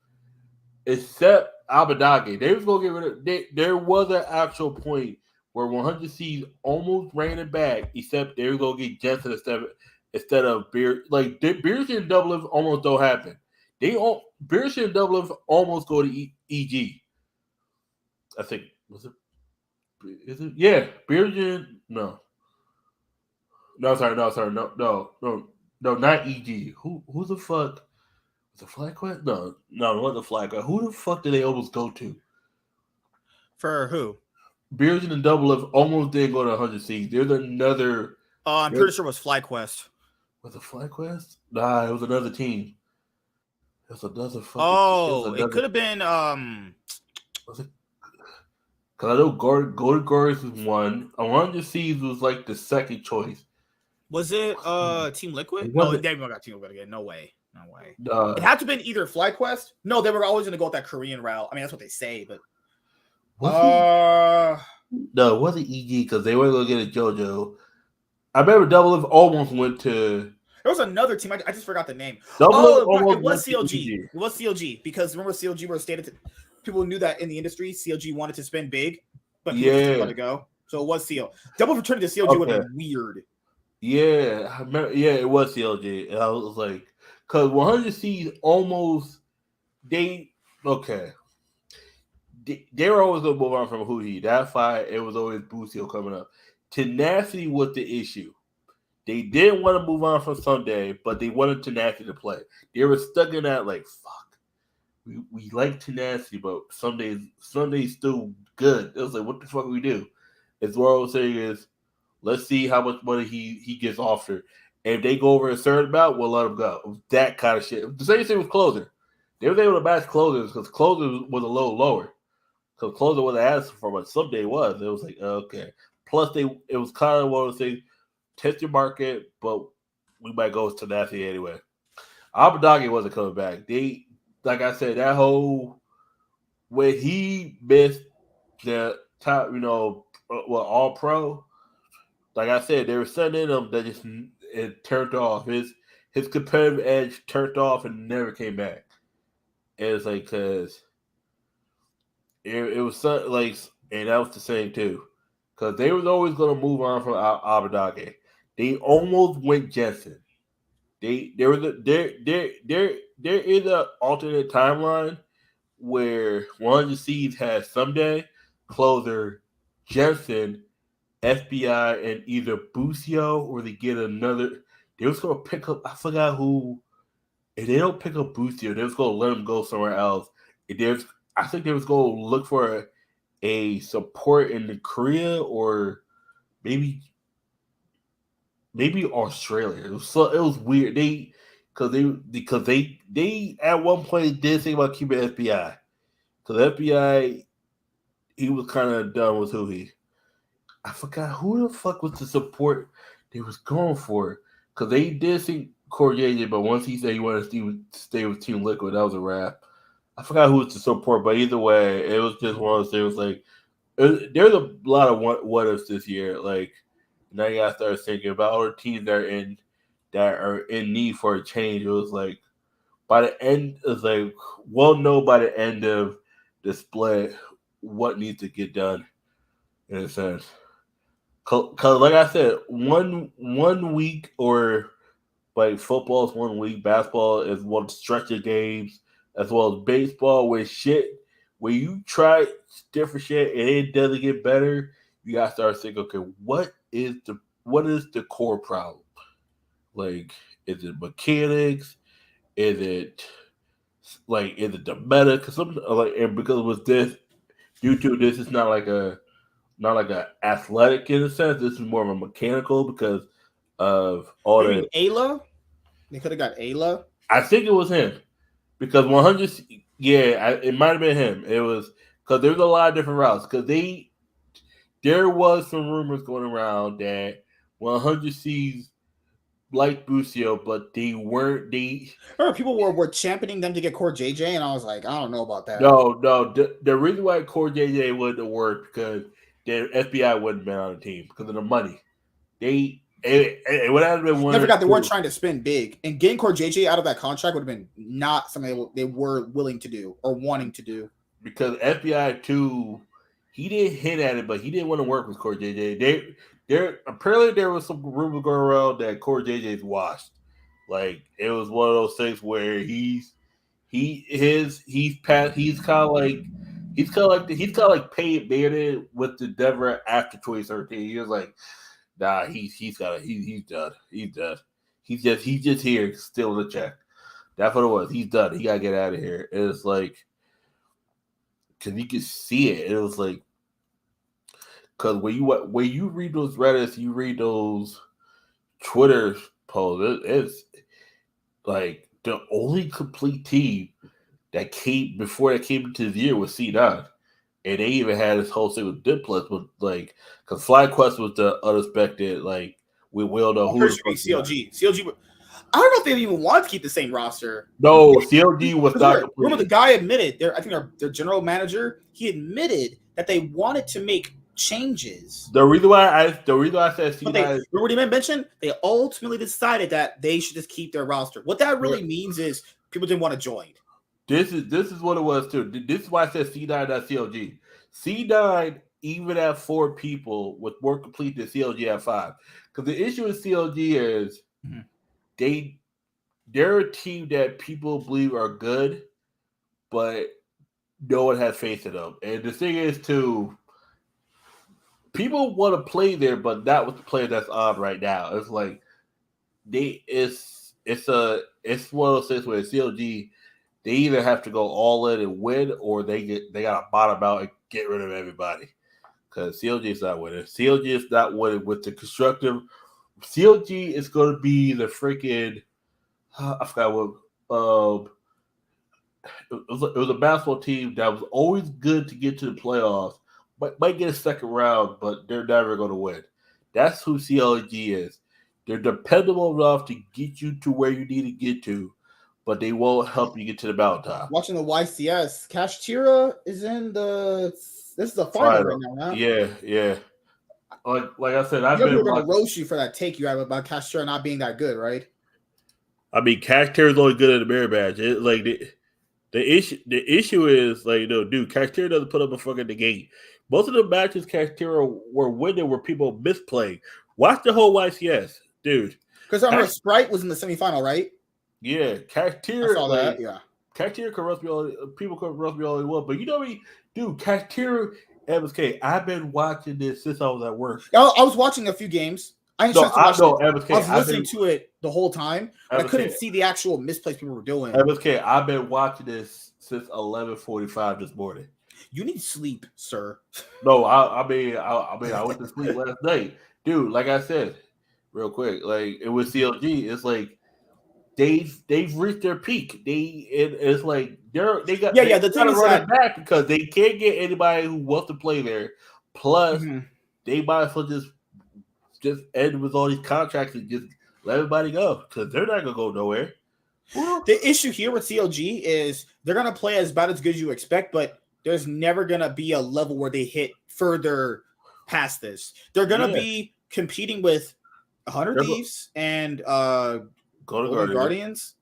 except Abadage. They was gonna get rid of. There was an actual point where 100 Thieves almost ran it back, except they were gonna get Jensen instead of Beer. Like Beers and Double almost don't happen. Beershire and Dublin almost go to EG. I think was it? Is it? Yeah, Beershire. No, sorry, no, not EG. Who the fuck? Was it FlyQuest? No, it wasn't FlyQuest. Who the fuck did they almost go to? For who? Beershire and Dublin almost didn't go to 100 Seeds. There's another. I'm pretty sure it was FlyQuest. Was it FlyQuest? Nah, it was another team. It could have been was it? Because I know Gorgors was one. 100 Seeds was like the second choice. Was it Team Liquid? No, they never got Team Liquid again. No way. It had to have been either FlyQuest. No, they were always gonna go with that Korean route. I mean, that's what they say, but no, it wasn't EG because they were gonna get a JoJo. I remember Double F almost went to. There was another team. I just forgot the name. Almost It was CLG. It was CLG because remember CLG were stated. People knew that in the industry, CLG wanted to spend big, but people just let it go. So it was CL. Double return to CLG would have been weird. Yeah, I remember, it was CLG. And I was like, because 100C's almost they were always gonna move on from Hootie. That fight, it was always Busio coming up. Tenacity was the issue. They didn't want to move on from Sunday, but they wanted Tenacity to play. They were stuck in that like, fuck. We like Tenacity, but Sunday's still good. It was like, what the fuck we do? It's what I was saying is, let's see how much money he gets offered. And if they go over a certain amount, we'll let him go. That kind of shit. The same thing with Closer. They were able to match Closers because Closer was a little lower. Because Closer wasn't asked for what Sunday was. It was like, okay. Plus, it was kind of one of those things, test your market, but we might go with Tenacity anyway. Abadagi wasn't coming back. They, like I said, that whole, when he missed the top, all pro, like I said, they were sending him that just it turned off. His competitive edge turned off and never came back. And it's like, because it was like, and that was the same too. Because they was always going to move on from Abadagi. They almost went Jensen. There is an alternate timeline where 100C's has Someday, Closer, Jensen, FBI, and either Busio or they get another. They was going to pick up, I forgot who. If they don't pick up Busio, they was going to let him go somewhere else. I think they was going to look for a support in the Korea or maybe Australia. It was weird. Because they at one point did think about keeping FBI. Because FBI, he was kind of done with Hootie. I forgot who the fuck was the support they was going for. Because they did think Cordier, but once he said he wanted to stay with Team Liquid, that was a wrap. I forgot who was the support, but either way, it was just one of those things. Like, there's a lot of what ifs this year. Like, now you gotta start thinking about all the teams that are in need for a change. It was like by the end, it's like we'll know by the end of the split what needs to get done in a sense. Cause like I said, one week or like football is 1 week, basketball is one stretch of games, as well as baseball where you try different shit and it doesn't get better. You gotta start thinking, okay, what is the core problem? Like, is it mechanics? Is it the meta? Because because it was this due to this, it's not like a athletic in a sense. This is more of a mechanical because of all the Ayla. They could have got Ayla. I think it was him because 100. Yeah, it might have been him. It was because there's a lot of different routes because there was some rumors going around that 100C's like Busio, but they weren't. I remember people were championing them to get Core JJ, and I was like, I don't know about that. No. The reason why Core JJ wouldn't work because the FBI wouldn't have been on the team because of the money. It would have been one. I forgot they weren't trying to spend big, and getting Core JJ out of that contract would have been not something they were willing to do or wanting to do. Because FBI too, he didn't hint at it, but he didn't want to work with Core JJ. Apparently there was some rumors going around that Core JJ's washed. Like it was one of those things where he's kind of like Peyton Manning with the Denver after 2013. He was like, nah, he's done. He's done. He's just here still in the check. That's what it was. He's done. He gotta get out of here. And it's like, cause you can see it. It was like, cause when you read those Reddits, you read those Twitter posts. It's like the only complete team that came into the year was C9. And they even had this whole thing with Diplex, but like, because FlyQuest was the unexpected, like, we will know who is CLG. CLG, I don't know if they even wanted to keep the same roster. No, CLG was not complete. Remember, the guy admitted, I think their general manager, he admitted that they wanted to make changes. The reason why I said C9, remember what he mentioned? They ultimately decided that they should just keep their roster. What that really means is people didn't want to join. This is what it was too. This is why I said C9 not CLG. C9 even at 4 people was more complete than CLG at 5. Because the issue with CLG is they're a team that people believe are good, but no one has faith in them. And the thing is too, people want to play there, but not with the player that's on right now. It's like it's one of those things where CLG they either have to go all in and win, or they gotta bottom out and get rid of everybody. Because CLG is not winning. CLG is not winning with the constructive. CLG is going to be the freaking. I forgot what. It was a basketball team that was always good to get to the playoffs, but might get a second round, but they're never going to win. That's who CLG is. They're dependable enough to get you to where you need to get to, but they won't help you get to the mountaintop. Watching the YCS, Kashtira is in the. This is the final right now, huh? Yeah. Like I said, I've been going to roast you for that take you have about Kashtira not being that good, right? I mean, Kashtira is only good at the mirror badge. The issue is like, dude, Kashtira doesn't put up a fucking negate. Most of the matches Kashtira were winning where people misplayed. Watch the whole YCS, dude. Because I remember Sprite was in the semifinal, right? Yeah, Kashtira. I saw that. Yeah, Kashtira can roast me all. People can roast me all they want, but you know me, dude. Kashtira, MSK. I've been watching this since I was at work. I was watching a few games. I was listening to it the whole time, but I couldn't see the actual misplays people were doing. MSK, I've been watching this since 11:45 this morning. You need sleep, sir. No, I mean, I went to sleep last night, dude. Like I said, real quick, like it was CLG. It's like they've reached their peak. It's like they got the thing is that back because they can't get anybody who wants to play there. Plus, they might as well just end with all these contracts and just let everybody go because they're not gonna go nowhere. The issue here with CLG is they're gonna play as about as good as you expect, but there's never gonna be a level where they hit further past this. They're gonna be competing with 100 Thieves and Golden Guardians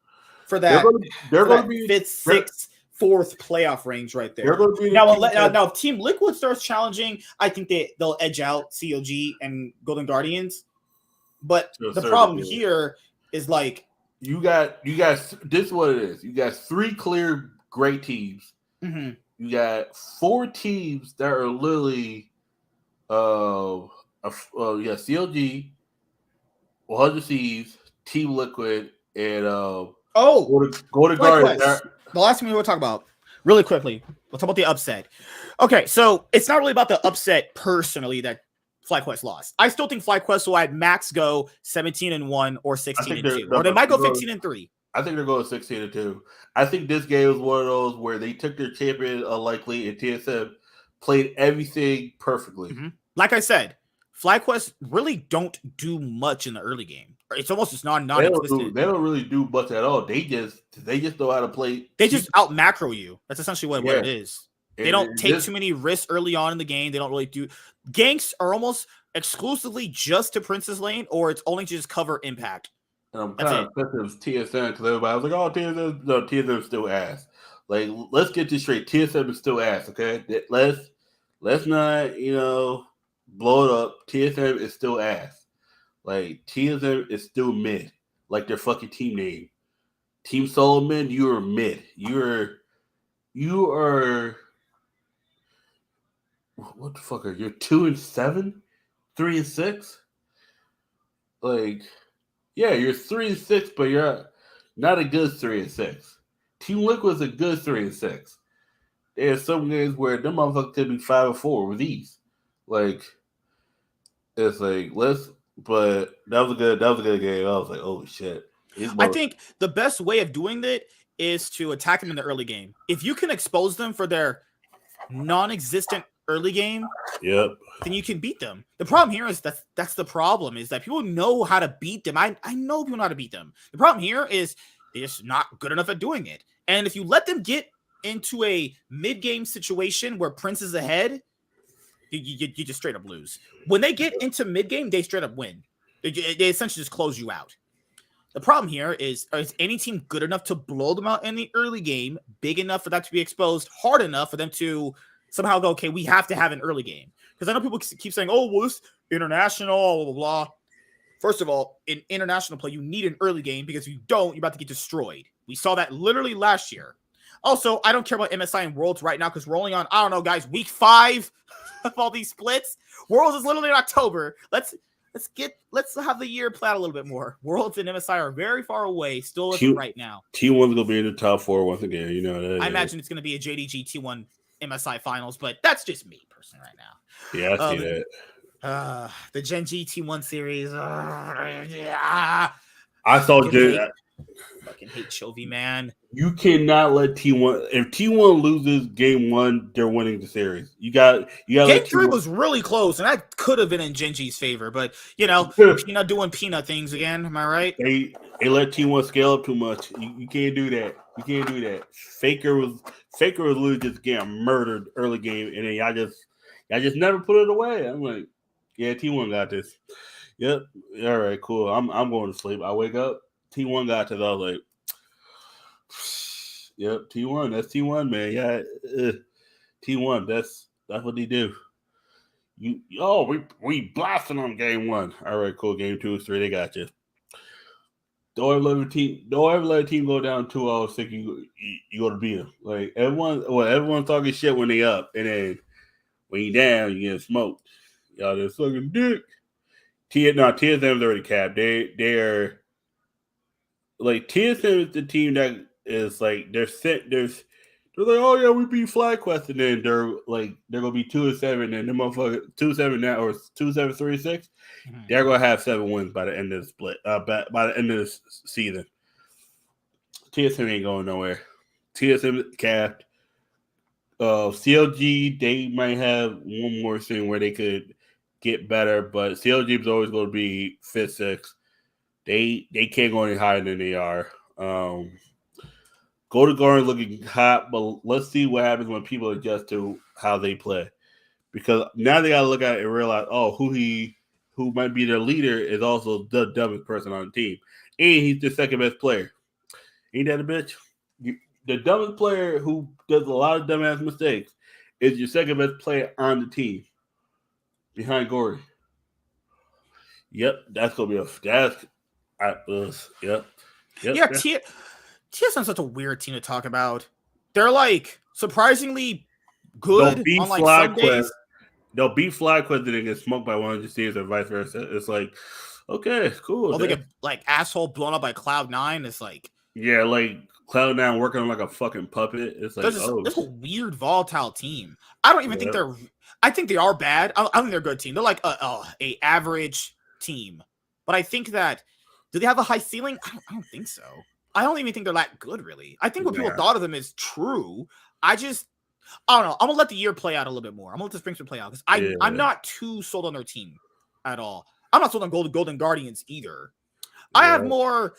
for that. They're going to be 5th, 6th, 4th playoff range right there. Now, if Team Liquid starts challenging, I think they'll edge out CLG and Golden Guardians. But the problem here is like you got this is what it is. You got 3 clear great teams. Mm-hmm. You got 4 teams that are literally CLG, 100 Thieves, Team Liquid, and Golden Guardians. The last thing we want to talk about really quickly. We'll talk about the upset. Okay, so it's not really about the upset personally that FlyQuest lost. I still think FlyQuest will at max go 17-1 or 16-2, or they might go 15-3. I think they're going 16-2. I think this game is one of those where they took their champion unlikely and TSM played everything perfectly. Mm-hmm. Like I said, FlyQuest really don't do much in the early game. It's almost just non-existent. They don't really do much at all. They just know how to play. They just out macro you. That's essentially what it is. They don't take too many risks early on in the game. They don't really do ganks are almost exclusively just to Princess Lane, or it's only to just cover impact. And I'm kind of pissed with TSM because everybody was like, "Oh, TSM is still ass." Like, let's get this straight. TSM is still ass. Okay, let's not blow it up. TSM is still ass. Like, TSM is still mid. Like their fucking team name. Team Solomon, you are mid. You are what the fuck are you? 2-7? 3-6? Like, yeah, you're 3-6, but you're not a good 3-6. Team Liquid's a good 3-6. There's some games where them motherfuckers could be 5-4 with ease. Like, it's like but that was a good game. I was like, oh shit. I think the best way of doing that is to attack them in the early game. If you can expose them for their non-existent early game, then you can beat them. The problem here is that's the problem is that people know how to beat them. I know people know how to beat them. The problem here is they're just not good enough at doing it. And if you let them get into a mid-game situation where Prince is ahead, You just straight up lose. When they get into mid game, they straight up win. They essentially just close you out. The problem here is any team good enough to blow them out in the early game, big enough for that to be exposed, hard enough for them to somehow go, okay, we have to have an early game. Because I know people keep saying, oh, well, this international, blah, blah, blah. First of all, in international play, you need an early game because if you don't, you're about to get destroyed. We saw that literally last year. Also, I don't care about MSI and Worlds right now because we're only on, I don't know, guys, week 5 of all these splits. Worlds is literally in October. Let's have the year play out a little bit more. Worlds and MSI are very far away, still right now. T1's gonna be in the top 4 once again. You know that. I imagine it's gonna be a JDG T1 MSI finals, but that's just me personally right now. Yeah, I see that. The Gen G T1 series. Yeah. I saw Gen. Fucking hate Chovy, man. You cannot let T1. If T1 loses game 1, they're winning the series. You got. Game 3 was really close, and that could have been in Gen G's favor, but Peanut doing Peanut things again. Am I right? They let T1 scale up too much. You can't do that. You can't do that. Faker was literally just getting murdered early game, and then y'all just never put it away. I'm like, yeah, T1 got this. Yep. All right, cool. I'm going to sleep. I wake up. T1 got to the like, yep, T1. That's T1, man. Yeah, T1. That's what they do. We blasting on game 1. All right, cool. Game 2, 3, they got you. Don't ever let a team go down 2-0 thinking you go to beat them. Like everyone's talking shit when they up, and then when you down, you get smoked. Y'all just sucking dick. TSM's already capped. They're like TSM is the team that is like they're like, oh yeah, we beat FlyQuest, and then they're gonna be 2-7, and the motherfucker 2-7 now or 2-7-3-6. Mm-hmm. They're gonna have 7 wins by the end of the split. By the end of the season, TSM ain't going nowhere. TSM capped. CLG, they might have one more thing where they could get better, but CLG is always going to be 5th, 6th. They can't go any higher than they are. Golden Guard looking hot, but let's see what happens when people adjust to how they play. Because now they got to look at it and realize, who might be their leader is also the dumbest person on the team. And he's the second best player. Ain't that a bitch? The dumbest player who does a lot of dumbass mistakes is your second best player on the team. Behind Gory. Yep, that's going to be yep. Yeah, TSM's such a weird team to talk about. They're like surprisingly good on like some days. They'll beat FlyQuest and then get smoked by one of the teams or vice versa. It's like, okay, cool. Oh, they get like asshole blown up by Cloud9. It's like, yeah, like Cloud9 working on like a fucking puppet. It's like, this a weird volatile team. I don't even think I think they are bad. I think they're a good team. They're like a average team. But I think that, do they have a high ceiling? I don't think so. I don't even think they're that good, really. I think what people thought of them is true. I don't know. I'm going to let the year play out a little bit more. I'm going to let the spring play out because I'm not too sold on their team at all. I'm not sold on Golden Guardians either. Yeah. I have more...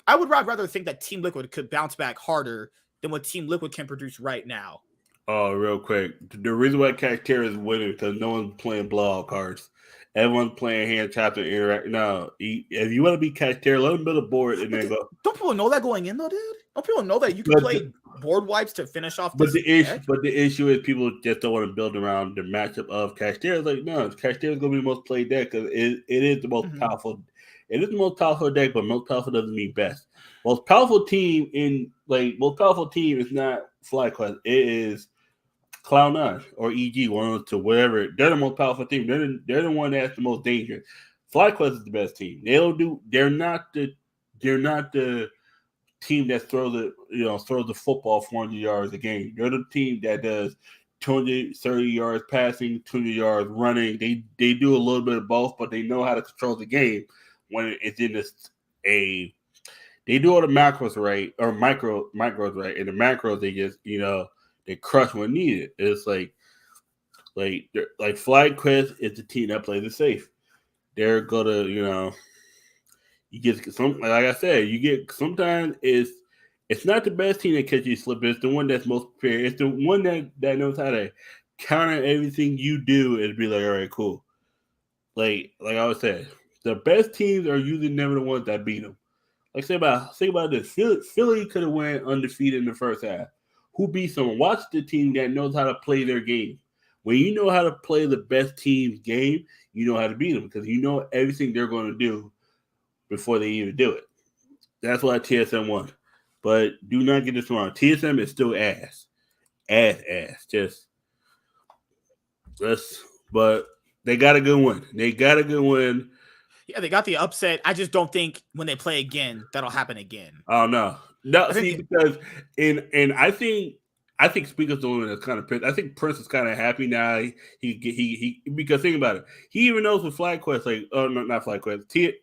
I would rather think that Team Liquid could bounce back harder than what Team Liquid can produce right now. Oh, real quick. The reason why Cacteria is winning because no one's playing blowout cards. Everyone's playing hand taps and interact. No, if you want to be Cacteria, let them build a board and then go. Don't people know that going in though, dude? Don't people know that you can play board wipes to finish off? But the issue is people just don't want to build around the matchup of Cacteria. Like, no, Cacteria is going to be the most played deck because it is the most powerful. It is the most powerful deck, but most powerful doesn't mean best. Most powerful team is not FlyQuest. It is Cloud9 or EG, one of those two, whatever. They're the most powerful team. They're the one that's the most dangerous. FlyQuest is the best team. They're not the team that throws the football 400 yards a game. They're the team that does 230 yards passing, 200 yards running. They do a little bit of both, but they know how to control the game when it's in they do all the macros right or micros right. And the macros they just they crush when needed. It's like FlyQuest is the team that plays it safe. They're gonna, you get some, like I said, you get sometimes it's not the best team that catches you slipping. It's the one that's most prepared. It's the one that knows how to counter everything you do and be like, all right, cool. Like I always say, the best teams are usually never the ones that beat them. Like think about this. Philly could have went undefeated in the first half. Who beats them? Watch the team that knows how to play their game. When you know how to play the best team's game, you know how to beat them because you know everything they're going to do before they even do it. That's why TSM won. But do not get this wrong. TSM is still ass. Ass. But they got a good one. Yeah, they got the upset. I just don't think when they play again, that'll happen again. Oh no. Because I think Speaker's the one that's kind of pissed. I think Prince is kind of happy now. He because think about it. He even knows with FlyQuest, like not FlyQuest.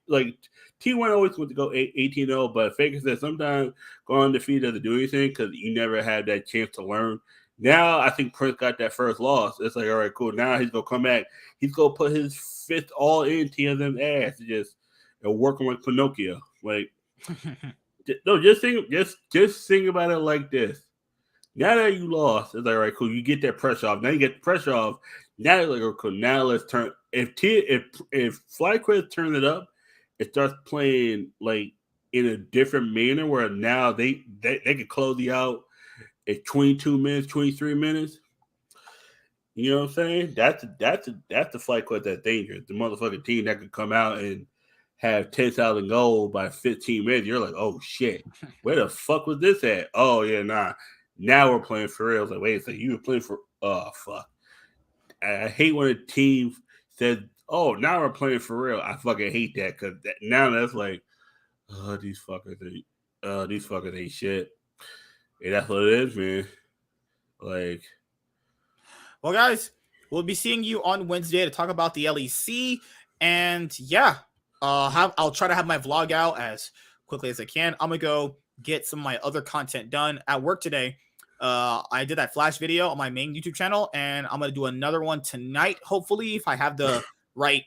T1 always went to go 18-0, but Faker said sometimes going undefeated doesn't do anything because you never had that chance to learn. Now I think Prince got that first loss. It's like, all right, cool. Now he's gonna come back. He's gonna put his fist all in TSM's ass and work him like Pinocchio. Like, no, just think about it like this. Now that you lost, it's like, all right, cool. You get that pressure off. Now you get the pressure off. Now you're like, okay, now let's turn. If FlyQuest turns it up, it starts playing like in a different manner where now they can close you out at 22 minutes, 23 minutes. You know what I'm saying? That's the FlyQuest that's dangerous. The motherfucking team that could come out and have 10,000 goals by 15 minutes. You're like, oh shit, where the fuck was this at? Oh yeah, nah. Now we're playing for real. It's like, wait a second, you were playing for fuck. I hate when a team says, oh, now we're playing for real. I fucking hate that because now that's like, oh, these fuckers ain't shit. And that's what it is, man. Like, well, guys, we'll be seeing you on Wednesday to talk about the LEC, and yeah, I'll try to have my vlog out as quickly as I can. I'm gonna go get some of my other content done at work today. I did that Flash video on my main YouTube channel, and I'm gonna do another one tonight. Hopefully, if I have the right,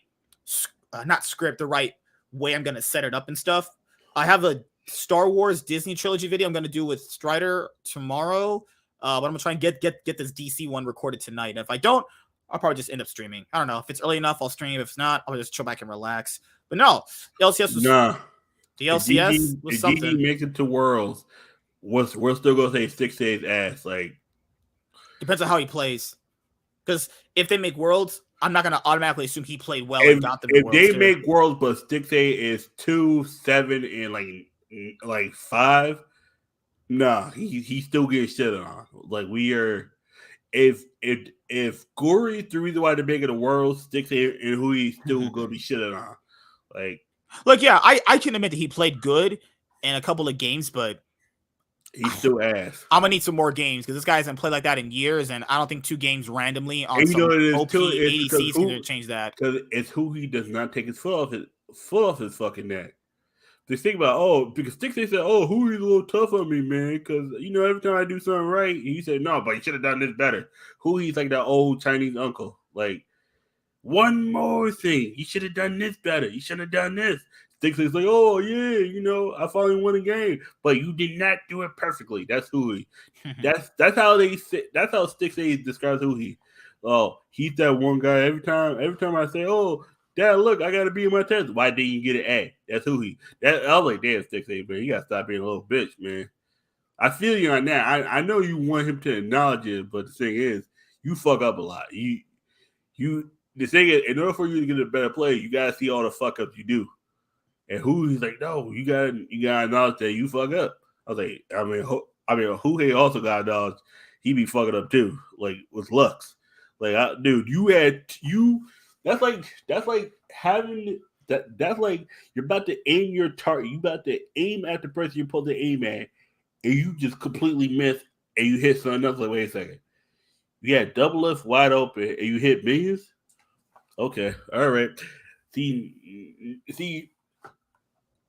not script, the right way I'm gonna set it up and stuff. I have a Star Wars Disney trilogy video I'm gonna do with Strider tomorrow. But I'm gonna try and get this DC one recorded tonight. And if I don't, I'll probably just end up streaming. I don't know if it's early enough. I'll stream. If it's not, I'll just chill back and relax. But no, the LCS was the LCS was something. If DD makes it to Worlds, we're still gonna say 6 days ass. Like, depends on how he plays. Because if they make Worlds, I'm not gonna automatically assume he played well if, and got them. If they make Worlds, but 6A is 2, 7, and like 5. Nah, he's still getting shit on. Like, we are. If Gory's the reason why they're making the world, sticks in who he's still gonna be shitting on. Like, yeah, I can admit that he played good in a couple of games, but he's still ass. I'm gonna need some more games because this guy hasn't played like that in years, and I don't think 2 games randomly on some OP ADC is gonna change that. Because it's who he does not take his foot off his fucking neck. They think about, because Sticks, they said, who is a little tough on me, man? Because, every time I do something right, he said, no, but you should have done this better. Who he's like that old Chinese uncle. Like, one more thing. You should have done this better. You should have done this. Sticks is like, oh, yeah, I finally won a game. But you did not do it perfectly. That's who he. That's how they say, that's how Sticks describes who he. Oh, he's that one guy. Every time I say, Dad, look, I got to be in my test. Why didn't you get an A? That's who he. I was like, damn, Sticks, man, you got to stop being a little bitch, man. I feel you on that. I know you want him to acknowledge it, but the thing is, you fuck up a lot. The thing is, in order for you to get a better play, you got to see all the fuck ups you do. And he's like, no, you got to acknowledge that you fuck up. I was like, who also got acknowledged he be fucking up too, like with Lux. Like, dude, That's like having that. That's like you're about to aim your target. You about to aim at the person you're supposed to aim at, and you just completely miss, and you hit something else. Like, wait a second, you had double lift wide open, and you hit millions. Okay, all right. See,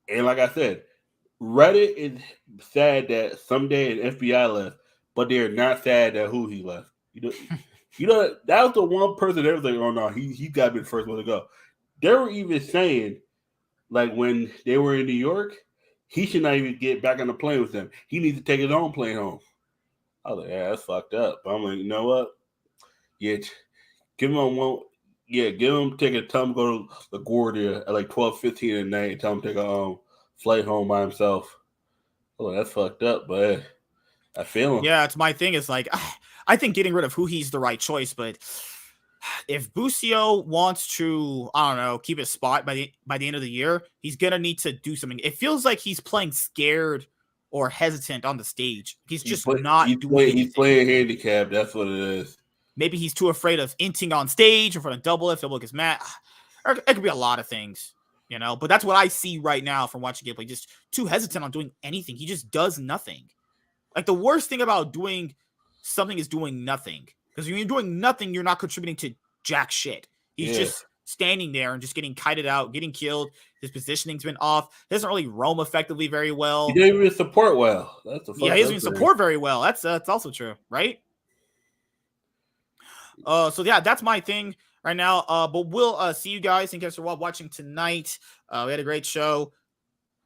and like I said, Reddit is sad that someday an FBI left, but they're not sad that who he left. That was the one person that was like, oh no, he got to be the first one to go. They were even saying, like, when they were in New York, he should not even get back on the plane with them. He needs to take his own plane home. I was like, yeah, that's fucked up. But I'm like, you know what? Yeah, give him a one. Yeah, give him ticket. Tell him to go to LaGuardia at like 12:15 at night. Tell him to take a flight home by himself. Oh, that's fucked up, but I feel him. Yeah, it's my thing. Is like, I think getting rid of who he's the right choice, but if Busio wants to, I don't know, keep his spot by the end of the year, he's gonna need to do something. It feels like he's playing scared or hesitant on the stage. He's just not doing anything. He's playing handicap. That's what it is. Maybe he's too afraid of inting on stage in front of double if double gets mad. It could be a lot of things, you know. But that's what I see right now from watching gameplay. Just too hesitant on doing anything. He just does nothing. Like, the worst thing about doing something is doing nothing. Because when you're doing nothing, you're not contributing to jack shit. He's just standing there and just getting kited out, getting killed. His positioning's been off. He doesn't really roam effectively very well. He didn't even support well. That's he doesn't even support very well. That's also true, right? So yeah, that's my thing right now. But we'll see you guys. Thank you guys for watching tonight. We had a great show.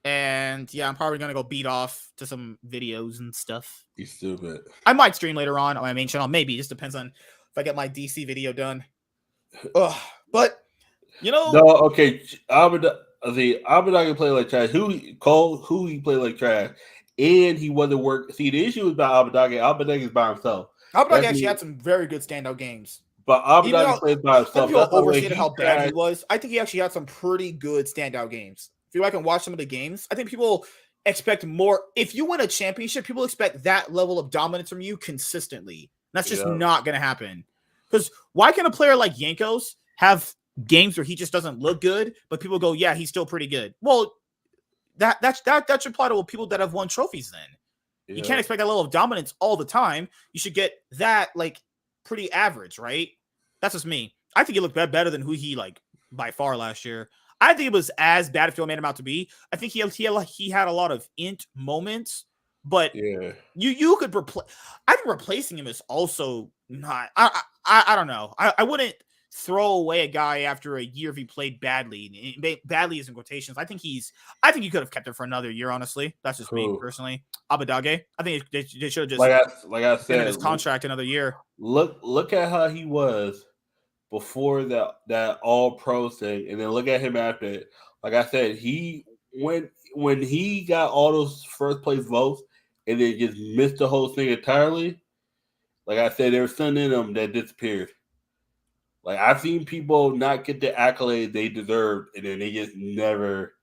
And yeah, I'm probably gonna go beat off to some videos and stuff. You stupid. I might stream later on my main channel. Maybe. It just depends on if I get my DC video done. But you know, no, okay. Abadagi play like trash. Who he play like trash, and he wasn't work. See, the issue is about Abadagi. Abadagi is by himself. Abadagi actually had some very good standout games. But Abadagi plays by himself. People overstated how bad he was. I think he actually had some pretty good standout games. If you go back and watch some of the games, I think people expect more. If you win a championship, people expect that level of dominance from you consistently. That's just not going to happen. Because why can a player like Yankos have games where he just doesn't look good, but people go, yeah, he's still pretty good? Well, that should apply to people that have won trophies then. Yeah. You can't expect that level of dominance all the time. You should get that, like, pretty average, right? That's just me. I think he looked better than who he, like, by far last year. I think it was as bad if you made him out to be. I think he had a lot of int moments, but you could replace. I think replacing him is also not. I don't know. I wouldn't throw away a guy after a year if he played badly. Badly is in quotations. I think you could have kept him for another year. Honestly, that's just me personally. Abadage. I think they should have just like I said, his contract another year. Look at how he was before that all pro thing, and then look at him after it. Like I said, he when he got all those first place votes and then just missed the whole thing entirely. Like I said, there was something in him that disappeared. Like, I've seen people not get the accolades they deserved, and then they just never.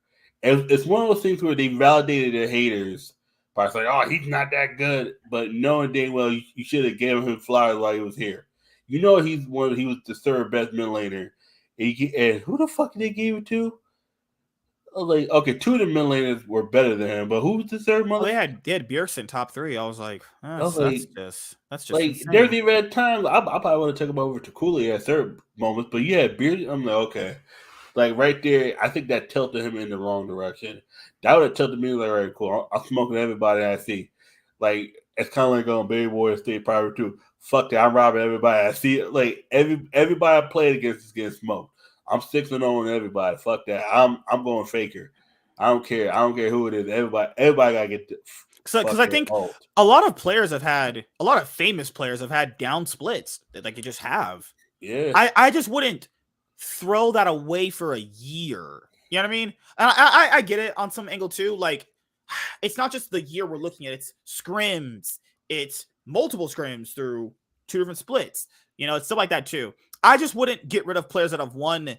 It's one of those things where they validated their haters by saying, "Oh, he's not that good," but knowing dang well you should have given him flowers while he was here. You know he was the third best mid laner. And who the fuck did they give it to? I was like, okay, two of the mid laners were better than him, but who was the third mother? They had Bjergsen top 3. I was like, that's just like insane. There's even at times I probably would have taken him over to Cooley at certain moments, but yeah, Bjergsen, I'm like, okay. Like right there, I think that tilted him in the wrong direction. That would have tilted me like, all right, cool. I'm smoking everybody I see. Like, it's kind of like on Baby Boy State Private 2. Fuck that, I'm robbing everybody I see. Like everybody I played against is getting smoked. I'm 6-0 on everybody. Fuck that. I'm going faker. I don't care. I don't care who it is. Everybody gotta get because I think a lot of famous players have had down splits that like they just have. Yeah. I just wouldn't throw that away for a year. You know what I mean? And I get it on some angle too. Like, it's not just the year we're looking at, it's scrims, it's multiple scrims through 2 different splits. You know, it's stuff like that too. I just wouldn't get rid of players that have won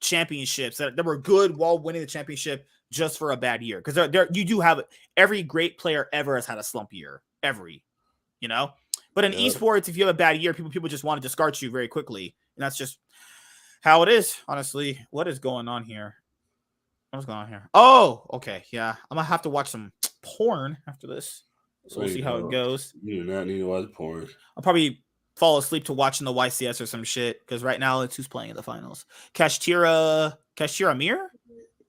championships that were good while winning the championship just for a bad year. Because you do have every great player ever has had a slump year. You know? But in esports, if you have a bad year, people just want to discard you very quickly. And that's just how it is, honestly. What is going on here? What's going on here? Oh, okay. Yeah. I'm going to have to watch some porn after this. So we'll see how it goes. You do not need to watch porn. I'll probably fall asleep to watching the YCS or some shit, because right now it's who's playing in the finals. Kashtira Mir?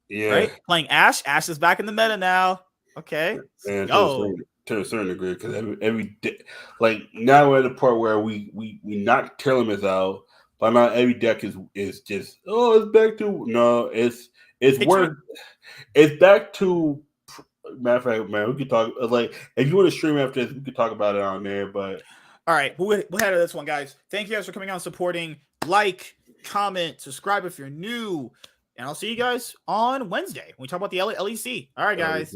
Yeah. Right? Playing Ashe. Ashe is back in the meta now. Okay. And to a certain degree, because every day, like now we're at the part where we knock tournaments out, but now every deck is just it's back to it's back to. Matter of fact, man, we could talk like if you want to stream after this, we could talk about it on there. But All right, we'll head to this one, guys. Thank you guys for coming out and supporting. Like, comment, subscribe if you're new. And I'll see you guys on Wednesday when we talk about the LEC. All right, guys.